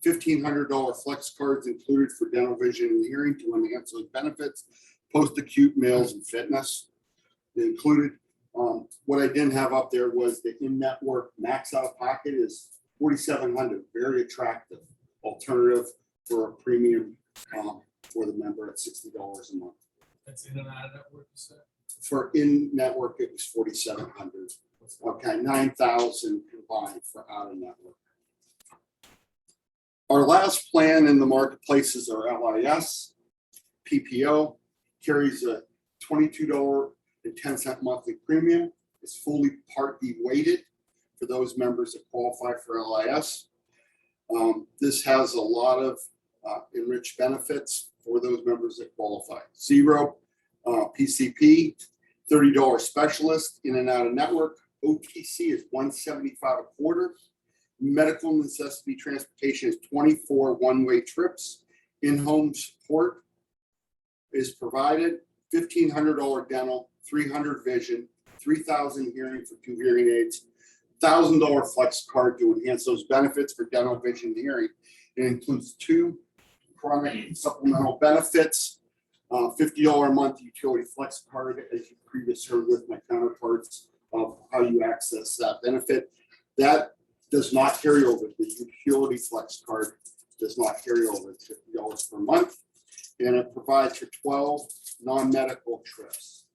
[SPEAKER 16] $1,500 flex cards included for dental, vision, and hearing to enhance those benefits. Post-acute meals and fitness included. What I didn't have up there was the in-network max out of pocket is $4,700. Very attractive alternative for a premium for the member at $60 a month.
[SPEAKER 6] That's in and out of network, you said?
[SPEAKER 16] For in-network, it was $4,700. Okay, $9,000 combined for out-of-network. Our last plan in the marketplace is our LIS PPO, carries a $22.10 monthly premium. It's fully Part D weighted for those members that qualify for LIS. This has a lot of enriched benefits for those members that qualify. Zero PCP, $30 specialist in and out of network. OTC is $175 a quarter. Medical necessity transportation is 24 one-way trips. In-home support is provided. $1,500 dental, 300 vision, 3,000 hearing for 2 hearing aids, $1,000 flex card to enhance those benefits for dental, vision, and hearing. It includes 2 chronic supplemental benefits, $50 a month utility flex card, as you previously heard with my counterparts of how you access that benefit. That does not carry over. The utility flex card does not carry over. It's $50 per month, and it provides for 12 non-medical trips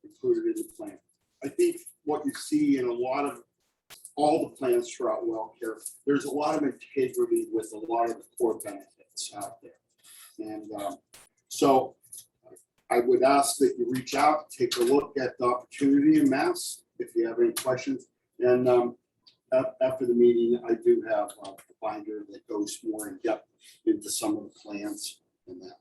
[SPEAKER 16] included in the plan. I think what you see in a lot of all the plans throughout Wellcare, there's a lot of integrity with a lot of the core benefits out there. And so I would ask that you reach out, take a look at the opportunity in Mass if you have any questions. And after the meeting, I do have a binder that goes more in depth into some of the plans and that.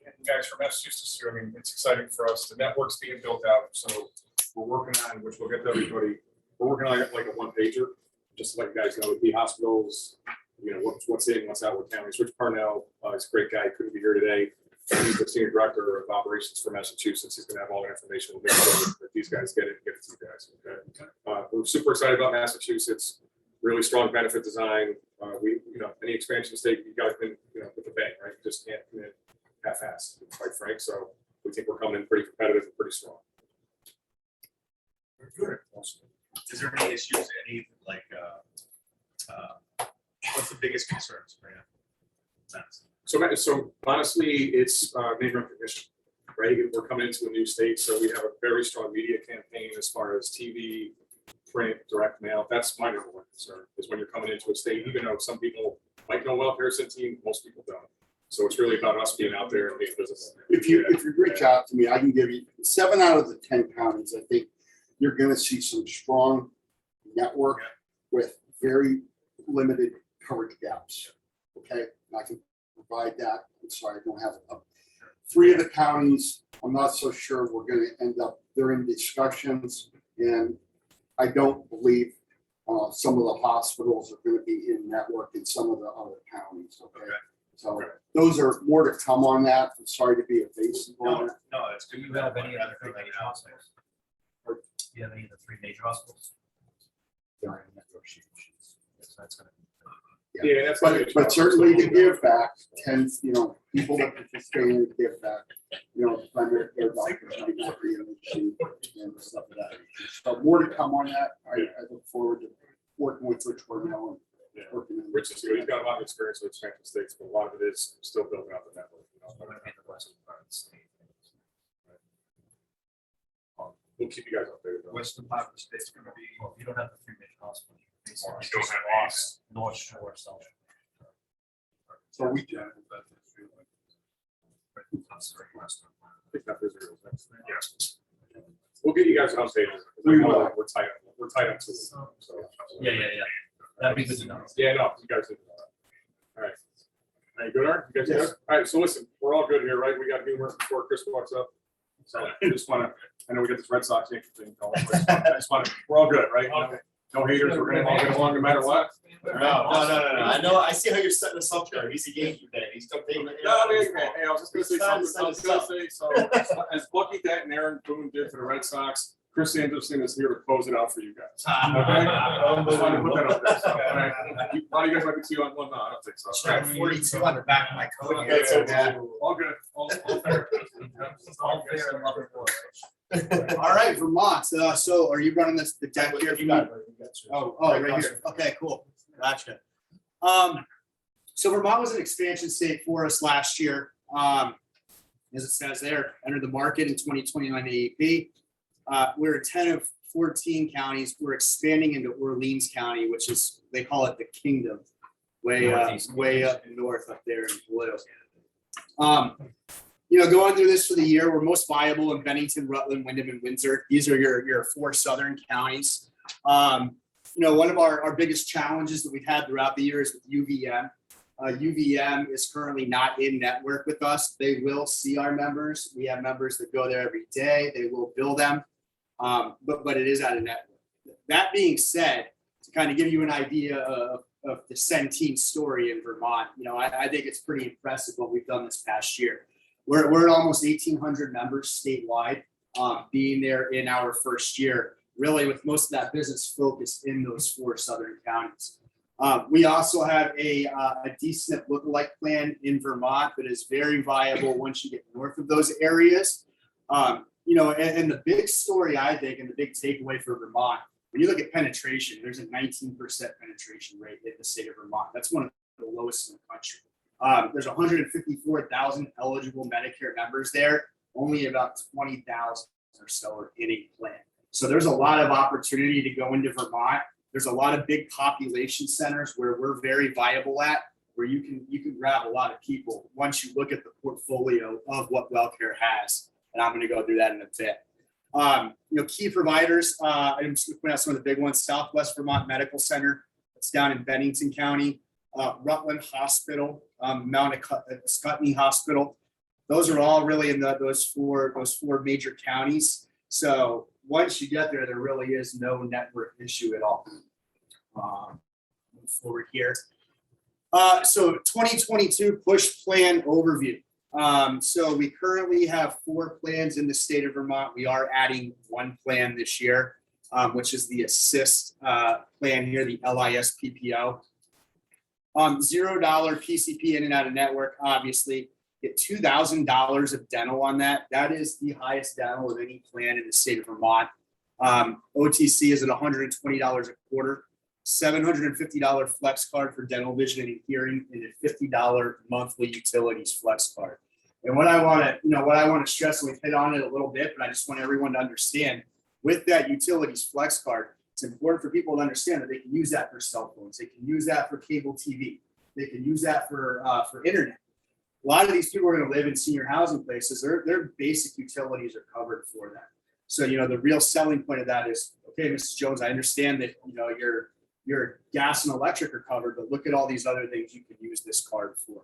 [SPEAKER 3] And guys, from Massachusetts here, I mean, it's exciting for us. The network's being built out, so we're working on, which we'll get to everybody. We're working on like a one pager, just to let you guys know, the hospitals, you know, what's in, what's out with counties. Rich Parnell is a great guy, couldn't be here today. He's the senior director of operations for Massachusetts. He's gonna have all the information. We'll make sure that these guys get it to you guys. Okay. We're super excited about Massachusetts. Really strong benefit design. We, you know, any expansion state, you got to, you know, with the bank, right? You just can't come in half-assed, quite frank. So we think we're coming in pretty competitive and pretty strong.
[SPEAKER 13] Good. Is there any issues, any like, what's the biggest concerns for you?
[SPEAKER 3] So honestly, it's name recognition, right? We're coming into a new state, so we have a very strong media campaign as far as TV, print, direct mail. That's my number one concern, is when you're coming into a state, even though some people might know Wellcare team, most people don't. So it's really about us being out there and being visible.
[SPEAKER 16] If you reach out to me, I can give you 7 out of the 10 counties. I think you're going to see some strong network with very limited coverage gaps. Okay, and I can provide that. I'm sorry, I don't have it up. 3 of the counties, I'm not so sure we're going to end up. They're in discussions, and I don't believe some of the hospitals are going to be in network in some of the other counties. Okay. So those are more to come on that. I'm sorry to be evasive on that.
[SPEAKER 13] No, it's good.
[SPEAKER 7] Do you have any other 3 major hospitals? Or do you have any of the 3 major hospitals?
[SPEAKER 16] They're in negotiations.
[SPEAKER 7] Yes, that's gonna be.
[SPEAKER 3] Yeah, that's why.
[SPEAKER 16] But certainly the give back tends, you know, people that participate in the give back, you know, primary care doctors might not be in the issue and stuff of that. So more to come on that. I look forward to working with Rich Parnell and working.
[SPEAKER 3] Rich is good. He's got a lot of experience with expansion states, but a lot of it is still building out the network. You know, we'll keep you guys updated.
[SPEAKER 9] Western part of the state's gonna be.
[SPEAKER 7] Well, you don't have the 3 major hospitals.
[SPEAKER 3] You don't have us.
[SPEAKER 7] North Shore, South Shore.
[SPEAKER 16] So we.
[SPEAKER 3] I think that is real. Yeah. We'll get you guys updated.
[SPEAKER 16] We will.
[SPEAKER 3] We're tight on two. So.
[SPEAKER 7] Yeah. That'd be good to know.
[SPEAKER 3] Yeah, no, you guys did. All right. Are you good, Art? You guys good? All right, so listen, we're all good here, right? We got humor before Chris walks up. So I just want to, I know we got this Red Sox thing going. I just want to, we're all good, right? Okay. No haters, we're gonna all get along no matter what.
[SPEAKER 2] No. I know, I see how you're setting us up there. He's a Yankee fan. He's still taking it.
[SPEAKER 3] No, hey, I was just gonna say something. I was gonna say, so as Bucky Dent and Aaron Boone did for the Red Sox, Chris Anderson is here to close it out for you guys. Okay? Just wanted to put that up there. So, all right. A lot of you guys might be too on one, no, I don't think so.
[SPEAKER 15] Just got 42 on the back of my coat.
[SPEAKER 3] Okay, so, all good. All fair.
[SPEAKER 15] All fair and love it.
[SPEAKER 4] All right, Vermont, so are you running the deck here?
[SPEAKER 2] You got it.
[SPEAKER 4] Oh, right here. Okay, cool. Gotcha. So Vermont was an expansion state for us last year. As it says there, entered the market in 2021 AEP. We're in 10 of 14 counties. We're expanding into Orleans County, which is, they call it the Kingdom, way up north up there in blue. Going through this for the year, we're most viable in Bennington, Rutland, Wyndham, and Windsor. These are your 4 southern counties. One of our biggest challenges that we've had throughout the year is with UVM. UVM is currently not in network with us. They will see our members. We have members that go there every day. They will bill them, but it is out of network. That being said, to kind of give you an idea of the Centene story in Vermont, I think it's pretty impressive what we've done this past year. We're at almost 1,800 members statewide, being there in our first year, really with most of that business focused in those 4 southern counties. We also have a decent lookalike plan in Vermont that is very viable once you get north of those areas. And the big story, I think, and the big takeaway for Vermont, when you look at penetration, there's a 19% penetration rate in the state of Vermont. That's one of the lowest in the country. There's 154,000 eligible Medicare members there. Only about 20,000 or so are in a plan. So there's a lot of opportunity to go into Vermont. There's a lot of big population centers where we're very viable at, where you can grab a lot of people once you look at the portfolio of what Wellcare has. And I'm going to go through that in a bit. Key providers, I'm just going to point out some of the big ones. Southwest Vermont Medical Center, it's down in Bennington County. Rutland Hospital, Mount Scottney Hospital. Those are all really in those four major counties. So once you get there, there really is no network issue at all. Move forward here. So 2022 push plan overview. So we currently have 4 plans in the state of Vermont. We are adding 1 plan this year, which is the assist plan here, the Lis Ppo. $0 PCP in and out of network, obviously. Get $2,000 of dental on that. That is the highest dental of any plan in the state of Vermont. OTC is at $120 a quarter, $750 flex card for dental, vision, and hearing, and a $50 monthly utilities flex card. And what I want to stress, and we've hit on it a little bit, but I just want everyone to understand, with that utilities flex card, it's important for people to understand that they can use that for cell phones, they can use that for cable TV, they can use that for internet. A lot of these people are going to live in senior housing places. Their basic utilities are covered for them. So, the real selling point of that is, okay, Mrs. Jones, I understand that, your gas and electric are covered, but look at all these other things you can use this card for.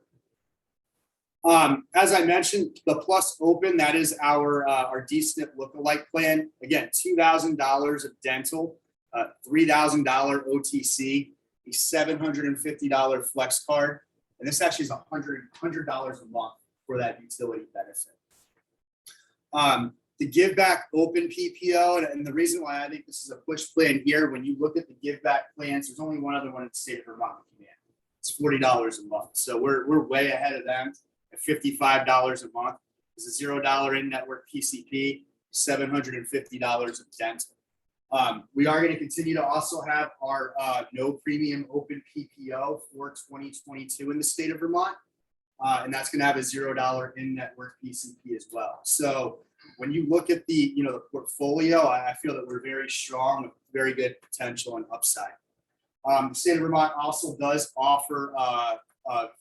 [SPEAKER 4] As I mentioned, the Plus Open, that is our DSNP lookalike plan. Again, $2,000 of dental, $3,000 OTC, a $750 flex card. And this actually is $100 a month for that utility benefit. The Give Back Open PPO, and the reason why I think this is a push plan here, when you look at the Give Back plans, there's only one other one in the state of Vermont. It's $40 a month. So we're way ahead of them at $55 a month. There's a $0 in-network PCP, $750 of dental. We are going to continue to also have our no premium open PPO for 2022 in the state of Vermont. And that's going to have a $0 in-network PCP as well. So when you look at the portfolio, I feel that we're very strong with very good potential and upside. The state of Vermont also does offer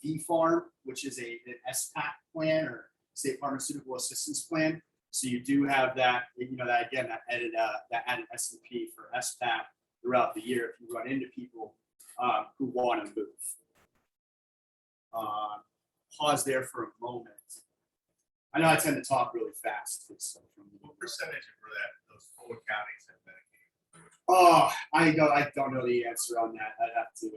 [SPEAKER 4] VFarm, which is an SPAC plan or state pharmaceutical assistance plan. So you do have that, that added S&P for SPAC throughout the year if you run into people who want to move. Pause there for a moment. I know I tend to talk really fast.
[SPEAKER 13] What percentage of those 4 counties have Medicaid?
[SPEAKER 4] Oh, I don't know the answer on that. I'd have to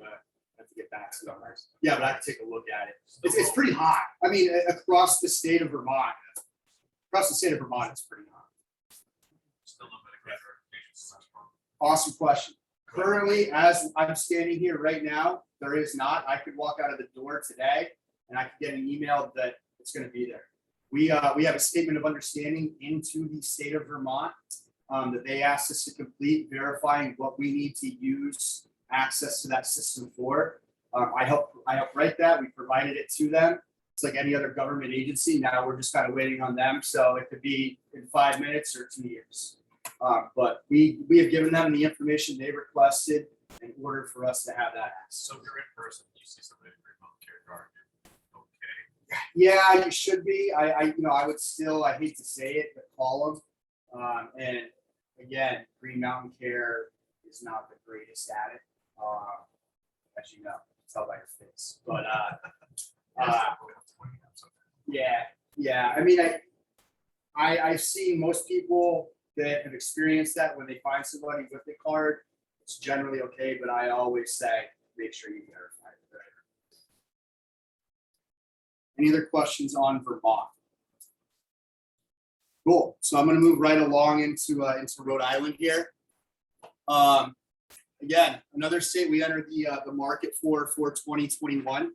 [SPEAKER 4] get back to them. Yeah, but I can take a look at it. It's pretty high. I mean, across the state of Vermont, it's pretty high.
[SPEAKER 14] Still no Medicare verification, so that's wrong.
[SPEAKER 4] Awesome question. Currently, as I'm standing here right now, there is not. I could walk out of the door today and I could get an email that it's going to be there. We have a statement of understanding into the state of Vermont that they asked us to complete, verifying what we need to use access to that system for. I helped write that. We provided it to them. It's like any other government agency. Now we're just kind of waiting on them. So it could be in 5 minutes or 2 years. But we have given them the information they requested in order for us to have that access.
[SPEAKER 14] So if you're in person, you see somebody with a Wellcare card, you're okay.
[SPEAKER 4] Yeah, you should be. I would still, I hate to say it, but call them. And again, Green Mountain Care is not the greatest at it. As you know, tell by your face. But yeah. I mean, I've seen most people that have experienced that when they find somebody with the card, it's generally okay. But I always say, make sure you verify it. Any other questions on Vermont? Cool. So I'm going to move right along into Rhode Island here. Again, another state we entered the market for 2021.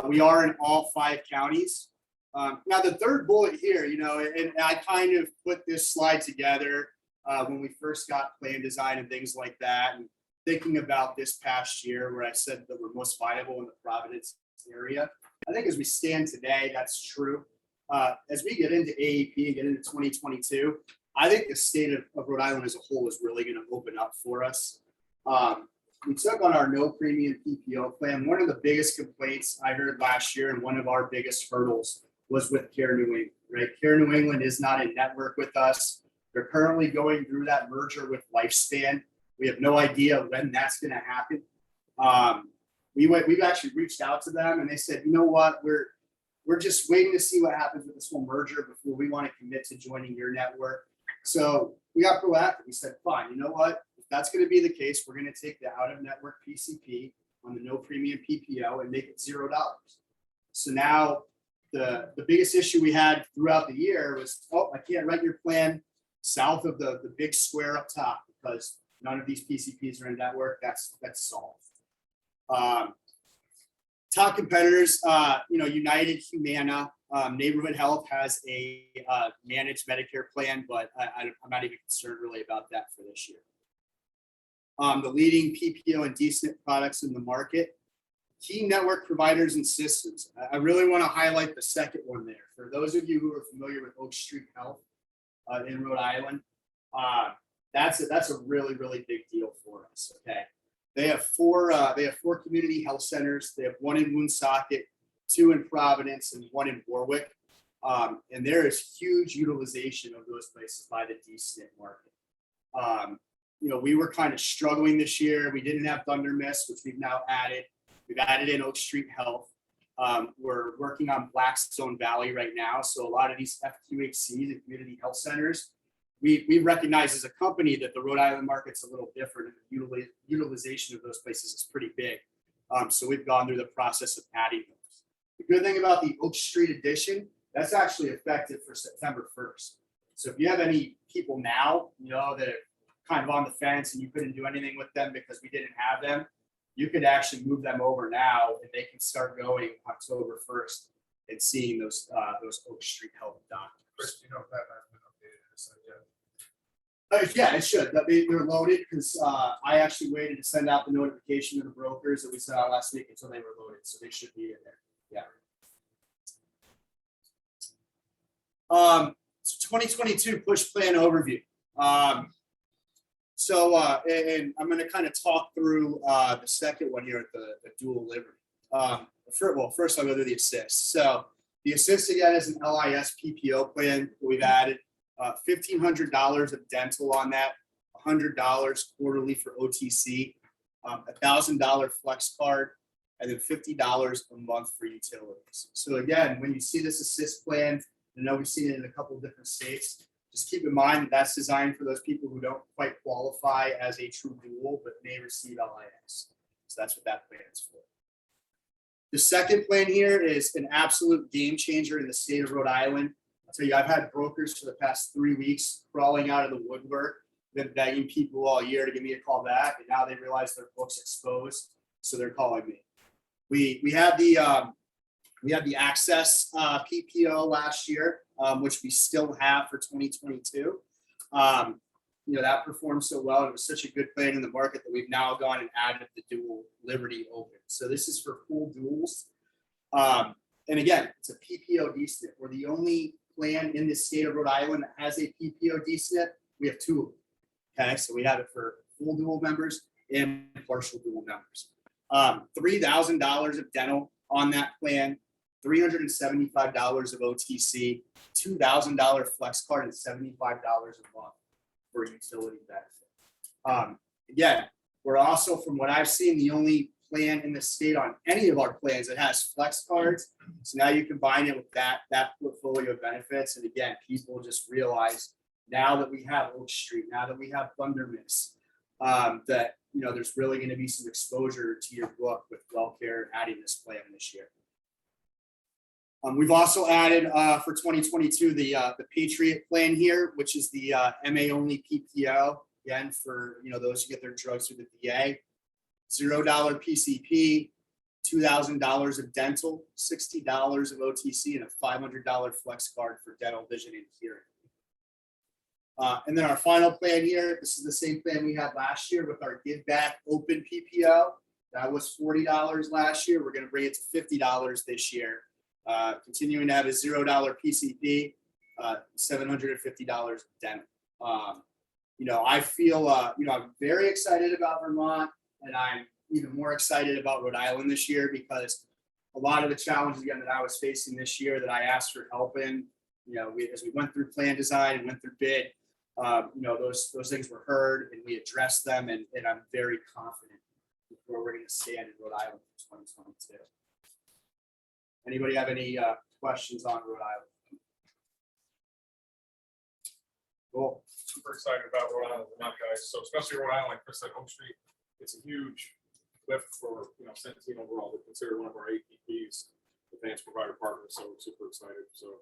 [SPEAKER 4] We are in all 5 counties. Now the third bullet here, and I kind of put this slide together when we first got plan design and things like that, and thinking about this past year where I said that we're most viable in the Providence area. I think as we stand today, that's true. As we get into AEP and get into 2022, I think the state of Rhode Island as a whole is really going to open up for us. We took on our no premium PPO plan. One of the biggest complaints I heard last year and one of our biggest hurdles was with Care New England, right? Care New England is not in network with us. They're currently going through that merger with Lifespan. We have no idea when that's going to happen. We've actually reached out to them and they said, you know what, we're just waiting to see what happens with this whole merger before we want to commit to joining your network. So we got proactive. We said, fine, you know what? If that's going to be the case, we're going to take the out-of-network PCP on the no premium PPO and make it $0. So now the biggest issue we had throughout the year was, I can't write your plan south of the big square up top because none of these PCPs are in network. That's solved. Top competitors, United, Humana, Neighborhood Health has a managed Medicare plan, but I'm not even concerned really about that for this year. The leading PPO and DSNP products in the market, key network providers and systems. I really want to highlight the second one there. For those of you who are familiar with Oak Street Health in Rhode Island, that's a really, really big deal for us. Okay. They have four community health centers. They have one in Woonsocket, 2 in Providence, and 1 in Warwick. And there is huge utilization of those places by the DSNP market. We were kind of struggling this year. We didn't have Thunder Mist, which we've now added. We've added in Oak Street Health. We're working on Blackstone Valley right now. So a lot of these FQHCs and community health centers, we recognize as a company that the Rhode Island market's a little different. And utilization of those places is pretty big. So we've gone through the process of adding those. The good thing about the Oak Street edition, that's actually effective for September 1st. So if you have any people now, that are kind of on the fence and you couldn't do anything with them because we didn't have them, you could actually move them over now and they can start going October 1st and seeing those Oak Street Health doctors.
[SPEAKER 3] Chris, do you know if that has been updated in this yet?
[SPEAKER 4] Yeah, it should. They're loaded because I actually waited to send out the notification to the brokers that we sent out last week until they were loaded. So they should be in there. Yeah. 2022 push plan overview. And I'm going to kind of talk through the second one here at the dual liberty. First I'll go through the assist. So the assist again is an LIS PPO plan that we've added. $1,500 of dental on that, $100 quarterly for OTC, $1,000 flex card, and then $50 a month for utilities. So again, when you see this assist plan, I know we've seen it in a couple of different states. Just keep in mind that that's designed for those people who don't quite qualify as a true dual, but may receive LIS. So that's what that plan is for. The second plan here is an absolute game changer in the state of Rhode Island. I'll tell you, I've had brokers for the past 3 weeks crawling out of the woodwork, been begging people all year to give me a call back, and now they realize their book's exposed, so they're calling me. We had the Access PPO last year, which we still have for 2022. That performed so well. It was such a good plan in the market that we've now gone and added the dual Liberty Open. So this is for full duals. And again, it's a PPO DSNP. We're the only plan in the state of Rhode Island that has a PPO DSNP. We have 2 of them. Okay, so we have it for full dual members and partial dual members. $3,000 of dental on that plan, $375 of OTC, $2,000 flex card, and $75 a month for utility benefit. Again, we're also, from what I've seen, the only plan in the state on any of our plans that has flex cards. So now you combine it with that portfolio of benefits. And again, people just realize now that we have Oak Street, now that we have Thunder Miss, that there's really going to be some exposure to your book with Wellcare adding this plan this year. We've also added for 2022 the Patriot plan here, which is the MA only PPO. Again, for those who get their drugs through the VA, $0 PCP, $2,000 of dental, $60 of OTC, and a $500 flex card for dental, vision, and hearing. And then our final plan here, this is the same plan we had last year with our Give Back Open PPO. That was $40 last year. We're going to bring it to $50 this year. Continuing to have a $0 PCP, $750 dental. I feel, I'm very excited about Vermont, and I'm even more excited about Rhode Island this year because a lot of the challenges again that I was facing this year that I asked for help in, as we went through plan design and went through bid, those things were heard and we addressed them, and I'm very confident where we're going to stand in Rhode Island for 2022. Anybody have any questions on Rhode Island? Cool.
[SPEAKER 3] Super excited about Rhode Island, guys. So especially Rhode Island, like Chris said, Oak Street, it's a huge lift for Centene overall. They consider one of our APPs, advanced provider partners. So we're super excited. So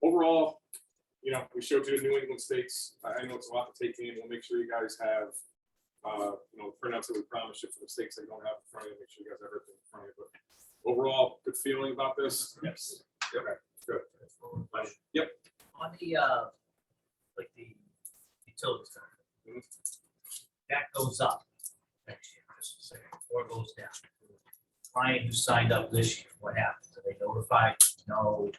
[SPEAKER 3] overall, we showed you the New England states. I know it's a lot to take in. We'll make sure you guys have printouts that we promised you for the states that you don't have in front of you. Make sure you guys have everything in front of you. But overall, good feeling about this.
[SPEAKER 7] Yes.
[SPEAKER 3] Okay. Good. Yep.
[SPEAKER 7] On the like the utilities, that goes up next year, just a second, or it goes down. Client who signed up this year, what happens? Are they notified? No,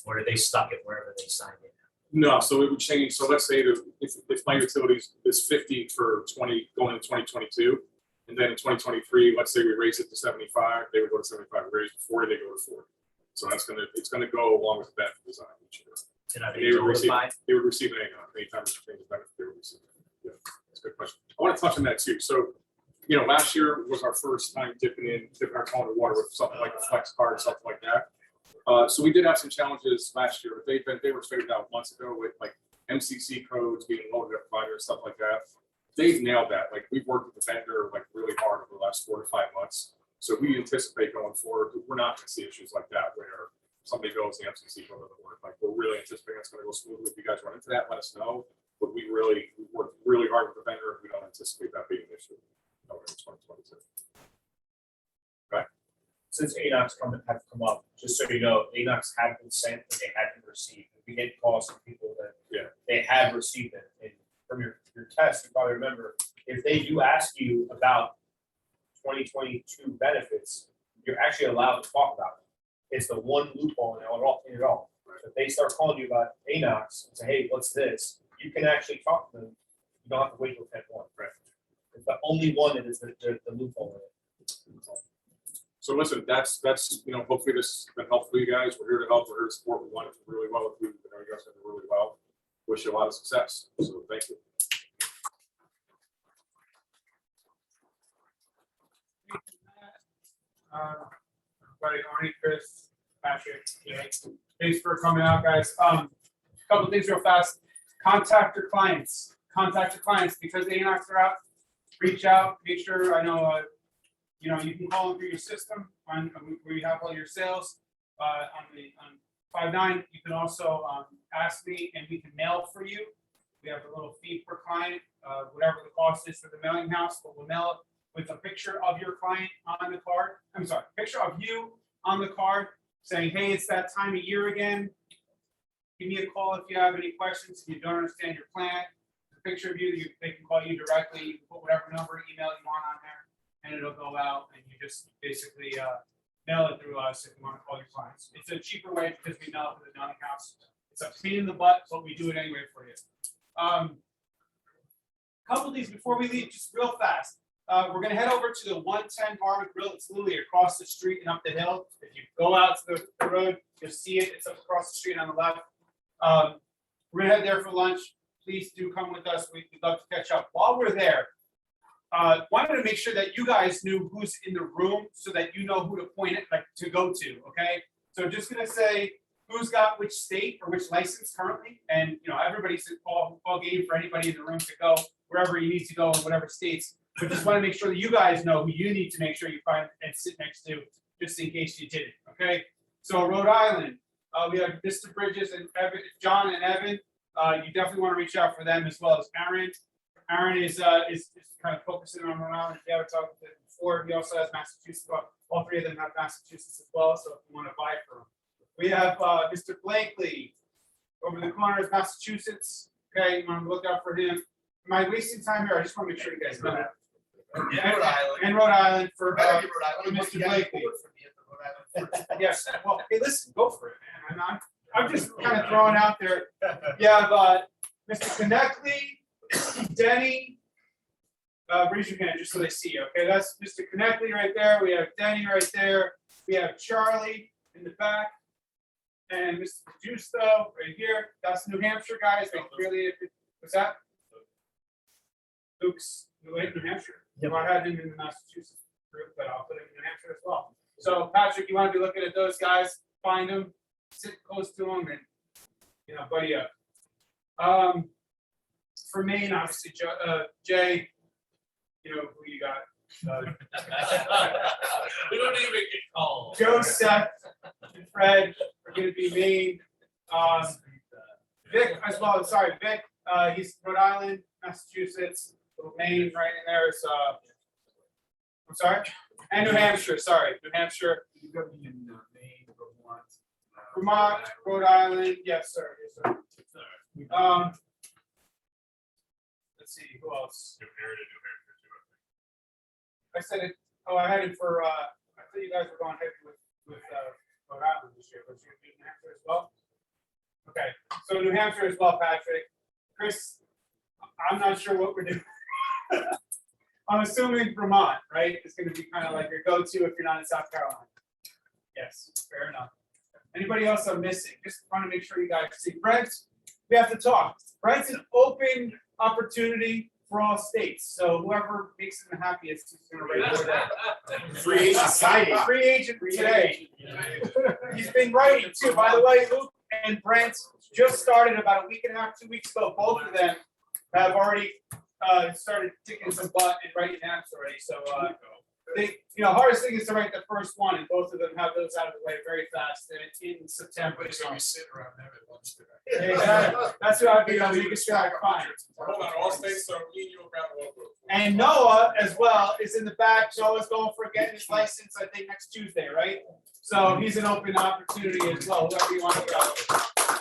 [SPEAKER 7] or are they stuck at wherever they signed in?
[SPEAKER 3] No, so it would change. So let's say that if my utilities is 50 for 20 going into 2022, and then in 2023, let's say we raise it to 75, they would go to 75. Raise to 40, they go to 40. So it's gonna go along with the benefit design each year.
[SPEAKER 7] And are they notified?
[SPEAKER 3] They would receive an anytime there's a change of benefit, they would receive it. Yeah, that's a good question. I want to touch on that too. So, last year was our first time dipping our toe in the water with something like a flex card, something like that. So we did have some challenges last year. They were figured out months ago with like MCC codes being loaded up by or stuff like that. They've nailed that. Like we've worked with the vendor like really hard over the last 4 to 5 months. So we anticipate going forward, we're not going to see issues like that where somebody goes the MCC code doesn't work. Like we're really anticipating it's going to go smoothly. If you guys run into that, let us know. But we worked really hard with the vendor. We don't anticipate that being an issue in 2022. Right.
[SPEAKER 15] Since ANOCs have come up, just so you know, ANOCs have been sent and they have been received. We get calls from people that they have received it. And from your test, you probably remember, if they do ask you about 2022 benefits, you're actually allowed to talk about it. It's the one loophole in it all. Right. If they start calling you about ANOCs and say, hey, what's this? You can actually talk to them. You don't have to wait till 10-1. Right. It's the only one that is the loophole in it.
[SPEAKER 3] So listen, that's hopefully this has been helpful for you guys. We're here to help. We're here to support. We want it to do really well with you. You guys have to do really well. Wish you a lot of success. So thank you.
[SPEAKER 5] Everybody, Arnie, Chris, Patrick, thanks for coming out, guys. Couple things real fast. Contact your clients, because the ANOCs are out, reach out, make sure, I know, you know, you can call them through your system on, where you have all your sales, on 5-9, you can also, ask me and we can mail for you. We have a little fee per client, whatever the cost is for the mailing house, but we'll mail it with a picture of your client on the card. I'm sorry, picture of you on the card saying, hey, it's that time of year again. Give me a call if you have any questions, if you don't understand your plan. A picture of you, they can call you directly, you can put whatever number, email you want on there, and it'll go out, and you just basically mail it through us if you want to call your clients. It's a cheaper way because we mail it to the mailing house. It's a pain in the butt, but we do it anyway for you. Couple of these before we leave, just real fast. We're gonna head over to the 110 Bar and Grill. It's literally across the street and up the hill. If you go out to the road, you'll see it. It's up across the street on the left. We're gonna head there for lunch. Please do come with us. We'd love to catch up. While we're there, wanted to make sure that you guys knew who's in the room so that you know who to point it, like to go to, okay? So just gonna say who's got which state or which license currently, and you know, everybody's all game for anybody in the room to go wherever you need to go in whatever states. But just want to make sure that you guys know who you need to make sure you find and sit next to, just in case you didn't, okay? So Rhode Island, we have Mr. Bridges and Evan, John and Evan. You definitely want to reach out for them as well as Aaron. Aaron is kind of focusing on Rhode Island. If you haven't talked with him before, he also has Massachusetts. All three of them have Massachusetts as well. So if you want to buy from them, we have Mr. Blakely over the corner is Massachusetts. Okay, you want to look out for him. Am I wasting time here? I just want to make sure you guys know that. And Rhode Island for Mr. Blakely. Yes. Well, hey, listen, go for it, man. I'm just kind of throwing out there. Yeah, but Mr. Connectley, Denny, raise your hand just so they see you. Okay, that's Mr. Connectley right there. We have Denny right there. We have Charlie in the back, and Mr. Justo right here. That's New Hampshire guys. They really, what's that? Luke's New Hampshire. Yep. I had him in the Massachusetts group, but I'll put him in New Hampshire as well. So Patrick, you want to be looking at those guys, find them, sit close to them, and you know, buddy up. For Maine, obviously, Jay, you know who you got.
[SPEAKER 11] We don't even get called.
[SPEAKER 5] Tues Sept and Fred are going to be Maine. Vic as well. Sorry, Vic. He's Rhode Island, Massachusetts. Little Maine right in there is I'm sorry, and New Hampshire. Sorry, New Hampshire.
[SPEAKER 6] You're gonna be in Maine,
[SPEAKER 5] Vermont, Rhode Island. Yes, sir. Yes, sir. Let's see who else. I said it. Oh, I had it for. I thought you guys were going heavy with Rhode Island this year, but you're New Hampshire as well. Okay, so New Hampshire as well, Patrick. Chris, I'm not sure what we're doing. I'm assuming Vermont, right? It's going to be kind of like your go-to if you're not in South Carolina. Yes, fair enough. Anybody else I'm missing? Just want to make sure you guys see. Brent, we have to talk. Brent's an open opportunity for all states. So whoever makes them happiest is going to write that.
[SPEAKER 2] Free agent signing.
[SPEAKER 5] Free agent today. He's been writing too. By the way, Luke and Brent just started about a week and a half, 2 weeks ago. Both of them have already started kicking some butt and writing apps already. So they, you know, hardest thing is to write the first one, and both of them have those out of the way very fast. And it's in September.
[SPEAKER 6] So we sit around them at lunch today.
[SPEAKER 5] Exactly. That's what I'd be on the biggest guy fine.
[SPEAKER 3] Hold on, all states, so me and you will grab one.
[SPEAKER 5] And Noah as well is in the back. Noah's going for getting his license, I think, next Tuesday, right? So he's an open opportunity as well, whoever you want to go.